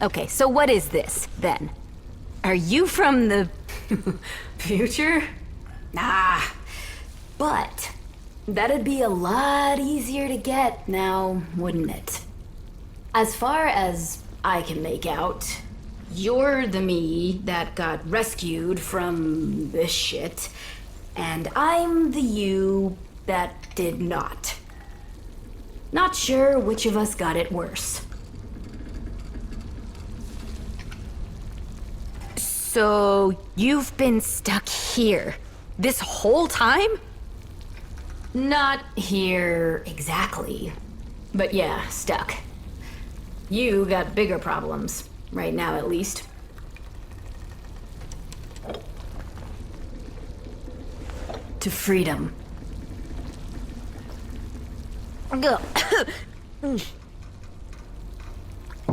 Okay, so what is this, then? Are you from the... future? Nah. But that'd be a lot easier to get now, wouldn't it? As far as I can make out, you're the me that got rescued from this shit, and I'm the you that did not. Not sure which of us got it worse. So, you've been stuck here this whole time? Not here exactly, but yeah, stuck. You got bigger problems, right now at least. To freedom. Go.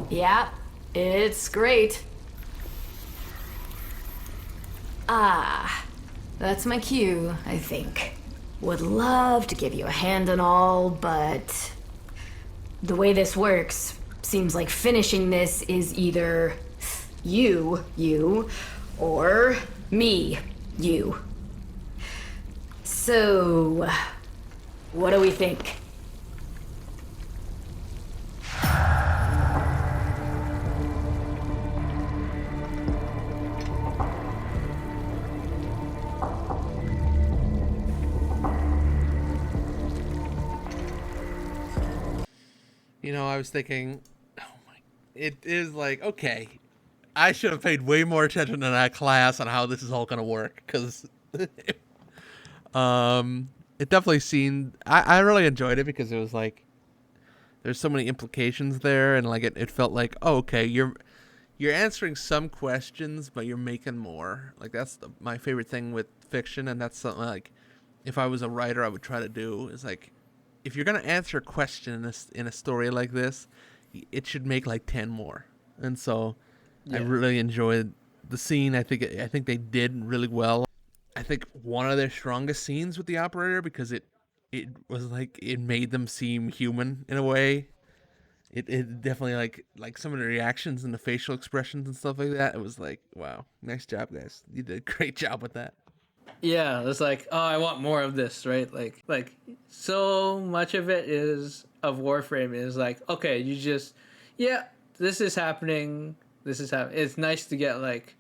Yeah, it's great. Ah, that's my cue, I think. Would love to give you a hand and all, but the way this works, seems like finishing this is either you, or me, you. So, what do we think? You know, I was thinking, it is like, okay, I should have paid way more attention to that class on how this is all going to work, because it definitely seemed, I really enjoyed it because it was like, there's so many implications there, and like it felt like, oh, okay, you're answering some questions, but you're making more. Like, that's my favorite thing with fiction, and that's something like, if I was a writer, I would try to do, is like, if you're going to answer a question in a story like this, it should make like 10 more. And so I really enjoyed the scene. I think they did really well. I think one of their strongest scenes with the operator, because it was like, it made them seem human in a way. It definitely like some of the reactions and the facial expressions and stuff like that. It was like, wow, nice job, guys. You did a great job with that. Yeah, it's like, oh, I want more of this, right? Like so much of it is of Warframe is like, okay, you just, yeah, this is happening. It's nice to get like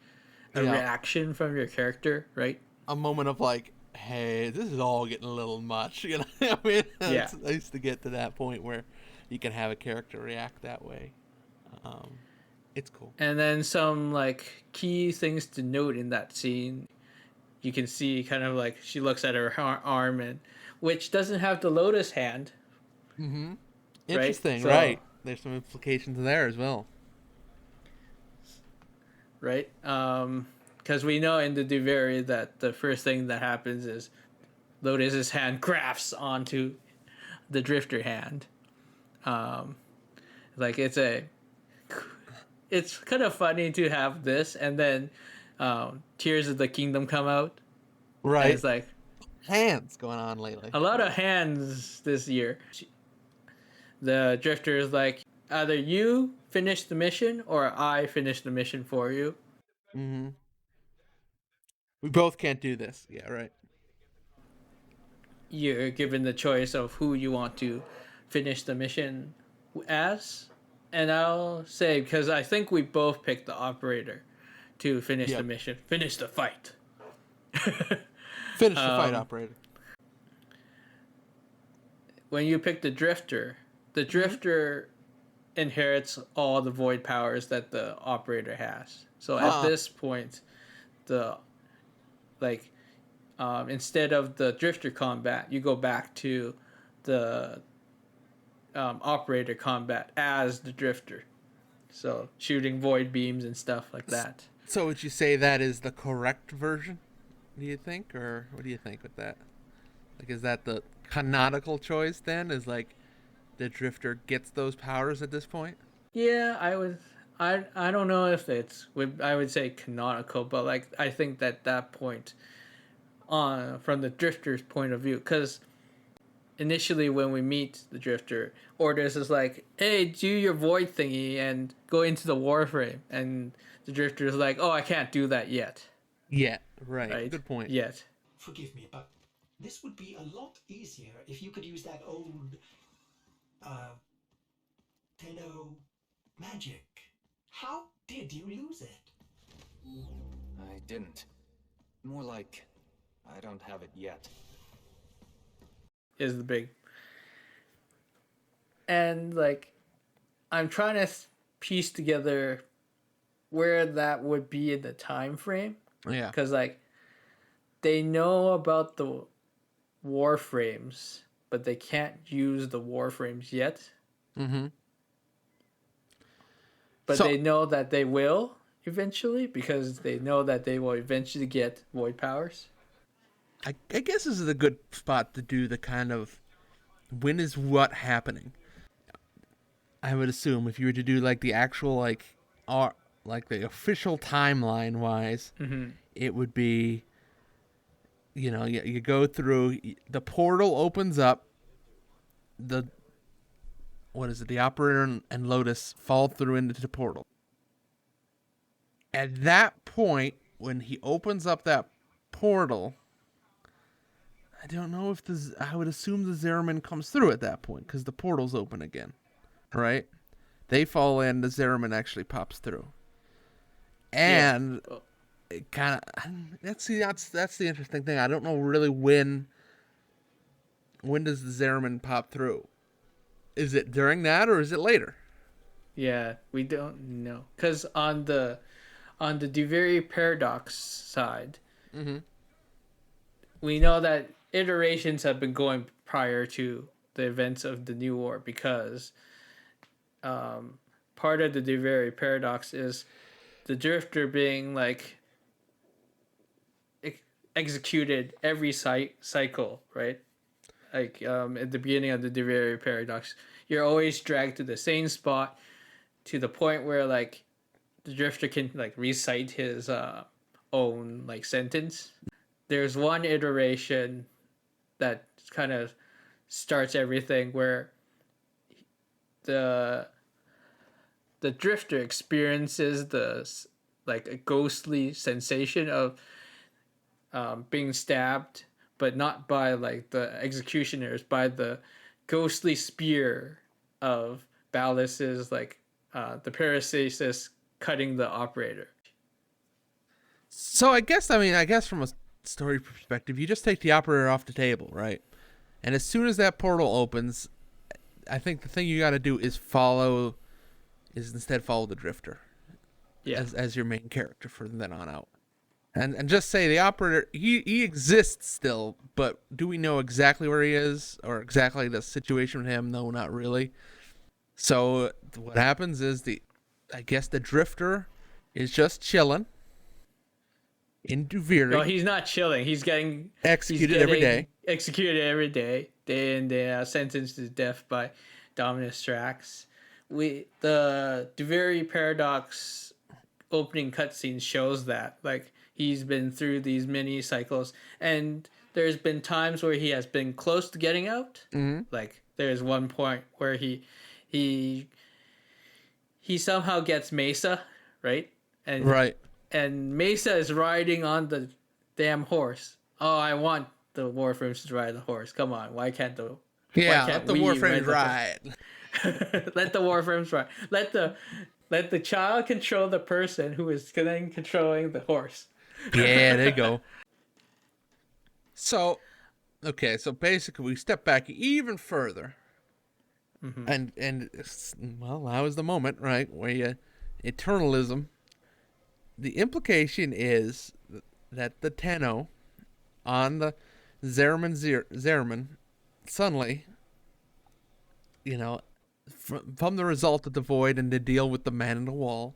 a reaction from your character, right? A moment of like, hey, this is all getting a little much. You know, I mean, it's nice to get to that point where you can have a character react that way. It's cool. And then some like key things to note in that scene. You can see kind of like she looks at her arm, and which doesn't have the lotus hand. Mm-hmm. Interesting, right? There's some implications there as well. Right? Because we know in the Duviri that the first thing that happens is Lotus's hand grafts onto the Drifter hand. Like it's kind of funny to have this, and then Tears of the Kingdom come out. Right. And it's like hands going on lately. A lot of hands this year. The Drifter is like, either you finish the mission or I finish the mission for you. Mm-hmm. We both can't do this. Yeah, right. You're given the choice of who you want to finish the mission as. And I'll say, because I think we both picked the operator to finish the mission, finish the fight. Finish the fight, operator. When you pick the Drifter inherits all the void powers that the operator has. So at this point, instead of the Drifter combat, you go back to the operator combat as the Drifter. So shooting void beams and stuff like that. So would you say that is the correct version, do you think? Or what do you think with that? Like, is that the canonical choice then? Is like the Drifter gets those powers at this point? Yeah, I don't know if I would say canonical, but like I think that point from the Drifter's point of view, because initially when we meet the Drifter, Orders is like, hey, do your void thingy and go into the Warframe, and the Drifter is like, oh, I can't do that yet. Yet, right. Good point. Yet. Forgive me, but this would be a lot easier if you could use that old Tenno magic. How did you use it? I didn't. More like, I don't have it yet. Is the big... And, like, I'm trying to piece together where that would be in the time frame. Yeah. Because, like, they know about the Warframes, but they can't use the Warframes yet. Mm-hmm. But they know that they will eventually, because they know that they will eventually get void powers. I guess this is a good spot to do the kind of when is what happening. I would assume if you were to do like the actual like the official timeline wise, it would be, you go through, the portal opens up, the operator and Lotus fall through into the portal. At that point, when he opens up that portal, I don't know if I would assume the Zariman comes through at that point, because the portal's open again, right? They fall in, the Zariman actually pops through. And it kind of, that's the interesting thing. I don't know really when does the Zariman pop through? Is it during that or is it later? Yeah, we don't know. Because on the Duviri Paradox side, we know that iterations have been going prior to the events of the New War, because part of the Duviri Paradox is the Drifter being like executed every cycle, right? Like at the beginning of the Duviri Paradox, you're always dragged to the same spot, to the point where like the Drifter can like recite his own like sentence. There's one iteration that kind of starts everything, where the Drifter experiences a ghostly sensation of being stabbed, but not by like the executioners, by the ghostly spear of Ballas's the Paracelsus cutting the operator. So I guess from a story perspective, you just take the operator off the table, right? And as soon as that portal opens, I think the thing you got to do is instead follow the Drifter, as your main character from then on out, and just say the operator he exists still, but do we know exactly where he is or exactly the situation with him? No, not really. So what happens is I guess the Drifter is just chilling in Duviri. No, he's not chilling. He's getting executed every day. Executed every day, day in, day out, sentenced to death by Dominus Thrax. The Duviri Paradox opening cutscene shows that like he's been through these many cycles, and there's been times where he has been close to getting out. Like there's one point where he somehow gets Mesa, right? And Mesa is riding on the damn horse. Oh, I want the Warframes to ride the horse. Come on, why can't the Warframes ride? Let the Warframes ride. Let the child control the person who is then controlling the horse. Yeah, there you go. So, okay, so basically we step back even further. And well, now is the moment, right, where you eternalism. The implication is that the Tenno on the Zariman suddenly, you know, from the result of the void and the deal with the man in the wall,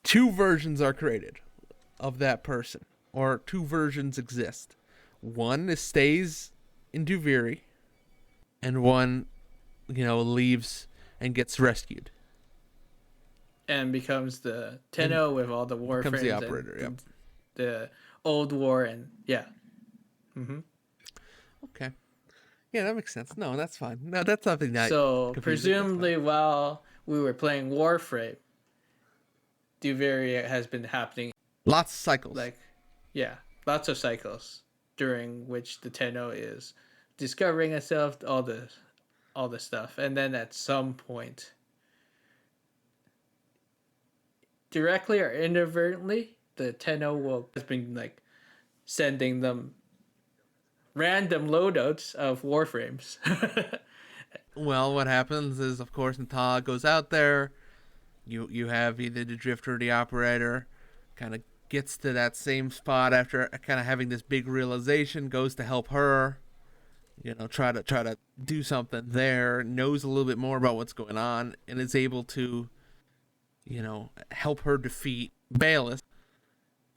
two versions are created of that person, or two versions exist. One stays in Duviri, and one, you know, leaves and gets rescued. And becomes the Tenno with all the Warframes. Becomes the operator, and the old war, and yeah. Okay. Yeah, that makes sense. No, that's fine. No, that's something that... So, presumably while we were playing Warframe, Duviri has been happening. Lots of cycles. Like, yeah, lots of cycles during which the Tenno is discovering itself, all the stuff. And then at some point, directly or inadvertently, the Tenno has been like sending them random loadouts of Warframes. Well, what happens is, of course, Nta goes out there. You have either the Drifter or the Operator, kind of gets to that same spot after kind of having this big realization, goes to help her, you know, try to do something there, knows a little bit more about what's going on, and is able to, you know, help her defeat Ballas.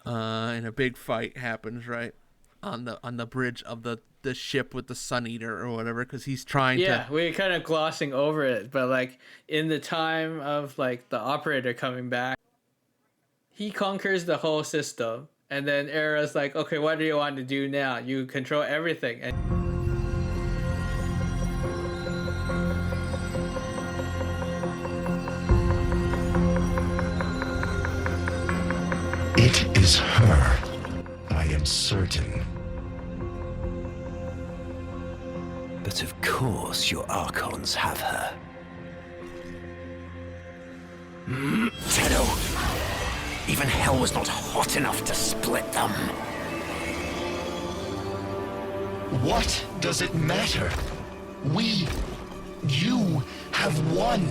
And a big fight happens, right, on the bridge of the ship with the Sun Eater or whatever, because he's trying to... Yeah, we're kind of glossing over it, but like in the time of like the Operator coming back, he conquers the whole system, and then Erra's like, okay, what do you want to do now? You control everything. And It is her. I am certain. But of course your Archons have her. Tenno! Even hell was not hot enough to split them. What does it matter? You have won.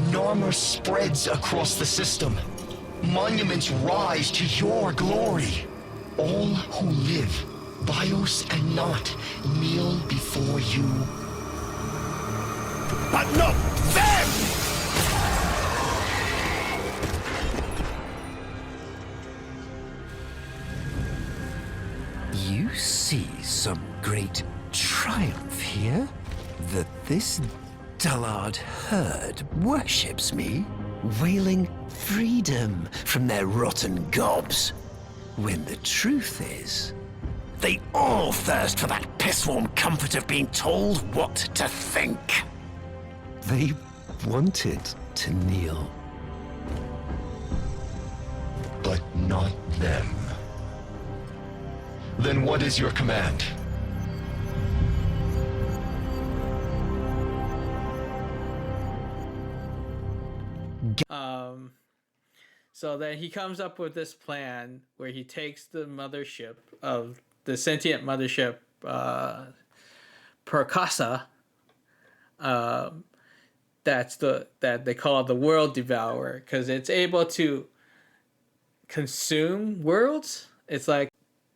Narmer spreads across the system. Monuments rise to your glory. All who live, bios and not, kneel before you. But not them! You see some great triumph here? That this dullard herd worships me, wailing freedom from their rotten gobs. When the truth is, they all thirst for that piss-warm comfort of being told what to think. They wanted to kneel. But not them. Then what is your command? So then he comes up with this plan where he takes the mothership of the sentient mothership, Perkasa, that they call the World Devourer, because it's able to consume worlds. It's like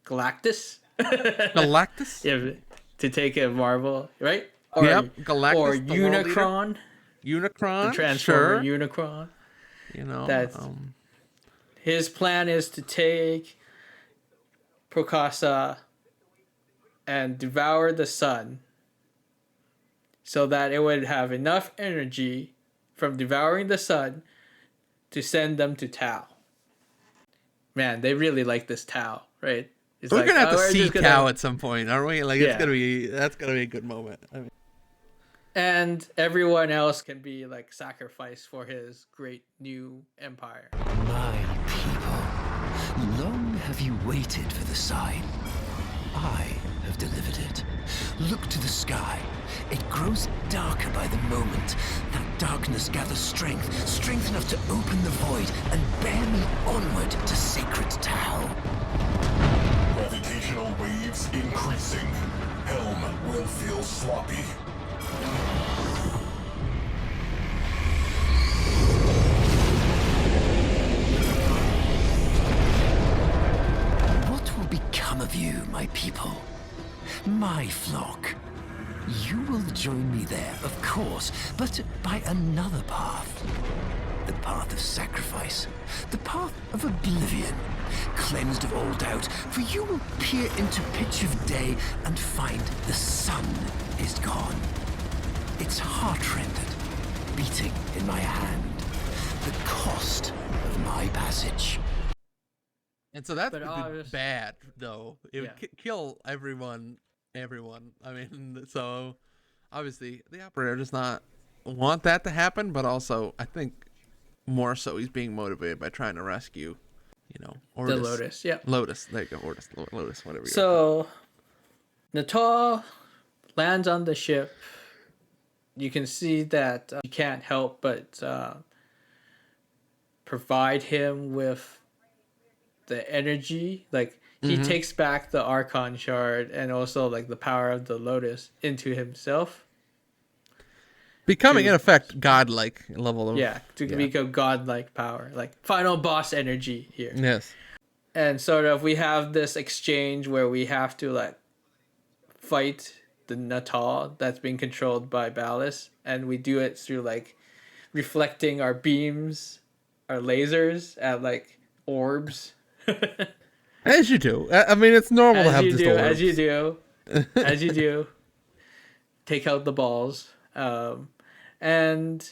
Galactus. Galactus? Yeah, to take a Marvel, right? Galactus. Or Unicron. Unicron, the Transformer sure. Unicron. You know, that's his plan is to take Perkasa and devour the sun, so that it would have enough energy from devouring the sun to send them to Tau. Man, they really like this Tau, right? It's we're like, gonna have to we're see just Tau at some point, aren't we? Like, Yeah. that's gonna be a good moment. I mean, and everyone else can be like sacrificed for his great new empire. My people, long have you waited for the sign. I have delivered it. Look to the sky. It grows darker by the moment. That darkness gathers strength enough to open the void and bear me onward to sacred Tau. Gravitational wave Paradox increasing. Helm will feel sloppy. What will become of you, my people? My flock? You will join me there, of course, but by another path. The path of sacrifice. The path of oblivion. Cleansed of all doubt, for you will peer into pitch of day and find the sun is gone. Its heart-rendered, beating in my hand. The cost of my passage. And so that's bad, though. It would kill everyone. I mean, so obviously the operator does not want that to happen, but also I think more so he's being motivated by trying to rescue, Ortis. The Lotus. Yeah. Lotus. There you go. Lotus, whatever. So Natal lands on the ship. You can see that you can't help but provide him with the energy. Like, he takes back the Archon shard and also like the power of the Lotus into himself. Becoming, in effect, godlike level of... Yeah, to become godlike power. Like, final boss energy here. Yes. And sort of, we have this exchange where we have to, like, fight the Natal that's being controlled by Ballas. And we do it through, like, reflecting our beams, our lasers at, like, orbs. As you do. I mean, it's normal to have this orbs. As you do. Take out the balls. And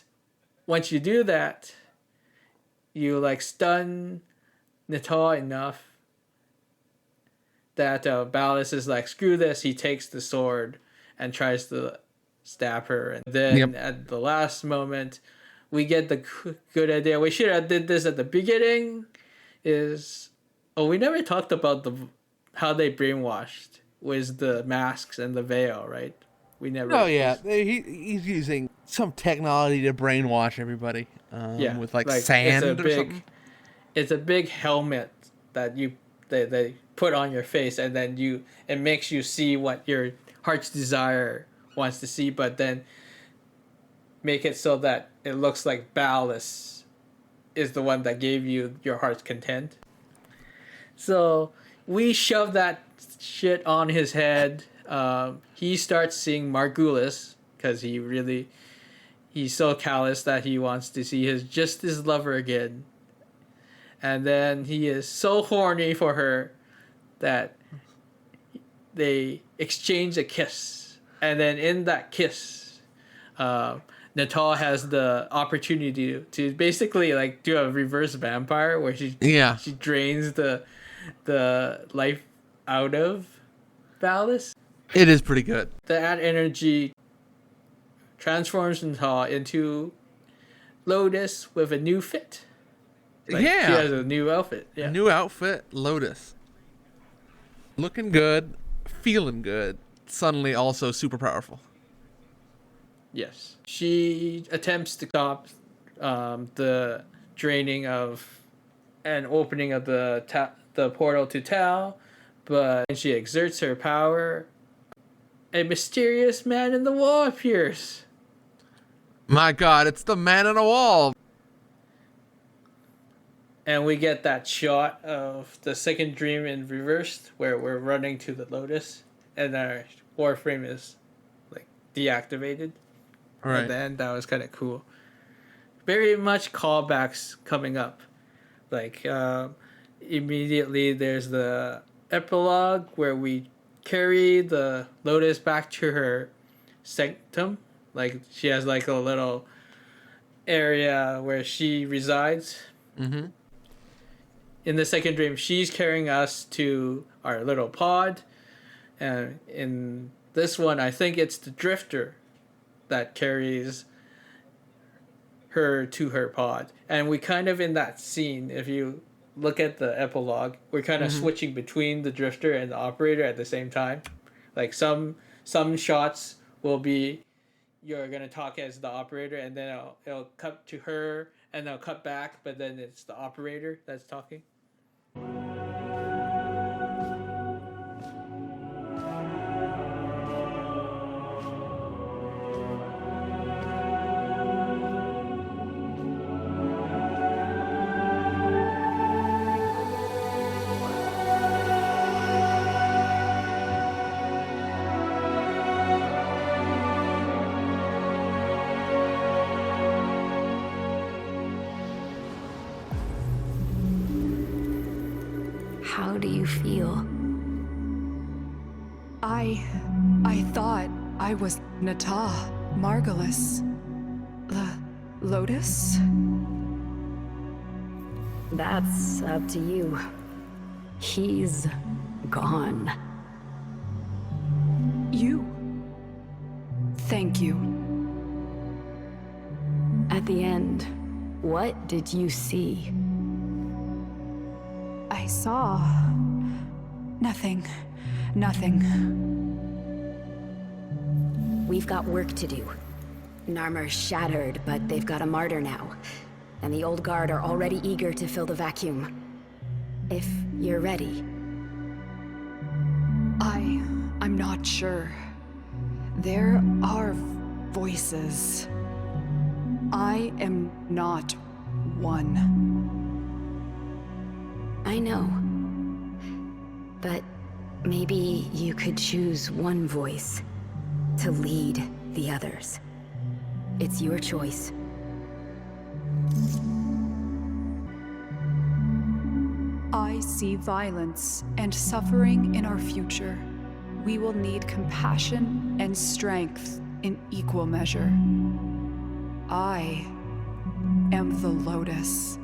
once you do that, you like stun Natal enough that Ballas is like, screw this. He takes the sword and tries to stab her. And then at the last moment, we get the good idea. We should have did this at the beginning. We never talked about how they brainwashed with the masks and the veil, right? We never. Oh yeah, he's using some technology to brainwash everybody. With like sand or something. It's a big helmet that they put on your face, and then it makes you see what your heart's desire wants to see, but then make it so that it looks like Ballas is the one that gave you your heart's content. So we shove that shit on his head. He starts seeing Margulis because he's so callous that he wants to see his lover again. And then he is so horny for her that they exchange a kiss. And then in that kiss, Natal has the opportunity to basically like do a reverse vampire where she drains the life out of Ballas. It is pretty good. That energy transforms Natal into Lotus with a new fit. Like, she has a new outfit. Yeah. New outfit, Lotus. Looking good, feeling good, suddenly also super powerful. Yes. She attempts to stop the draining of and opening of the portal to Tal, but when she exerts her power, a mysterious man in the wall appears. My God, it's the man on the wall. And we get that shot of the second dream in reverse where we're running to the Lotus and our Warframe is like deactivated. Right. And then that was kind of cool. Very much callbacks coming up. Like immediately there's the epilogue where we carry the Lotus back to her sanctum. Like she has like a little area where she resides. Mm-hmm. In the second dream, she's carrying us to our little pod. And in this one, I think it's the Drifter that carries her to her pod. And we kind of, in that scene, if you look at the epilogue, we're kind of switching between the Drifter and the Operator at the same time. Like some shots will be, you're going to talk as the Operator, and then it'll cut to her, and they'll cut back, but then it's the Operator that's talking. How do you feel? I thought I was Nata, Margulis. Lotus? That's up to you. He's gone. You. Thank you. At the end, what did you see? I saw... nothing. Nothing. We've got work to do. Narmer's shattered, but they've got a martyr now. And the old guard are already eager to fill the vacuum. If you're ready. I'm not sure. There are voices. I am not one. I know. But maybe you could choose one voice to lead the others. It's your choice. I see violence and suffering in our future. We will need compassion and strength in equal measure. I am the Lotus.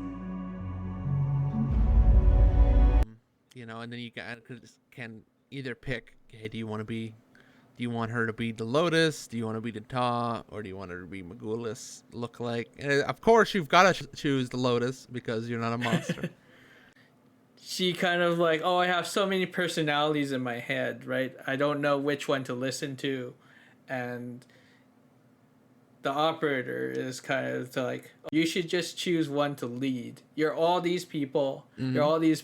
You know, and then you can either pick, hey, do you want her to be the Lotus? Do you want to be the Ta? Or do you want her to be Margulis lookalike? And of course, you've got to choose the Lotus because you're not a monster. She kind of like, oh, I have so many personalities in my head, right? I don't know which one to listen to. And the operator is kind of like, you should just choose one to lead. You're all these people, you're all these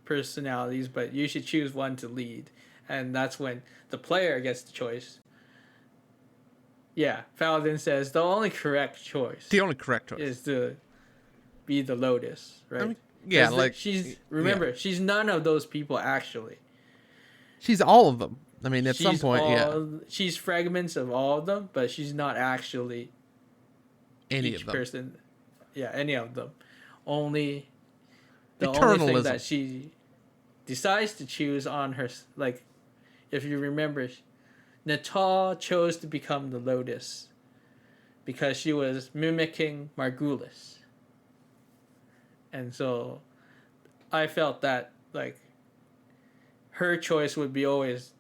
personalities, but you should choose one to lead. And that's when the player gets the choice. Yeah, Thouddin says the only correct choice. The only correct choice is to be the Lotus, right? I mean, yeah, like she's she's none of those people actually. She's all of them. I mean, at some point, she's fragments of all of them, but she's not actually any each of them. person. Yeah, any of them. Only the Eternalism. only thing that she decides to choose on her, like, if you remember, Natal chose to become the Lotus because she was mimicking Margulis. And so I felt that, like, her choice would be always,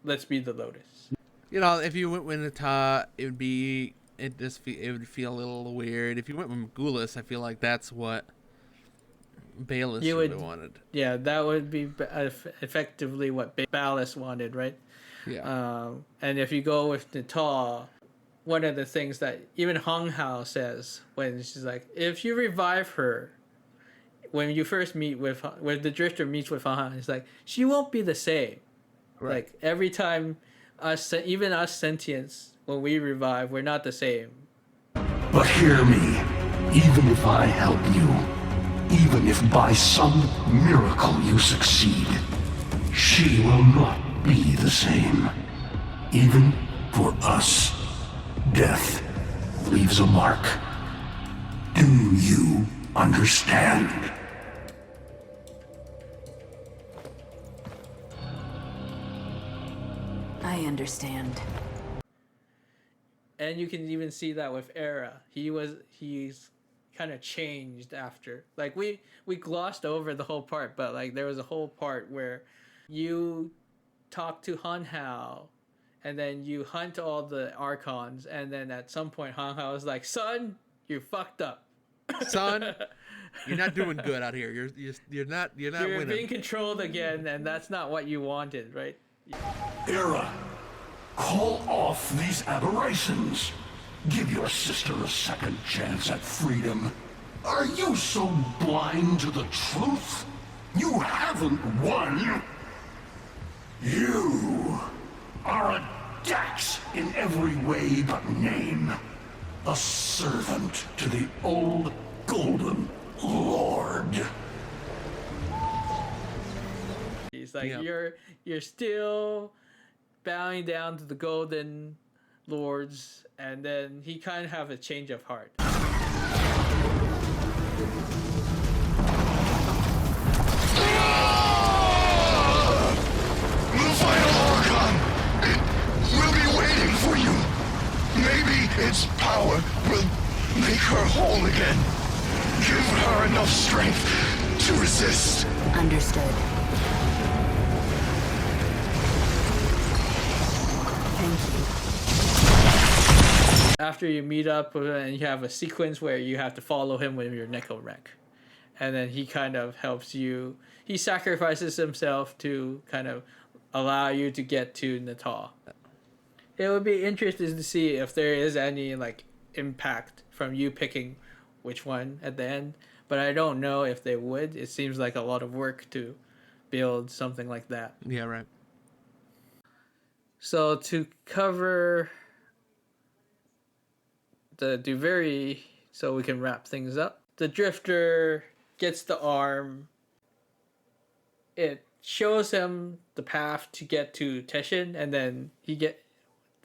let's be the Lotus. You know, if you went with Nata, it would feel a little weird. If you went with Margulis, I feel like that's what Ballas would have wanted. Yeah, that would be effectively what Ballas wanted, right? Yeah. And if you go with Natal, one of the things that even Hong Hao says when she's like, if you revive her, when you first meet when the Drifter meets with Hong Hao, it's like, she won't be the same. Right. Like, every time even us sentients, when we revive, we're not the same. But hear me, even if I help you, even if by some miracle you succeed, she will not be the same. Even for us, death leaves a mark. Do you understand? I understand. And you can even see that with Erra. He's kind of changed after. Like, we glossed over the whole part, but like there was a whole part where you talk to Han Hao and then you hunt all the Archons, and then at some point Han Hao is like, son, you fucked up. Son, you're not doing good out here. You're not You're winning. being controlled again, and that's not what you wanted, right? Erra, call off these aberrations. Give your sister a second chance at freedom. Are you so blind to the truth? You haven't won. You are a Dax in every way but name. A servant to the old Golden Lord. He's like, you're still bowing down to the Golden Lords, and then he kind of have a change of heart. enough strength to resist. Understood. Thank you. After you meet up and you have a sequence where you have to follow him with your Neko wreck. And then he kind of helps you. He sacrifices himself to kind of allow you to get to Natal. It would be interesting to see if there is any like impact from you picking which one at the end. But I don't know if they would. It seems like a lot of work to build something like that. Yeah, right. So to cover the Duviri, so we can wrap things up. The Drifter gets the arm. It shows him the path to get to Teshin, and then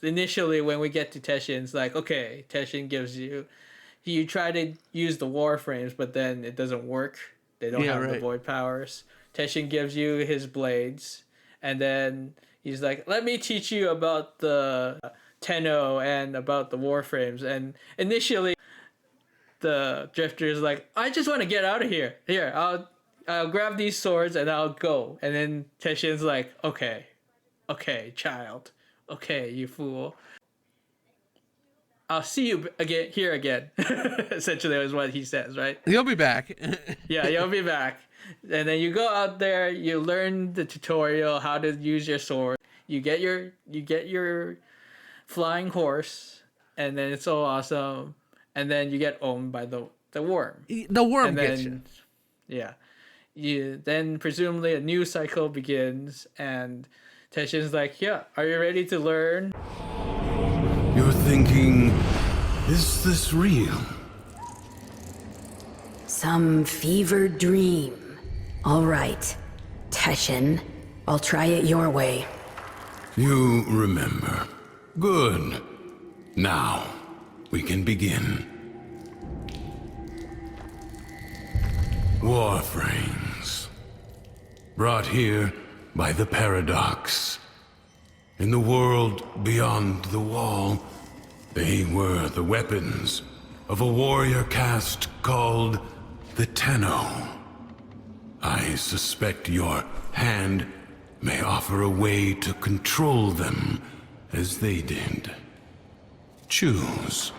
initially when we get to Teshin, it's like, okay, Teshin gives you try to use the Warframes, but then it doesn't work. They don't have the void powers. Teshin gives you his blades, and then he's like, let me teach you about the Tenno and about the Warframes. And initially the Drifter is like, I just want to get out of here. Here, I'll grab these swords and I'll go. And then Teshin's like, okay, child. Okay, you fool. I'll see you here again. Essentially is what he says, right? You'll be back. Yeah, you'll be back. And then you go out there, you learn the tutorial, how to use your sword. You get your flying horse, and then it's so awesome. And then you get owned by the worm. The worm gets you. Yeah. Then presumably a new cycle begins, and Teshin's like, yeah, are you ready to learn? You're thinking, is this real? Some fevered dream. All right, Teshin, I'll try it your way. You remember. Good. Now, we can begin. Warframes. Brought here by the Paradox. In the world beyond the wall, they were the weapons of a warrior caste called the Tenno. I suspect your hand may offer a way to control them as they did. Choose.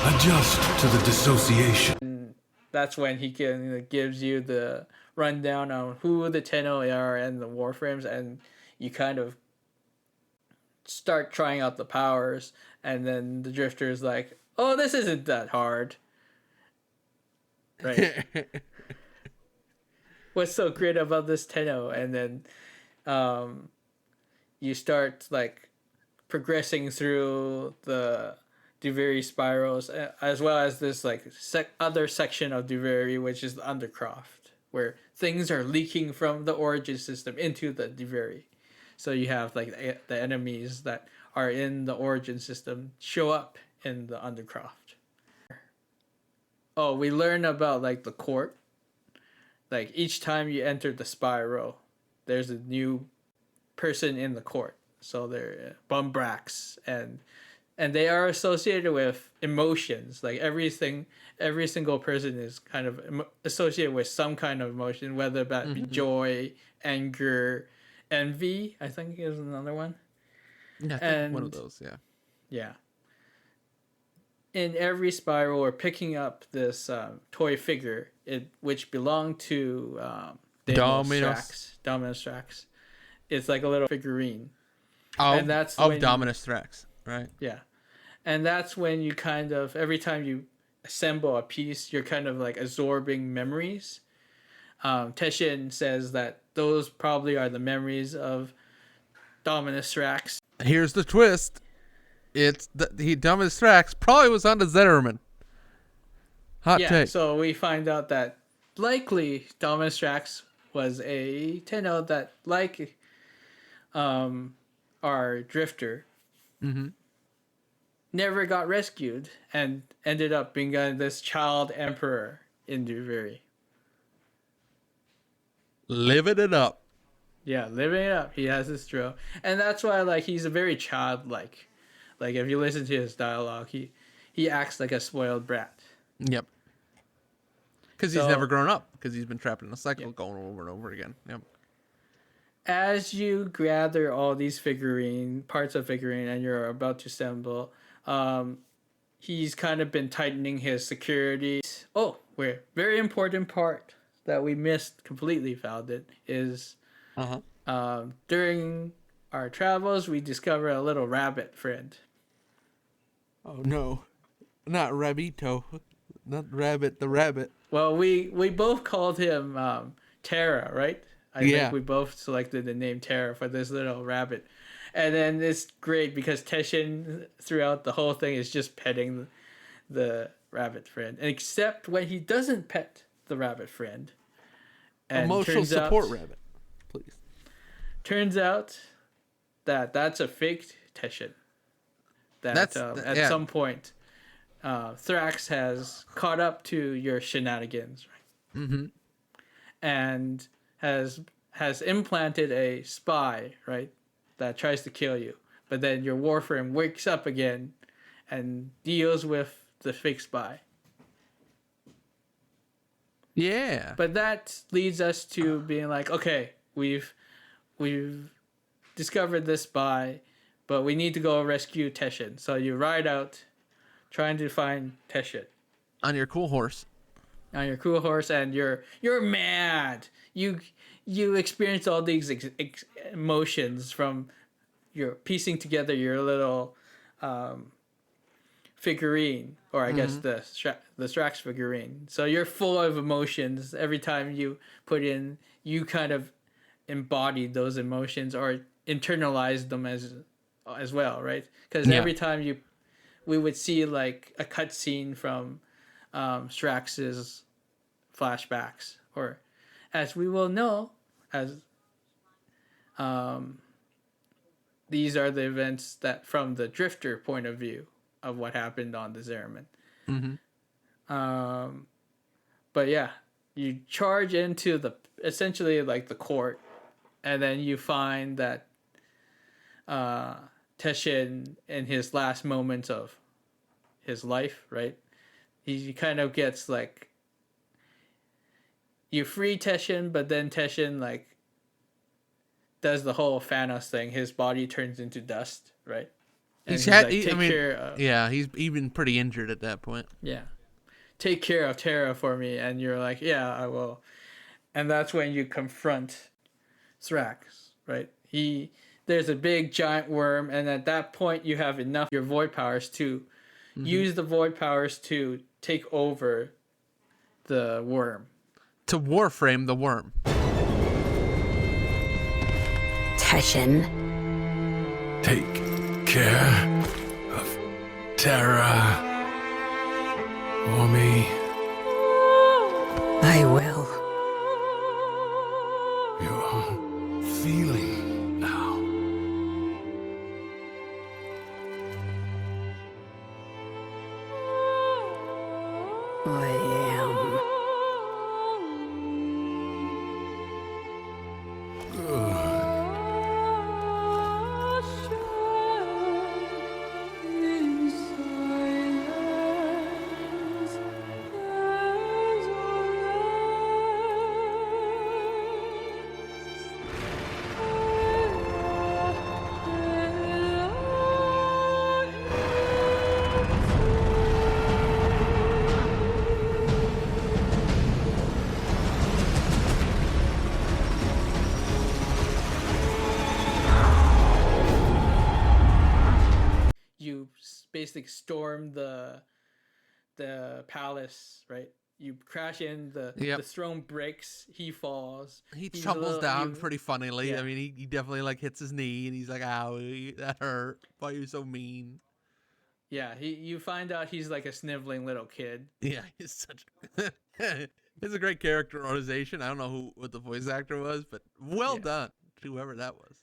Adjust to the dissociation. And that's when he gives you the rundown on who the Tenno are and the Warframes, and you kind of start trying out the powers, and then the Drifter is like, oh, this isn't that hard. Right? What's so great about this Tenno? And then you start like progressing through the Duviri spirals, as well as this like other section of Duviri, which is the Undercroft, where things are leaking from the origin system into the Duviri. So you have like the enemies that are in the origin system show up in the Undercroft. Oh, we learn about like the court. Like each time you enter the spiral, there's a new person in the court. So they're Bumbrax, and they are associated with emotions. Like every single person is kind of associated with some kind of emotion, whether that be joy, anger, envy, I think is another one. Yeah, I think one of those, yeah. Yeah. In every spiral, we're picking up this toy figure, which belonged to Dominus Thrax. It's like a little figurine. And that's of Dominus Thrax, right? Yeah. And that's when you kind of, every time you assemble a piece, you're kind of like absorbing memories. Teshin says that those probably are the memories of Dominus Thrax. Here's the twist. It's he dumb as Thrax probably was on the Zariman. Hot take. So we find out that likely Dominus Thrax was a Tenno that, like our Drifter, never got rescued and ended up being this child emperor in Duviri. Living it up. Yeah, living it up. He has this drill. And that's why, like, he's a very childlike. Like, if you listen to his dialogue, he acts like a spoiled brat. Yep. Because he's never grown up. Because he's been trapped in a cycle going over and over again. Yep. As you gather all these parts of figurine, and you're about to assemble, he's kind of been tightening his security. Oh, very important part that we missed completely, found it, is during our travels, we discover a little rabbit friend. Oh, no. Not Rabito. Not Rabbit, the rabbit. Well, we both called him Terra, right? I think we both selected the name Terra for this little rabbit. And then it's great because Teshin, throughout the whole thing, is just petting the rabbit friend. And except when he doesn't pet the rabbit friend. And emotional support rabbit, please. Turns out that that's a fake Teshin. At some point, Thrax has caught up to your shenanigans, right? Mm-hmm. And has implanted a spy, right, that tries to kill you. But then your Warframe wakes up again and deals with the fake spy. Yeah. But that leads us to being like, okay, we've discovered this spy, but we need to go rescue Teshin. So you ride out trying to find Teshin. On your cool horse. And you're mad. You experience all these emotions from your piecing together your little figurine, or I guess the Thrax figurine. So you're full of emotions. Every time you put in, you kind of embody those emotions or internalize them as well, right? Because every time we would see like a cutscene from Thrax's flashbacks, or as we will know, as these are the events that from the Drifter point of view of what happened on the Zariman. Mm-hmm. But yeah, you charge into essentially like the court, and then you find that Teshin, in his last moments of his life, right? He kind of gets like, you free Teshin, but then Teshin like does the whole Thanos thing. His body turns into dust, right? And he's been pretty injured at that point. Yeah. Take care of Terra for me. And you're like, yeah, I will. And that's when you confront Thrax, right? There's a big giant worm, and at that point you have enough your void powers to use the void powers to take over the worm. To Warframe the worm. Teshin. Take care of Terra for me. I will. You're feeling now. I am. Basically storm the palace, right? You crash in, the throne breaks, he falls. He tumbles down pretty funnily. Yeah. I mean, he definitely like hits his knee, and he's like, "Ow, that hurt. Why are you so mean?" Yeah, you find out he's like a sniveling little kid. Yeah, he's such. It's a great characterization. I don't know what the voice actor was, but well done to whoever that was.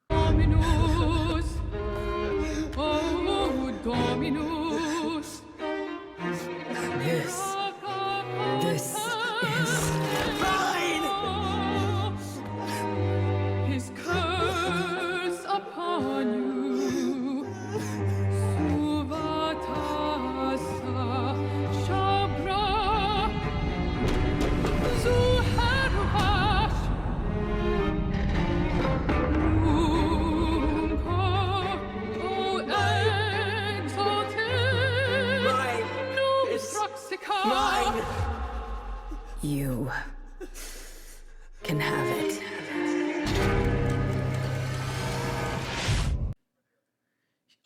Dominus, oh Dominus. This is mine. His curse upon you. Suvatasa Shabra Zuhervash Nunca O exalted Nus Roxica. You can have it.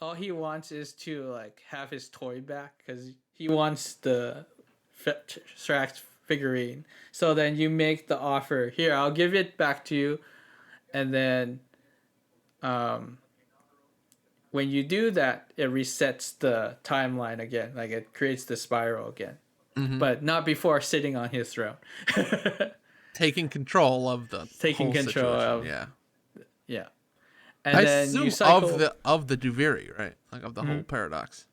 All he wants is to like have his toy back because he wants the Thrax figurine. So then you make the offer. Here, I'll give it back to you, and then, when you do that, it resets the timeline again. Like it creates the spiral again, but not before sitting on his throne. Taking control of the Taking whole control situation. of yeah. And I then assume you cycle, of the Duviri, right? Like of the whole paradox.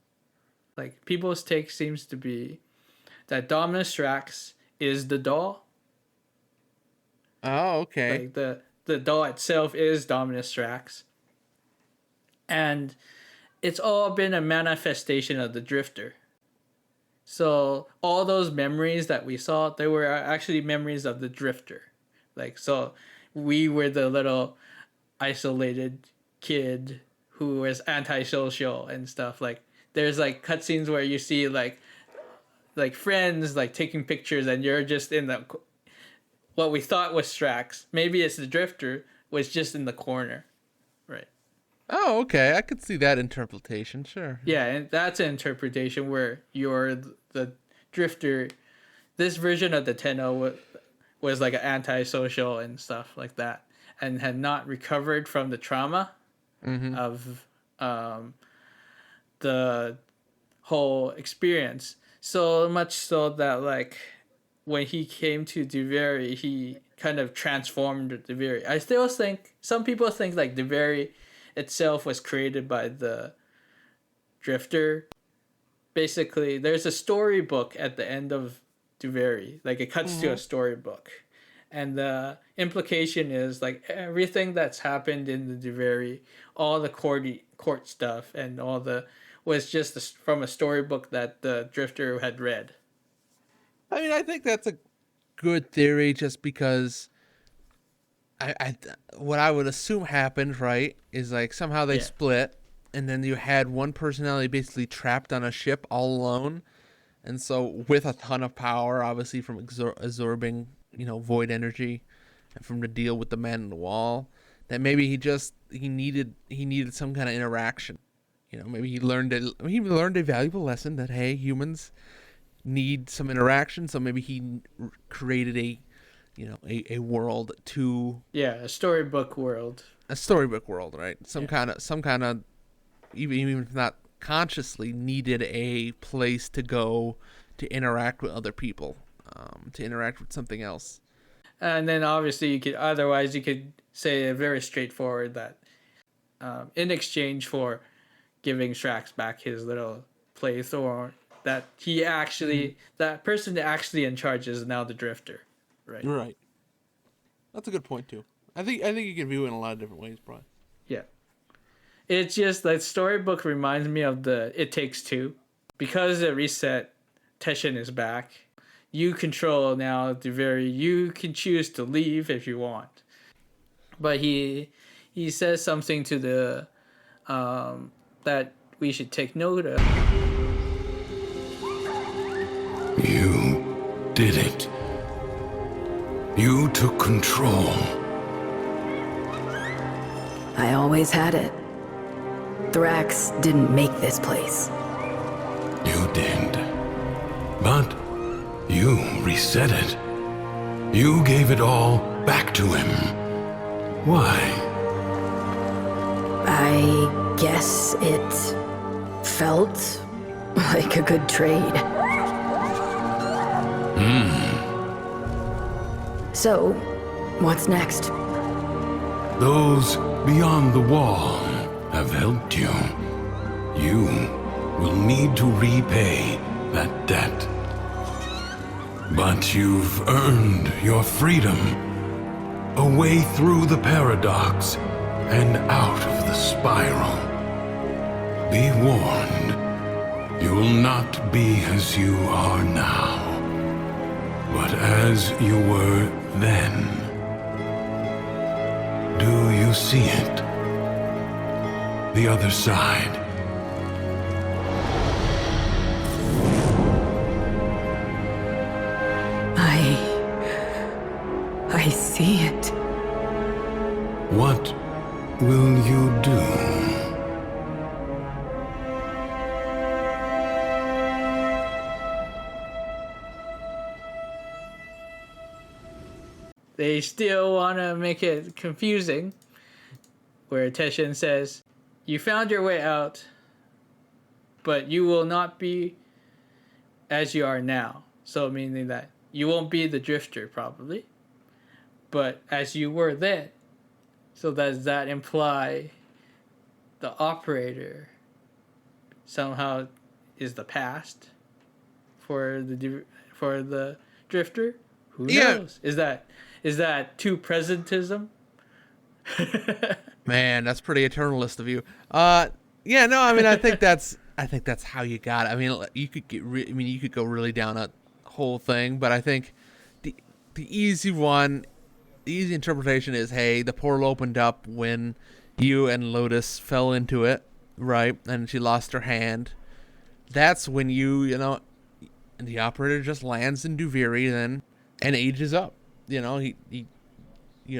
like people's take seems to be that Dominus Thrax is the doll. Oh, okay. Like the doll itself is Dominus Thrax. And it's all been a manifestation of the Drifter. So all those memories that we saw, they were actually memories of the Drifter. Like, so we were the little isolated kid who was antisocial and stuff. Like, there's like cutscenes where you see like friends like taking pictures and you're just in the what we thought was Thrax. Maybe it's the Drifter was just in the corner. Right. Oh, okay. I could see that interpretation. Sure. Yeah, and that's an interpretation where you're the Drifter. This version of the Tenno was like an antisocial and stuff like that, and had not recovered from the trauma of the whole experience. So much so that like when he came to Duviri, he kind of transformed Duviri. I still think some people think like Duviri itself was created by the Drifter. Basically, there's a storybook at the end of Duviri. Like it cuts to a storybook. And the implication is like everything that's happened in the Duviri, all the court stuff and all the was just from a storybook that the Drifter had read. I mean, I think that's a good theory just because I what I would assume happened, right, is like somehow they split and then you had one personality basically trapped on a ship all alone. And so with a ton of power, obviously from absorbing, void energy and from the deal with the man in the wall, that maybe he needed some kind of interaction. Maybe he learned a valuable lesson that, hey, humans need some interaction. So maybe he created a world to a storybook world. A storybook world, right? Some kind of even if not consciously needed a place to go to interact with other people, to interact with something else. And then obviously you could say very straightforward that in exchange for giving Thrax back his little playthorn, that he actually that person actually in charge is now the Drifter, right? Right. That's a good point too. I think you can view it in a lot of different ways, probably. Yeah. It's just that storybook reminds me of the It Takes Two. Because the reset, Teshin is back. You control now Duviri. You can choose to leave if you want. But he says something to the that we should take note of. You did it. You took control. I always had it. Thrax didn't make this place. You did. But you reset it. You gave it all back to him. Why? I guess it Felt like a good trade. So, what's next? Those beyond the wall have helped you. You will need to repay that debt. But you've earned your freedom. A way through the paradox and out of the spiral. Be warned, you will not be as you are now, but as you were then. Do you see it? The other side. I see it. What will you do? They still want to make it confusing, where Teshin says, you found your way out, but you will not be as you are now. So meaning that you won't be the drifter, probably, but as you were then. So does that imply the operator somehow is the past for the drifter? Who knows? Is that too presentism? Man, that's pretty eternalist of you. Yeah, no, I mean, I think that's how you got it. I mean, you could you could go really down a whole thing, but I think the easy interpretation is, hey, the portal opened up when you and Lotus fell into it, right? And she lost her hand. That's when and the operator just lands in Duviri then and ages up. He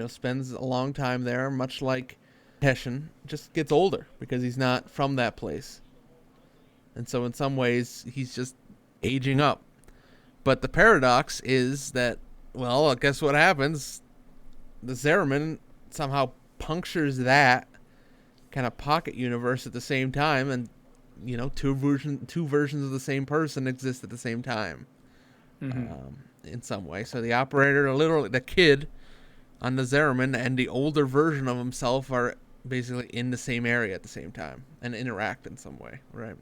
spends a long time there, much like Teshin, just gets older because he's not from that place. And so in some ways, he's just aging up. But the paradox is that, well, guess what happens? The Zariman somehow punctures that kind of pocket universe at the same time, and two versions of the same person exist at the same time. In some way. So the operator, literally the kid on the Zariman, and the older version of himself are basically in the same area at the same time and interact in some way, right?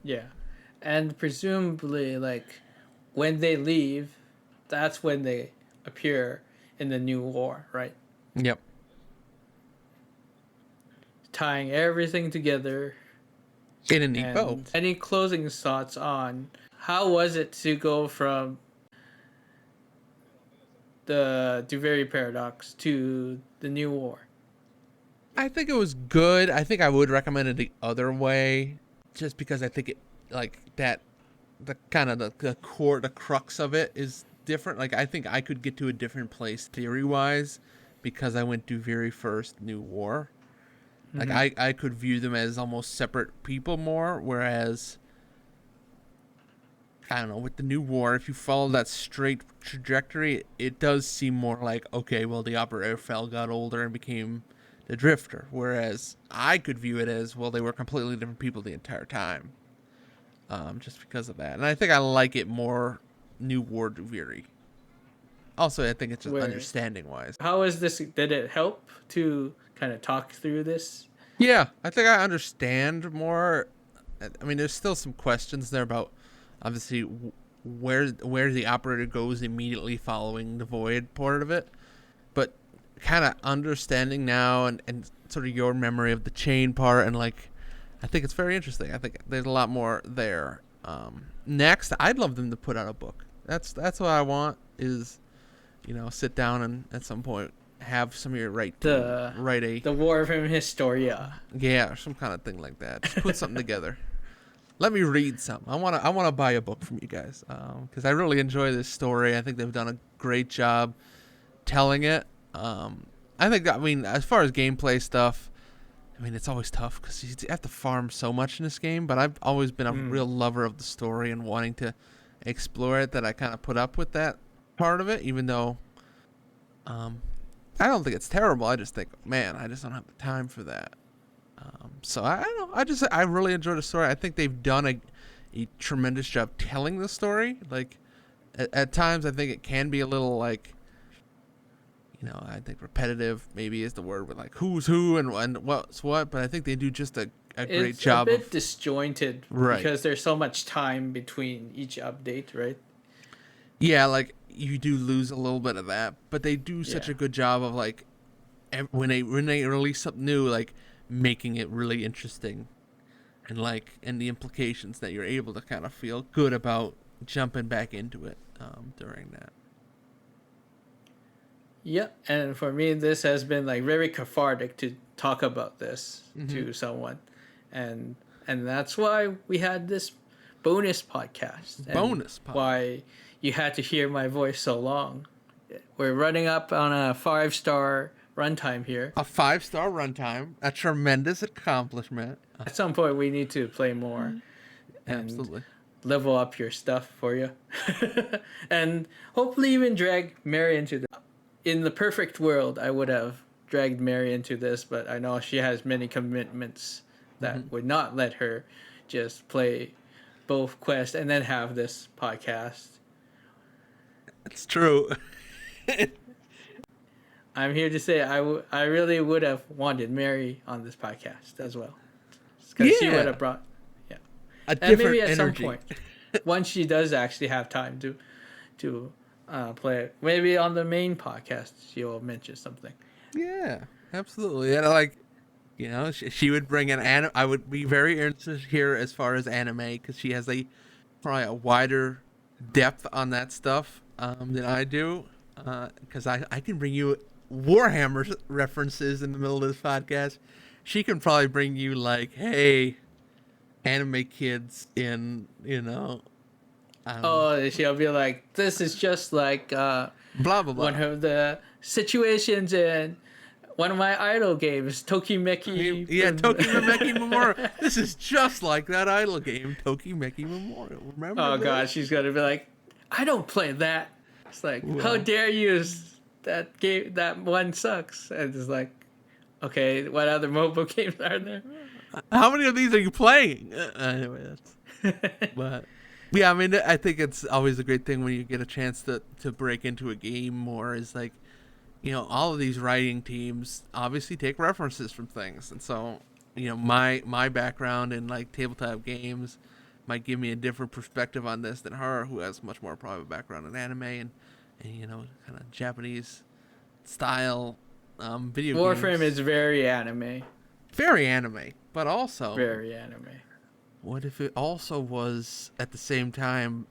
Yeah. And presumably, when they leave, that's when they appear in the new war, right? Yep. Tying everything together in a neat bow. Any closing thoughts on how was it to go from the Duviri Paradox to the new war? I think it was good. I think I would recommend it the other way, just because I think it the core, the crux of it is different. I think I could get to a different place theory wise because I went Duviri first, new war. I could view them as almost separate people more, whereas I don't know, with the new war, if you follow that straight trajectory, it does seem more like, okay, well, the operator got older and became the drifter. Whereas I could view it as, well, they were completely different people the entire time. Just because of that. And I think I like it more new war Duviri. Also, I think it's just understanding-wise. How is this? Did it help to kind of talk through this? Yeah, I think I understand more. I mean, there's still some questions there about, obviously, where the operator goes immediately following the void part of it. But kind of understanding now and sort of your memory of the chain part, and I think it's very interesting. I think there's a lot more there. Next, I'd love them to put out a book. That's what I want is, sit down and at some point have somebody write a the Warframe Historia. Yeah, some kind of thing like that. Just put something together. Let me read some. I wanna buy a book from you guys because I really enjoy this story. I think they've done a great job telling it. As far as gameplay stuff, it's always tough because you have to farm so much in this game. But I've always been a real lover of the story and wanting to explore it, that I kind of put up with that part of it, even though I don't think it's terrible. I just think, man, I just don't have the time for that. So I don't know. I really enjoyed the story. I think they've done a tremendous job telling the story. Like at times, I think it can be a little like, I think repetitive maybe is the word with like who's who and what's what. But I think they do just a great job. It's a bit disjointed, right? Because there's so much time between each update, right? Yeah, like you do lose a little bit of that, but they do such a good job of like when they release something new, like making it really interesting, and the implications that you're able to kind of feel good about jumping back into it during that. Yeah, and for me, this has been like very cathartic to talk about this to someone, and that's why we had this bonus podcast. Why you had to hear my voice so long. We're running up on a 5-star runtime here. A 5-star runtime, a tremendous accomplishment. At some point, we need to play more. Absolutely. Level up your stuff for you. And hopefully even drag Mary into this. In the perfect world, I would have dragged Mary into this, but I know she has many commitments that would not let her just play both quests and then have this podcast. It's true. I'm here to say I really would have wanted Mary on this podcast as well. Because she would have brought a different maybe at energy. some point, once she does actually have time to play it. Maybe on the main podcast she'll mention something. Yeah, absolutely. And she would bring an anime. I would be very interested here as far as anime because she has probably a wider depth on that stuff than I do. Because I can bring you Warhammer references in the middle of this podcast. She can probably bring you like, hey, anime kids in, she'll be like, this is just like blah blah blah. One of the situations in one of my idol games, Tokimeki. Yeah, Tokimeki Memorial. This is just like that idol game, Tokimeki Memorial. Remember? Oh this? God, she's gonna be like, I don't play that. It's like, how dare you? That game, that one sucks. And it's like, okay, what other mobile games are there? How many of these are you playing? Anyway, but yeah, I mean, I think it's always a great thing when you get a chance to break into a game more. Is like, all of these writing teams obviously take references from things, and so my background in like tabletop games might give me a different perspective on this than her, who has much more probably background in anime and kind of Japanese style video games. Warframe is very anime. Very anime, but also very anime. What if it also was at the same time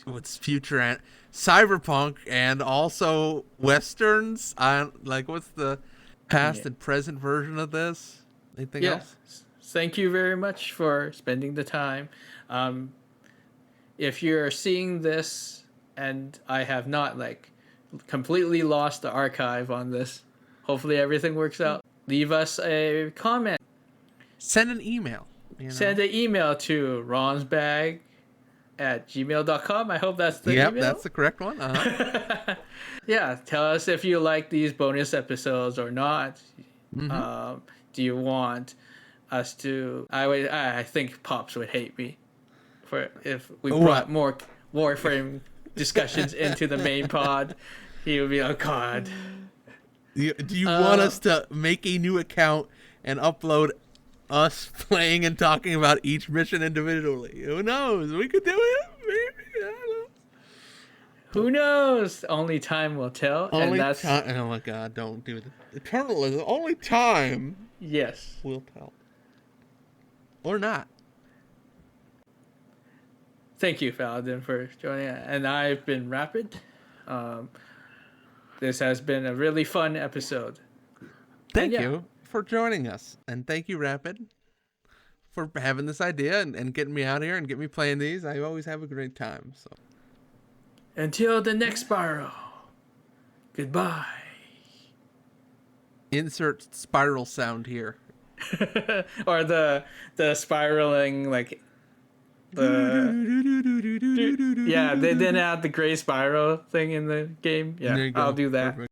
what's future cyberpunk and also westerns? What's the past and present version of this? Anything else? Thank you very much for spending the time. If you're seeing this and I have not completely lost the archive on this, hopefully everything works out. Leave us a comment. Send an email. Send an email to romsbag@gmail.com. I hope that's the email. Yep, that's the correct one. Yeah, tell us if you like these bonus episodes or not. Do you want us to... I think Pops would hate me if we brought more Warframe discussions into the main pod. He would be like, oh, God. Do you want us to make a new account and upload us playing and talking about each mission individually? Who knows? We could do it. Maybe. I don't know. Who knows? Only time will tell. Only time. Oh my God! Don't do that. Eternal is only time. Yes. Will tell. Or not. Thank you, Paladin, for joining us. And I've been Rapid. This has been a really fun episode. Thank you for joining us. And thank you, Rapid, for having this idea and getting me out here and getting me playing these. I always have a great time. So until the next spiral, goodbye. Insert spiral sound here. Or the spiraling, like... Yeah, they didn't add the gray spiral thing in the game. Yeah, I'll do that. Perfect.